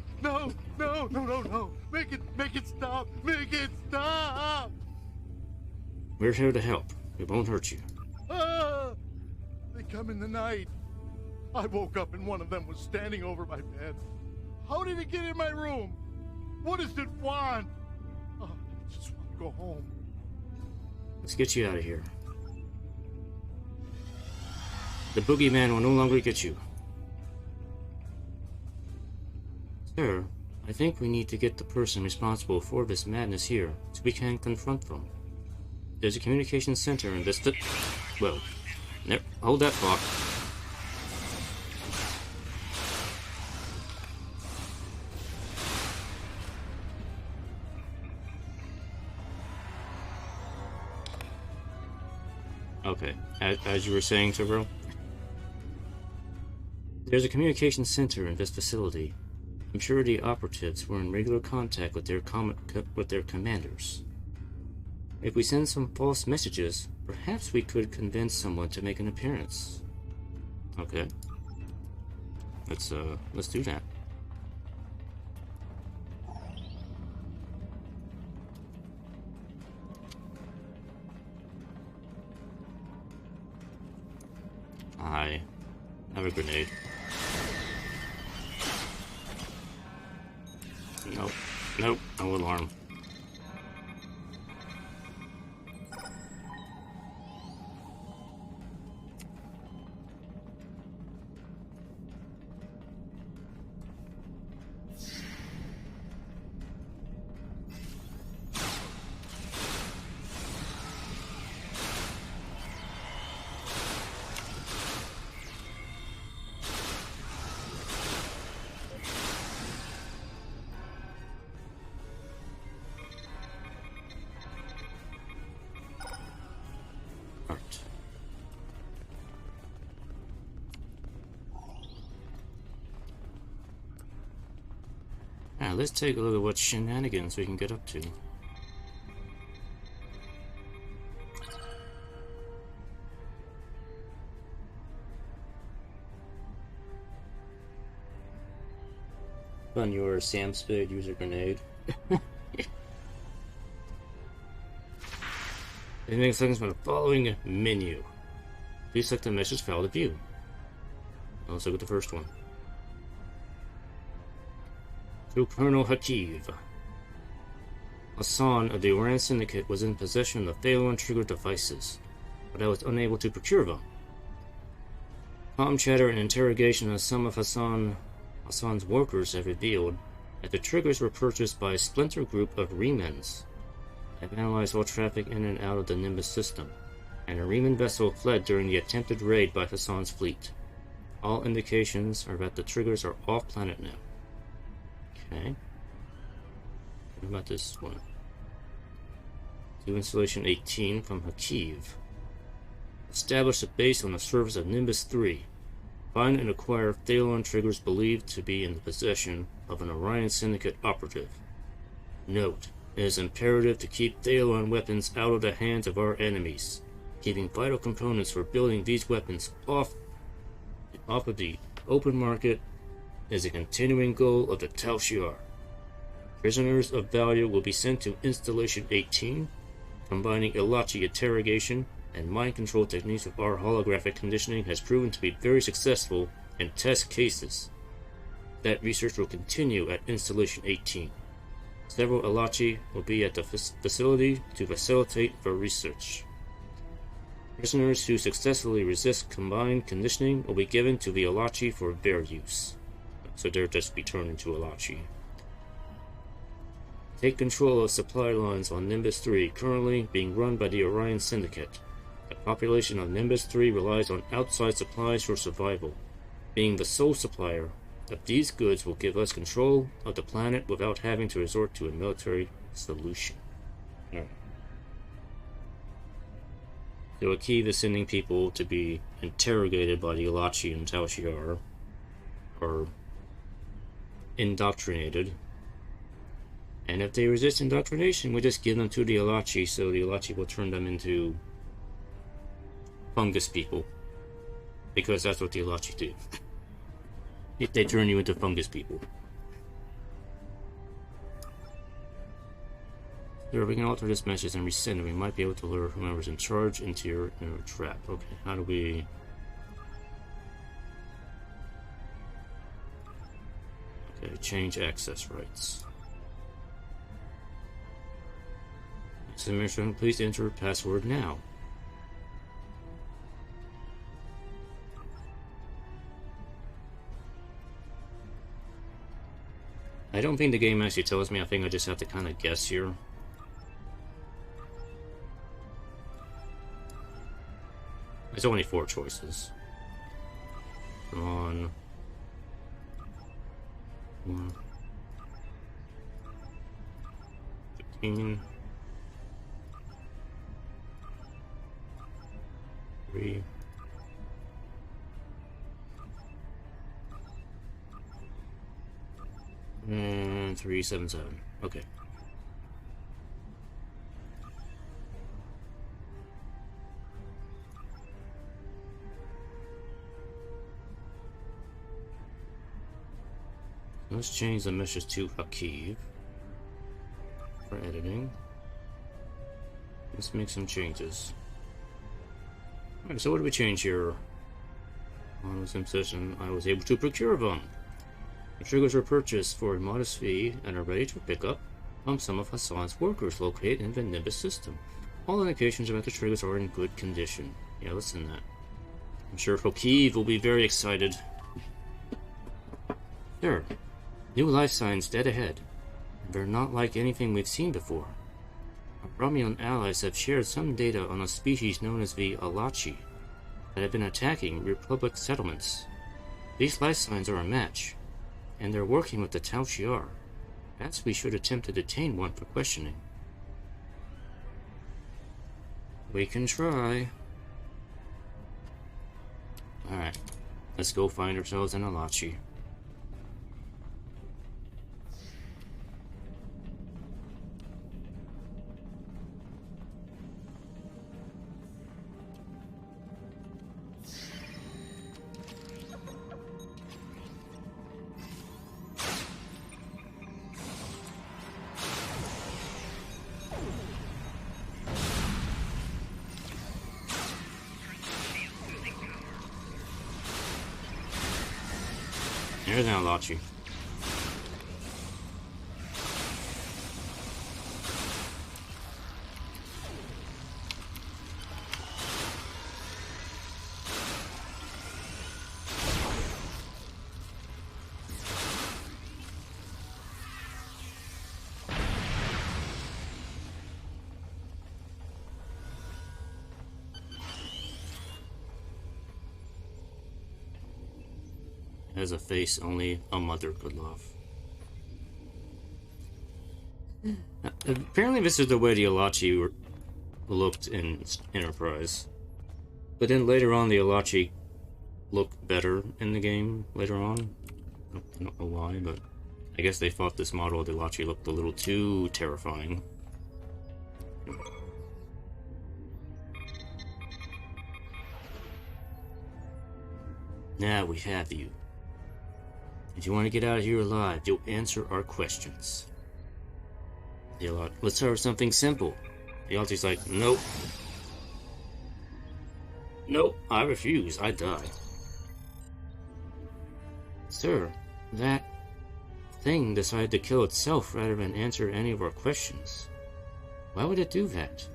Speaker 9: Make it stop! Make it stop!
Speaker 1: We're here to help. We won't hurt you.
Speaker 9: Ah! They come in the night. I woke up and one of them was standing over my bed. How did it get in my room? What does it want? Oh, I just want to go home.
Speaker 1: Let's get you out of here. The boogeyman will no longer get you. Sir, I think we need to get the person responsible for this madness here, so we can confront them. There's a communication center in this... Well, hold that thought. Okay, as you were saying, Tyrell, there's a communication center in this facility. I'm sure the operatives were in regular contact with their commanders. If we send some false messages, perhaps we could convince someone to make an appearance. Okay. Let's do that. I have a grenade. Nope, no alarm. Now let's take a look at what shenanigans we can get up to. On your Sam Spade, use a grenade. It makes seconds from the following menu. Please select the message file to view. Let's look at the first one. To Colonel Hakiv. Hassan of the Orion Syndicate was in possession of Phalon trigger devices, but I was unable to procure them. Comm chatter and interrogation of some of Hassan's workers have revealed that the triggers were purchased by a splinter group of Remans. I've analyzed all traffic in and out of the Nimbus system, and a Reman vessel fled during the attempted raid by Hassan's fleet. All indications are that the triggers are off-planet now. Okay. What about this one? To Installation 18 from Hakiv. Establish a base on the surface of Nimbus III. Find and acquire Phalon triggers believed to be in the possession of an Orion Syndicate operative. Note, it is imperative to keep Phalon weapons out of the hands of our enemies. Keeping vital components for building these weapons off of the open market is a continuing goal of the Tal Shiar. Prisoners of value will be sent to Installation 18, combining Ilachi interrogation and mind control techniques with our holographic conditioning has proven to be very successful in test cases. That research will continue at Installation 18. Several Alachi will be at the facility to facilitate for research. Prisoners who successfully resist combined conditioning will be given to the Alachi for their use. So they'll just be turned into Alachi. Take control of supply lines on Nimbus III, currently being run by the Orion Syndicate. The population of Nimbus III relies on outside supplies for survival. Being the sole supplier of these goods will give us control of the planet without having to resort to a military solution. Right. So a key to sending people to be interrogated by the Alachi and Tal Shiar, or indoctrinated. And if they resist indoctrination, we just give them to the Alachi, so the Alachi will turn them into fungus people. Because that's what the Alachi do. They turn you into fungus people. Sir, we can alter this message and resend it. We might be able to lure whomever's in charge into your trap. Okay, how do we... Okay, change access rights. Submission, please enter password now. I don't think the game actually tells me. I think I just have to kind of guess here. There's only 4 choices. Come on. 1. 15. 3. And 377. Okay. Let's change the message to Hakiv for editing. Let's make some changes. Alright, so what do we change here? On this position, I was able to procure them. The triggers were purchased for a modest fee and are ready to pick up from some of Hassan's workers located in the Nimbus system. All indications about the triggers are in good condition. Yeah, listen to that. I'm sure Hakiv will be very excited. Sure. New life signs dead ahead. They're not like anything we've seen before. Our Romulan allies have shared some data on a species known as the Alachi that have been attacking Republic settlements. These life signs are a match, and they're working with the Tal Shiar. Perhaps we should attempt to detain one for questioning. We can try. Alright, let's go find ourselves an Alachi. Here's an Alachi. Has a face only a mother could love. Apparently this is the way the Alachi looked in Enterprise. But then later on the Alachi look better in the game later on. I don't know why, but I guess they thought this model of the Alachi looked a little too terrifying. Now we have you. If you want to get out of here alive, you'll answer our questions. Let's start with something simple. The Alachi's like, nope. Nope, I refuse. I die. Sir, that thing decided to kill itself rather than answer any of our questions. Why would it do that?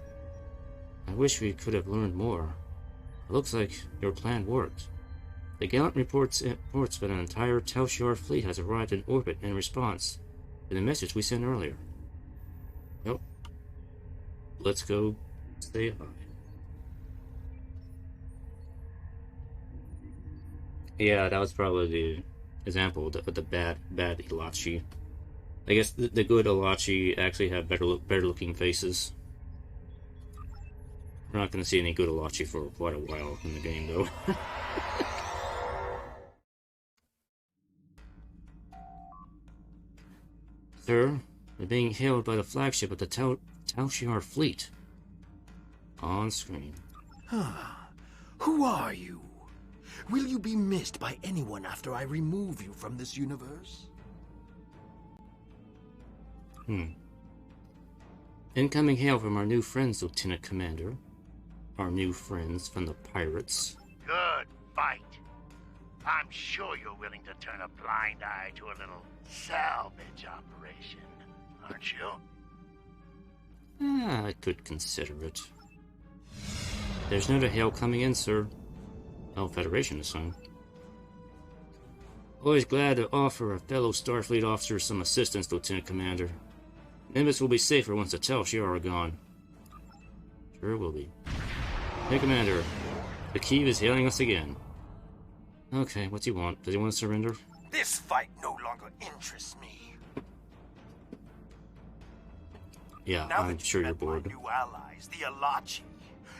Speaker 1: I wish we could have learned more. It looks like your plan worked. The Gallant reports that an entire Tal Shiar fleet has arrived in orbit in response to the message we sent earlier. Well, let's go say hi. Yeah, that was probably the example of the bad Elachi. I guess the good Elachi actually have better looking faces. We're not going to see any good Elachi for quite a while in the game, though. Sir, we're being hailed by the flagship of the Tal Shiar fleet. On screen.
Speaker 6: Who are you? Will you be missed by anyone after I remove you from this universe?
Speaker 1: Incoming hail from our new friends, Lieutenant Commander. Our new friends from the pirates.
Speaker 18: Good fight. I'm sure you're willing to turn a blind eye to a little salvage operation, aren't you?
Speaker 1: I could consider it. There's another hail coming in, sir. Oh, Federation this time. Always glad to offer a fellow Starfleet officer some assistance, Lieutenant Commander. Nimbus will be safer once the Tal Shiar are gone. Sure will be. Hey, Commander. The Kiev is hailing us again. Okay, what's he want? Does he want to surrender?
Speaker 6: This fight no longer interests me.
Speaker 1: Yeah,
Speaker 6: Now
Speaker 1: I'm sure you're bored.
Speaker 6: New allies, the Elachi.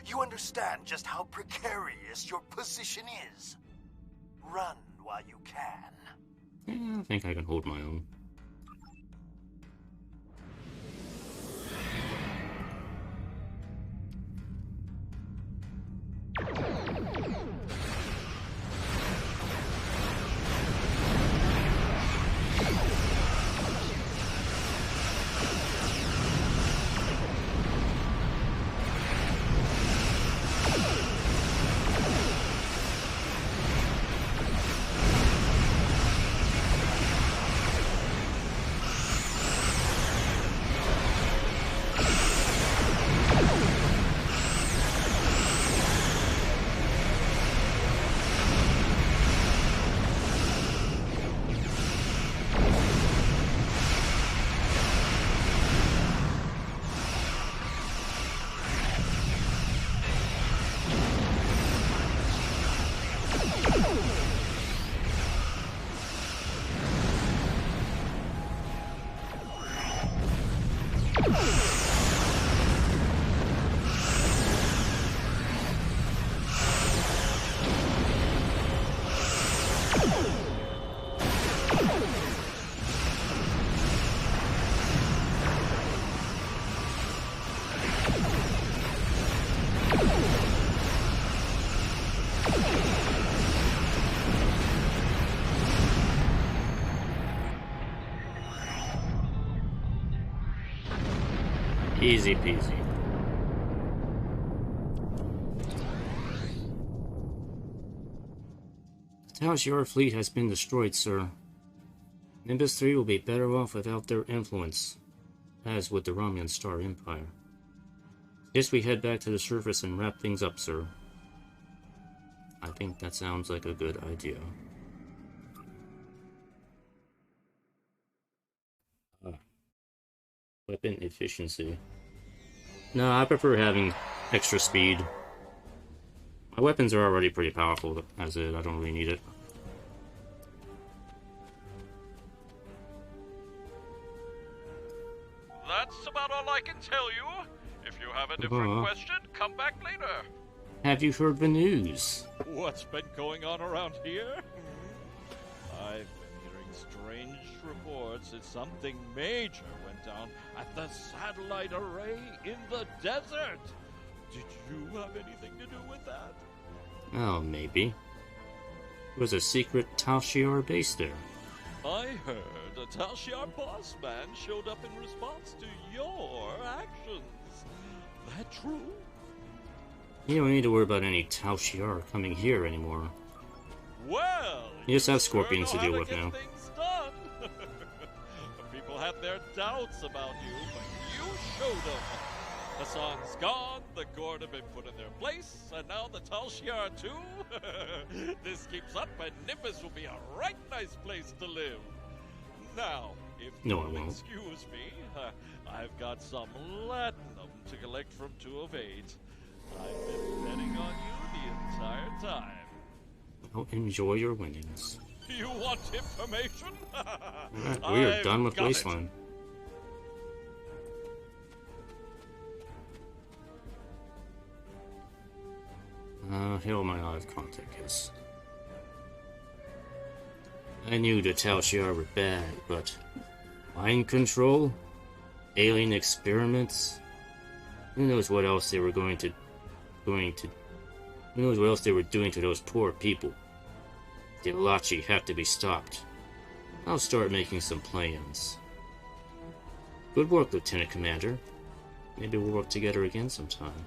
Speaker 6: You understand just how precarious your position is. Run while you can.
Speaker 1: I think I can hold my own. Easy peasy. The Tal Shiar fleet has been destroyed, sir. Nimbus III will be better off without their influence, as with the Romulan Star Empire. Guess we head back to the surface and wrap things up, sir. I think that sounds like a good idea. Weapon efficiency. No, I prefer having extra speed. My weapons are already pretty powerful as is. I don't really need it.
Speaker 3: That's about all I can tell you. If you have a different question, come back later.
Speaker 1: Have you heard the news?
Speaker 3: What's been going on around here? I've been hearing strange reports that something major went down at the satellite array in the desert. Did you have anything to do with that?
Speaker 1: Oh, maybe. There was a secret Tal Shiar base there.
Speaker 3: I heard a Tal Shiar boss man showed up in response to your actions. That true?
Speaker 1: You don't need to worry about any Tal Shiar coming here anymore.
Speaker 3: Well,
Speaker 1: you just have scorpions to deal with now.
Speaker 3: had their doubts about you, but you showed them. Hassan's gone, the Gorn have been put in their place, and now the Tal Shiar too? This keeps up, and Nimbus will be a right nice place to live. Now, if you'll excuse me, I've got some latinum to collect from 2 of 8. I've been betting on you the entire time.
Speaker 1: Well, enjoy your winnings.
Speaker 3: You want information?
Speaker 1: Alright, we are done with Wasteland. Hell my live contact is. I knew the Tal Shiar were bad, but mind control? Alien experiments? Who knows what else they were who knows what else they were doing to those poor people? The Alachi have to be stopped. I'll start making some plans. Good work, Lieutenant Commander. Maybe we'll work together again sometime.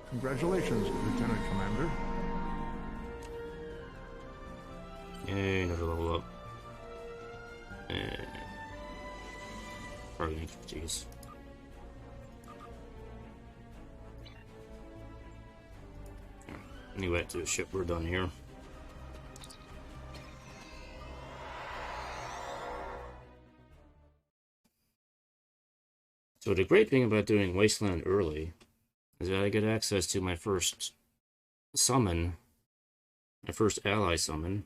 Speaker 2: Congratulations, Lieutenant Commander.
Speaker 1: Yay, another level up. Bargaining expertise. Anyway, to the ship, we're done here. So the great thing about doing Wasteland early is that I get access to my first summon, my first ally summon.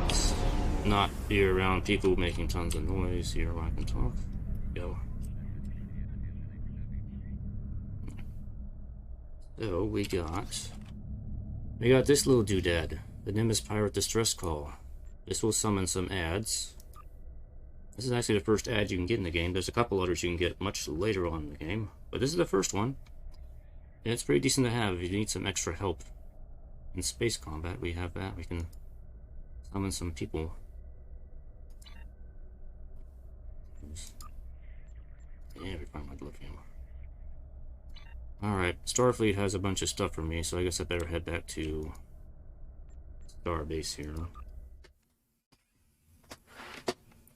Speaker 1: Let's not be around people making tons of noise here while I can talk. Go. So we got this little doodad, the Nimbus Pirate Distress Call. This will summon some ads. This is actually the first ad you can get in the game. There's a couple others you can get much later on in the game, but this is the first one. And it's pretty decent to have if you need some extra help in space combat. We have that. We can summon some people. Yeah, we find my lithium. Alright, Starfleet has a bunch of stuff for me, so I guess I better head back to Starbase here.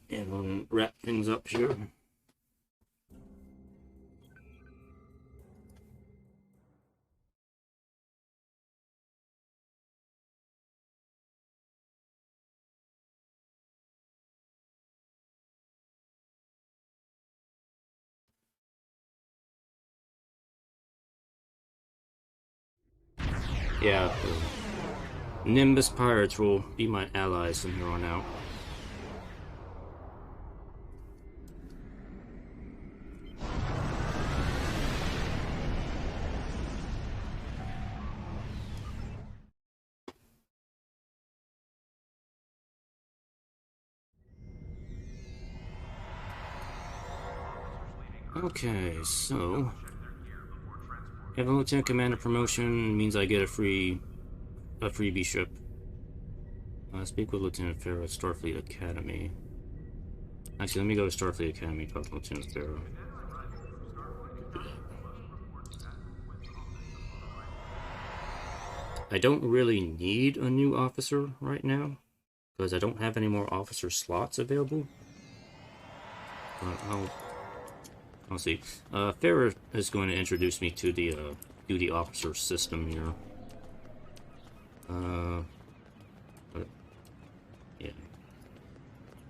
Speaker 1: And we'll wrap things up here. Yeah, the Nimbus Pirates will be my allies from here on out. Okay, so have a Lieutenant Commander promotion means I get a freebie ship. Speak with Lieutenant Farrow at Starfleet Academy. Actually, let me go to Starfleet Academy and talk to Lieutenant Farrow. I don't really need a new officer right now, because I don't have any more officer slots available. I'll see. Farrah is going to introduce me to the duty officer system here. But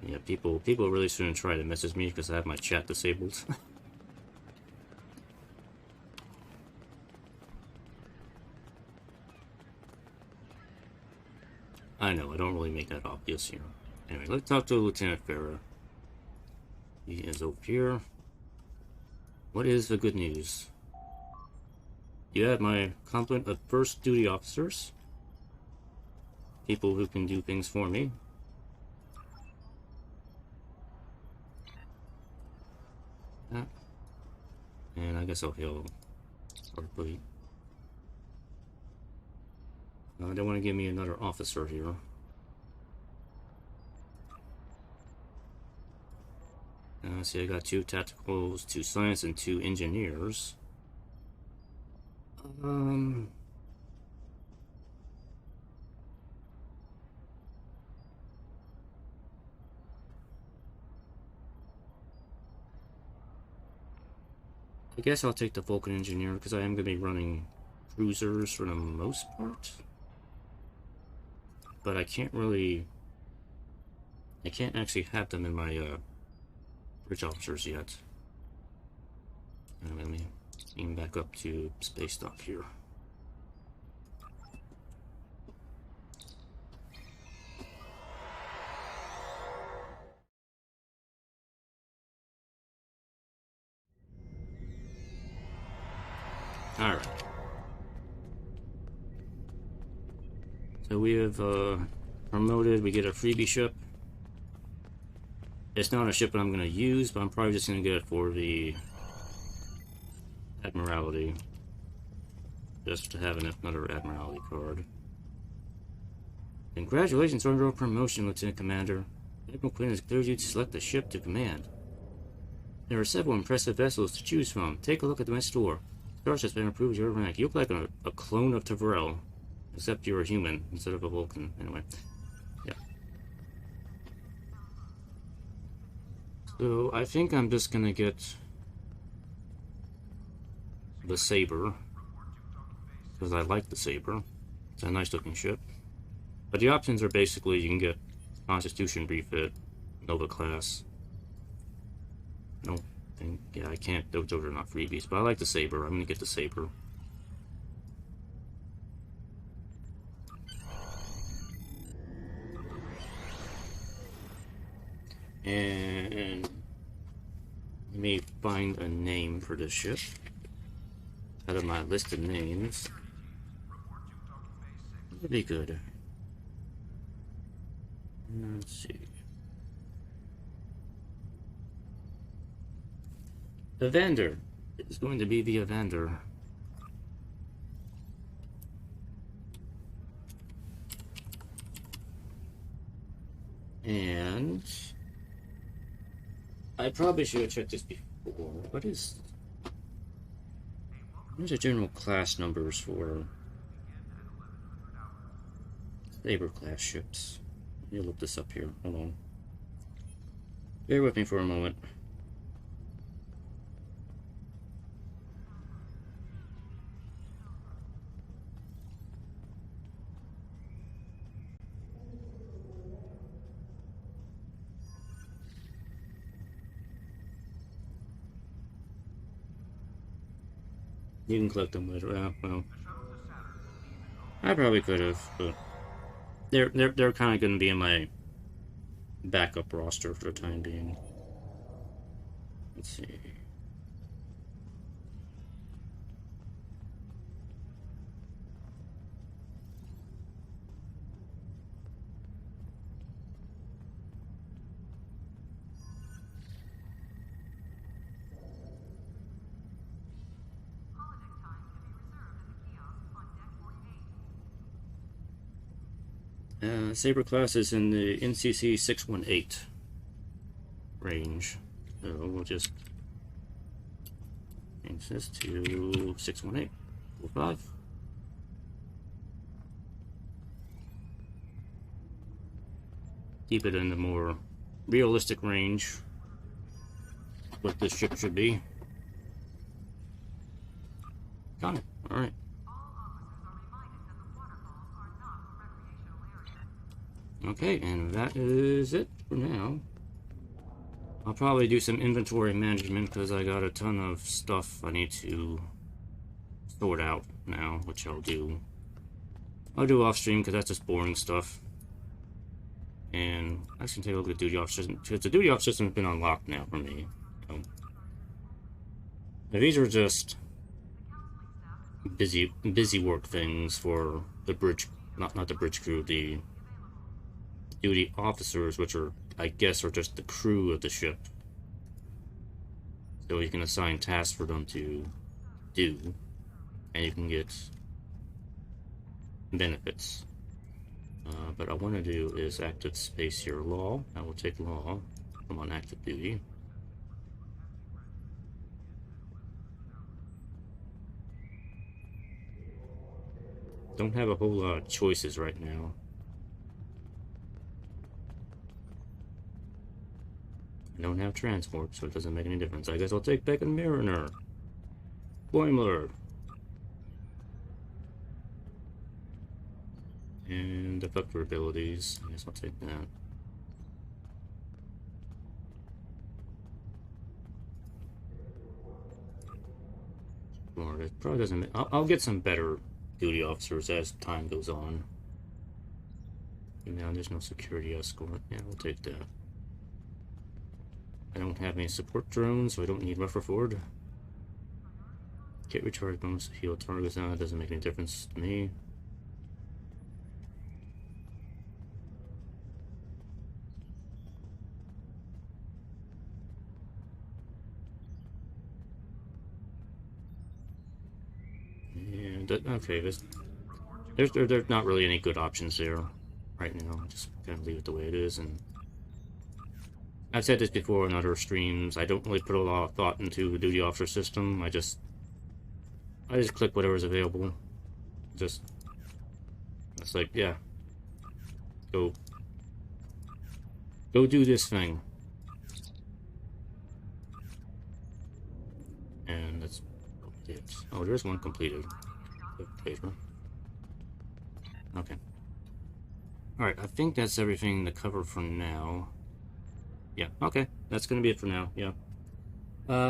Speaker 1: yeah, people really shouldn't try to message me because I have my chat disabled. I know, I don't really make that obvious here. Anyway, let's talk to Lieutenant Farrah. He is over here. What is the good news? You have my complement of first duty officers. People who can do things for me. And I guess I'll heal Starfleet. They want to give me another officer here. See, I got 2 tacticals, 2 science, and 2 engineers. I guess I'll take the Vulcan Engineer because I am going to be running cruisers for the most part. But I can't actually have them in my bridge officers yet. Let me aim back up to space dock here. Alright. So we have promoted, we get a freebie ship. It's not a ship that I'm going to use, but I'm probably just going to get it for the Admiralty. Just to have another Admiralty card. Congratulations on your promotion, Lieutenant Commander. Admiral Quinn has cleared you to select the ship to command. There are several impressive vessels to choose from. Take a look at the store. Starship's been approved your rank. You look like a clone of Tavrel, except you're a human instead of a Vulcan. Anyway, yeah. So I think I'm just gonna get the Saber because I like the Saber. It's a nice looking ship. But the options are basically you can get Constitution refit, Nova class. No. Yeah, I can't. Those are not freebies, but I like the Saber. I'm gonna get the Saber. And let me find a name for this ship out of my list of names. That'd be good. Let's see. Evander. It's going to be the Evander. And I probably should have checked this before. What are the general class numbers for Saber class ships? Let me look this up here. Hold on. Bear with me for a moment. You can collect them later. Well, I probably could have, but they're kind of going to be in my backup roster for the time being. Let's see. Saber class is in the NCC 618 range, so we'll just change this to 618. 45. Keep it in the more realistic range, what this ship should be. Got it. All right. Okay, and that is it for now. I'll probably do some inventory management because I got a ton of stuff I need to sort out now, which I'll do. I'll do off stream because that's just boring stuff. And I can take a look at the duty off system because the duty off system has been unlocked now for me. So, these are just busy work things for the bridge, not the bridge crew, the duty officers, which are, I guess, are just the crew of the ship. So you can assign tasks for them to do, and you can get benefits. But what I want to do is active space here, law. I will take law from on active duty. Don't have a whole lot of choices right now. I don't have transport, so it doesn't make any difference. I guess I'll take back a Mariner. Boimler. And effector abilities. I guess I'll take that. Or it probably doesn't. I'll get some better duty officers as time goes on. And now there's no security escort. Yeah, we'll take that. I don't have any support drones, so I don't need Rutherford. Get recharge bonus to heal targets. Now that doesn't make any difference to me. And okay, there's not really any good options there right now. I'm just gonna leave it the way it is. And I've said this before in other streams. I don't really put a lot of thought into the duty officer system. I just click whatever's available. It's like, yeah, go do this thing. And that's it. Oh, there's one completed paper. Okay. Alright, I think that's everything to cover for now. Yeah, okay. That's gonna be it for now, yeah.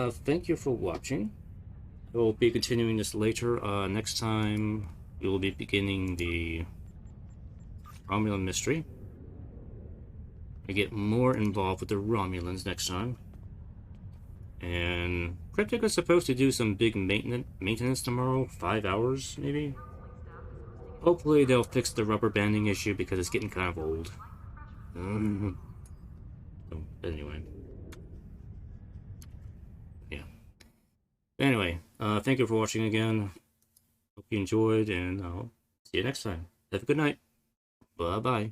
Speaker 1: Thank you for watching. We'll be continuing this later. Next time, we will be beginning the Romulan mystery. I get more involved with the Romulans next time. And Cryptic is supposed to do some big maintenance tomorrow, 5 hours maybe. Hopefully they'll fix the rubber banding issue because it's getting kind of old. So, anyway. Yeah. Anyway, thank you for watching again. Hope you enjoyed, and I'll see you next time. Have a good night. Bye-bye.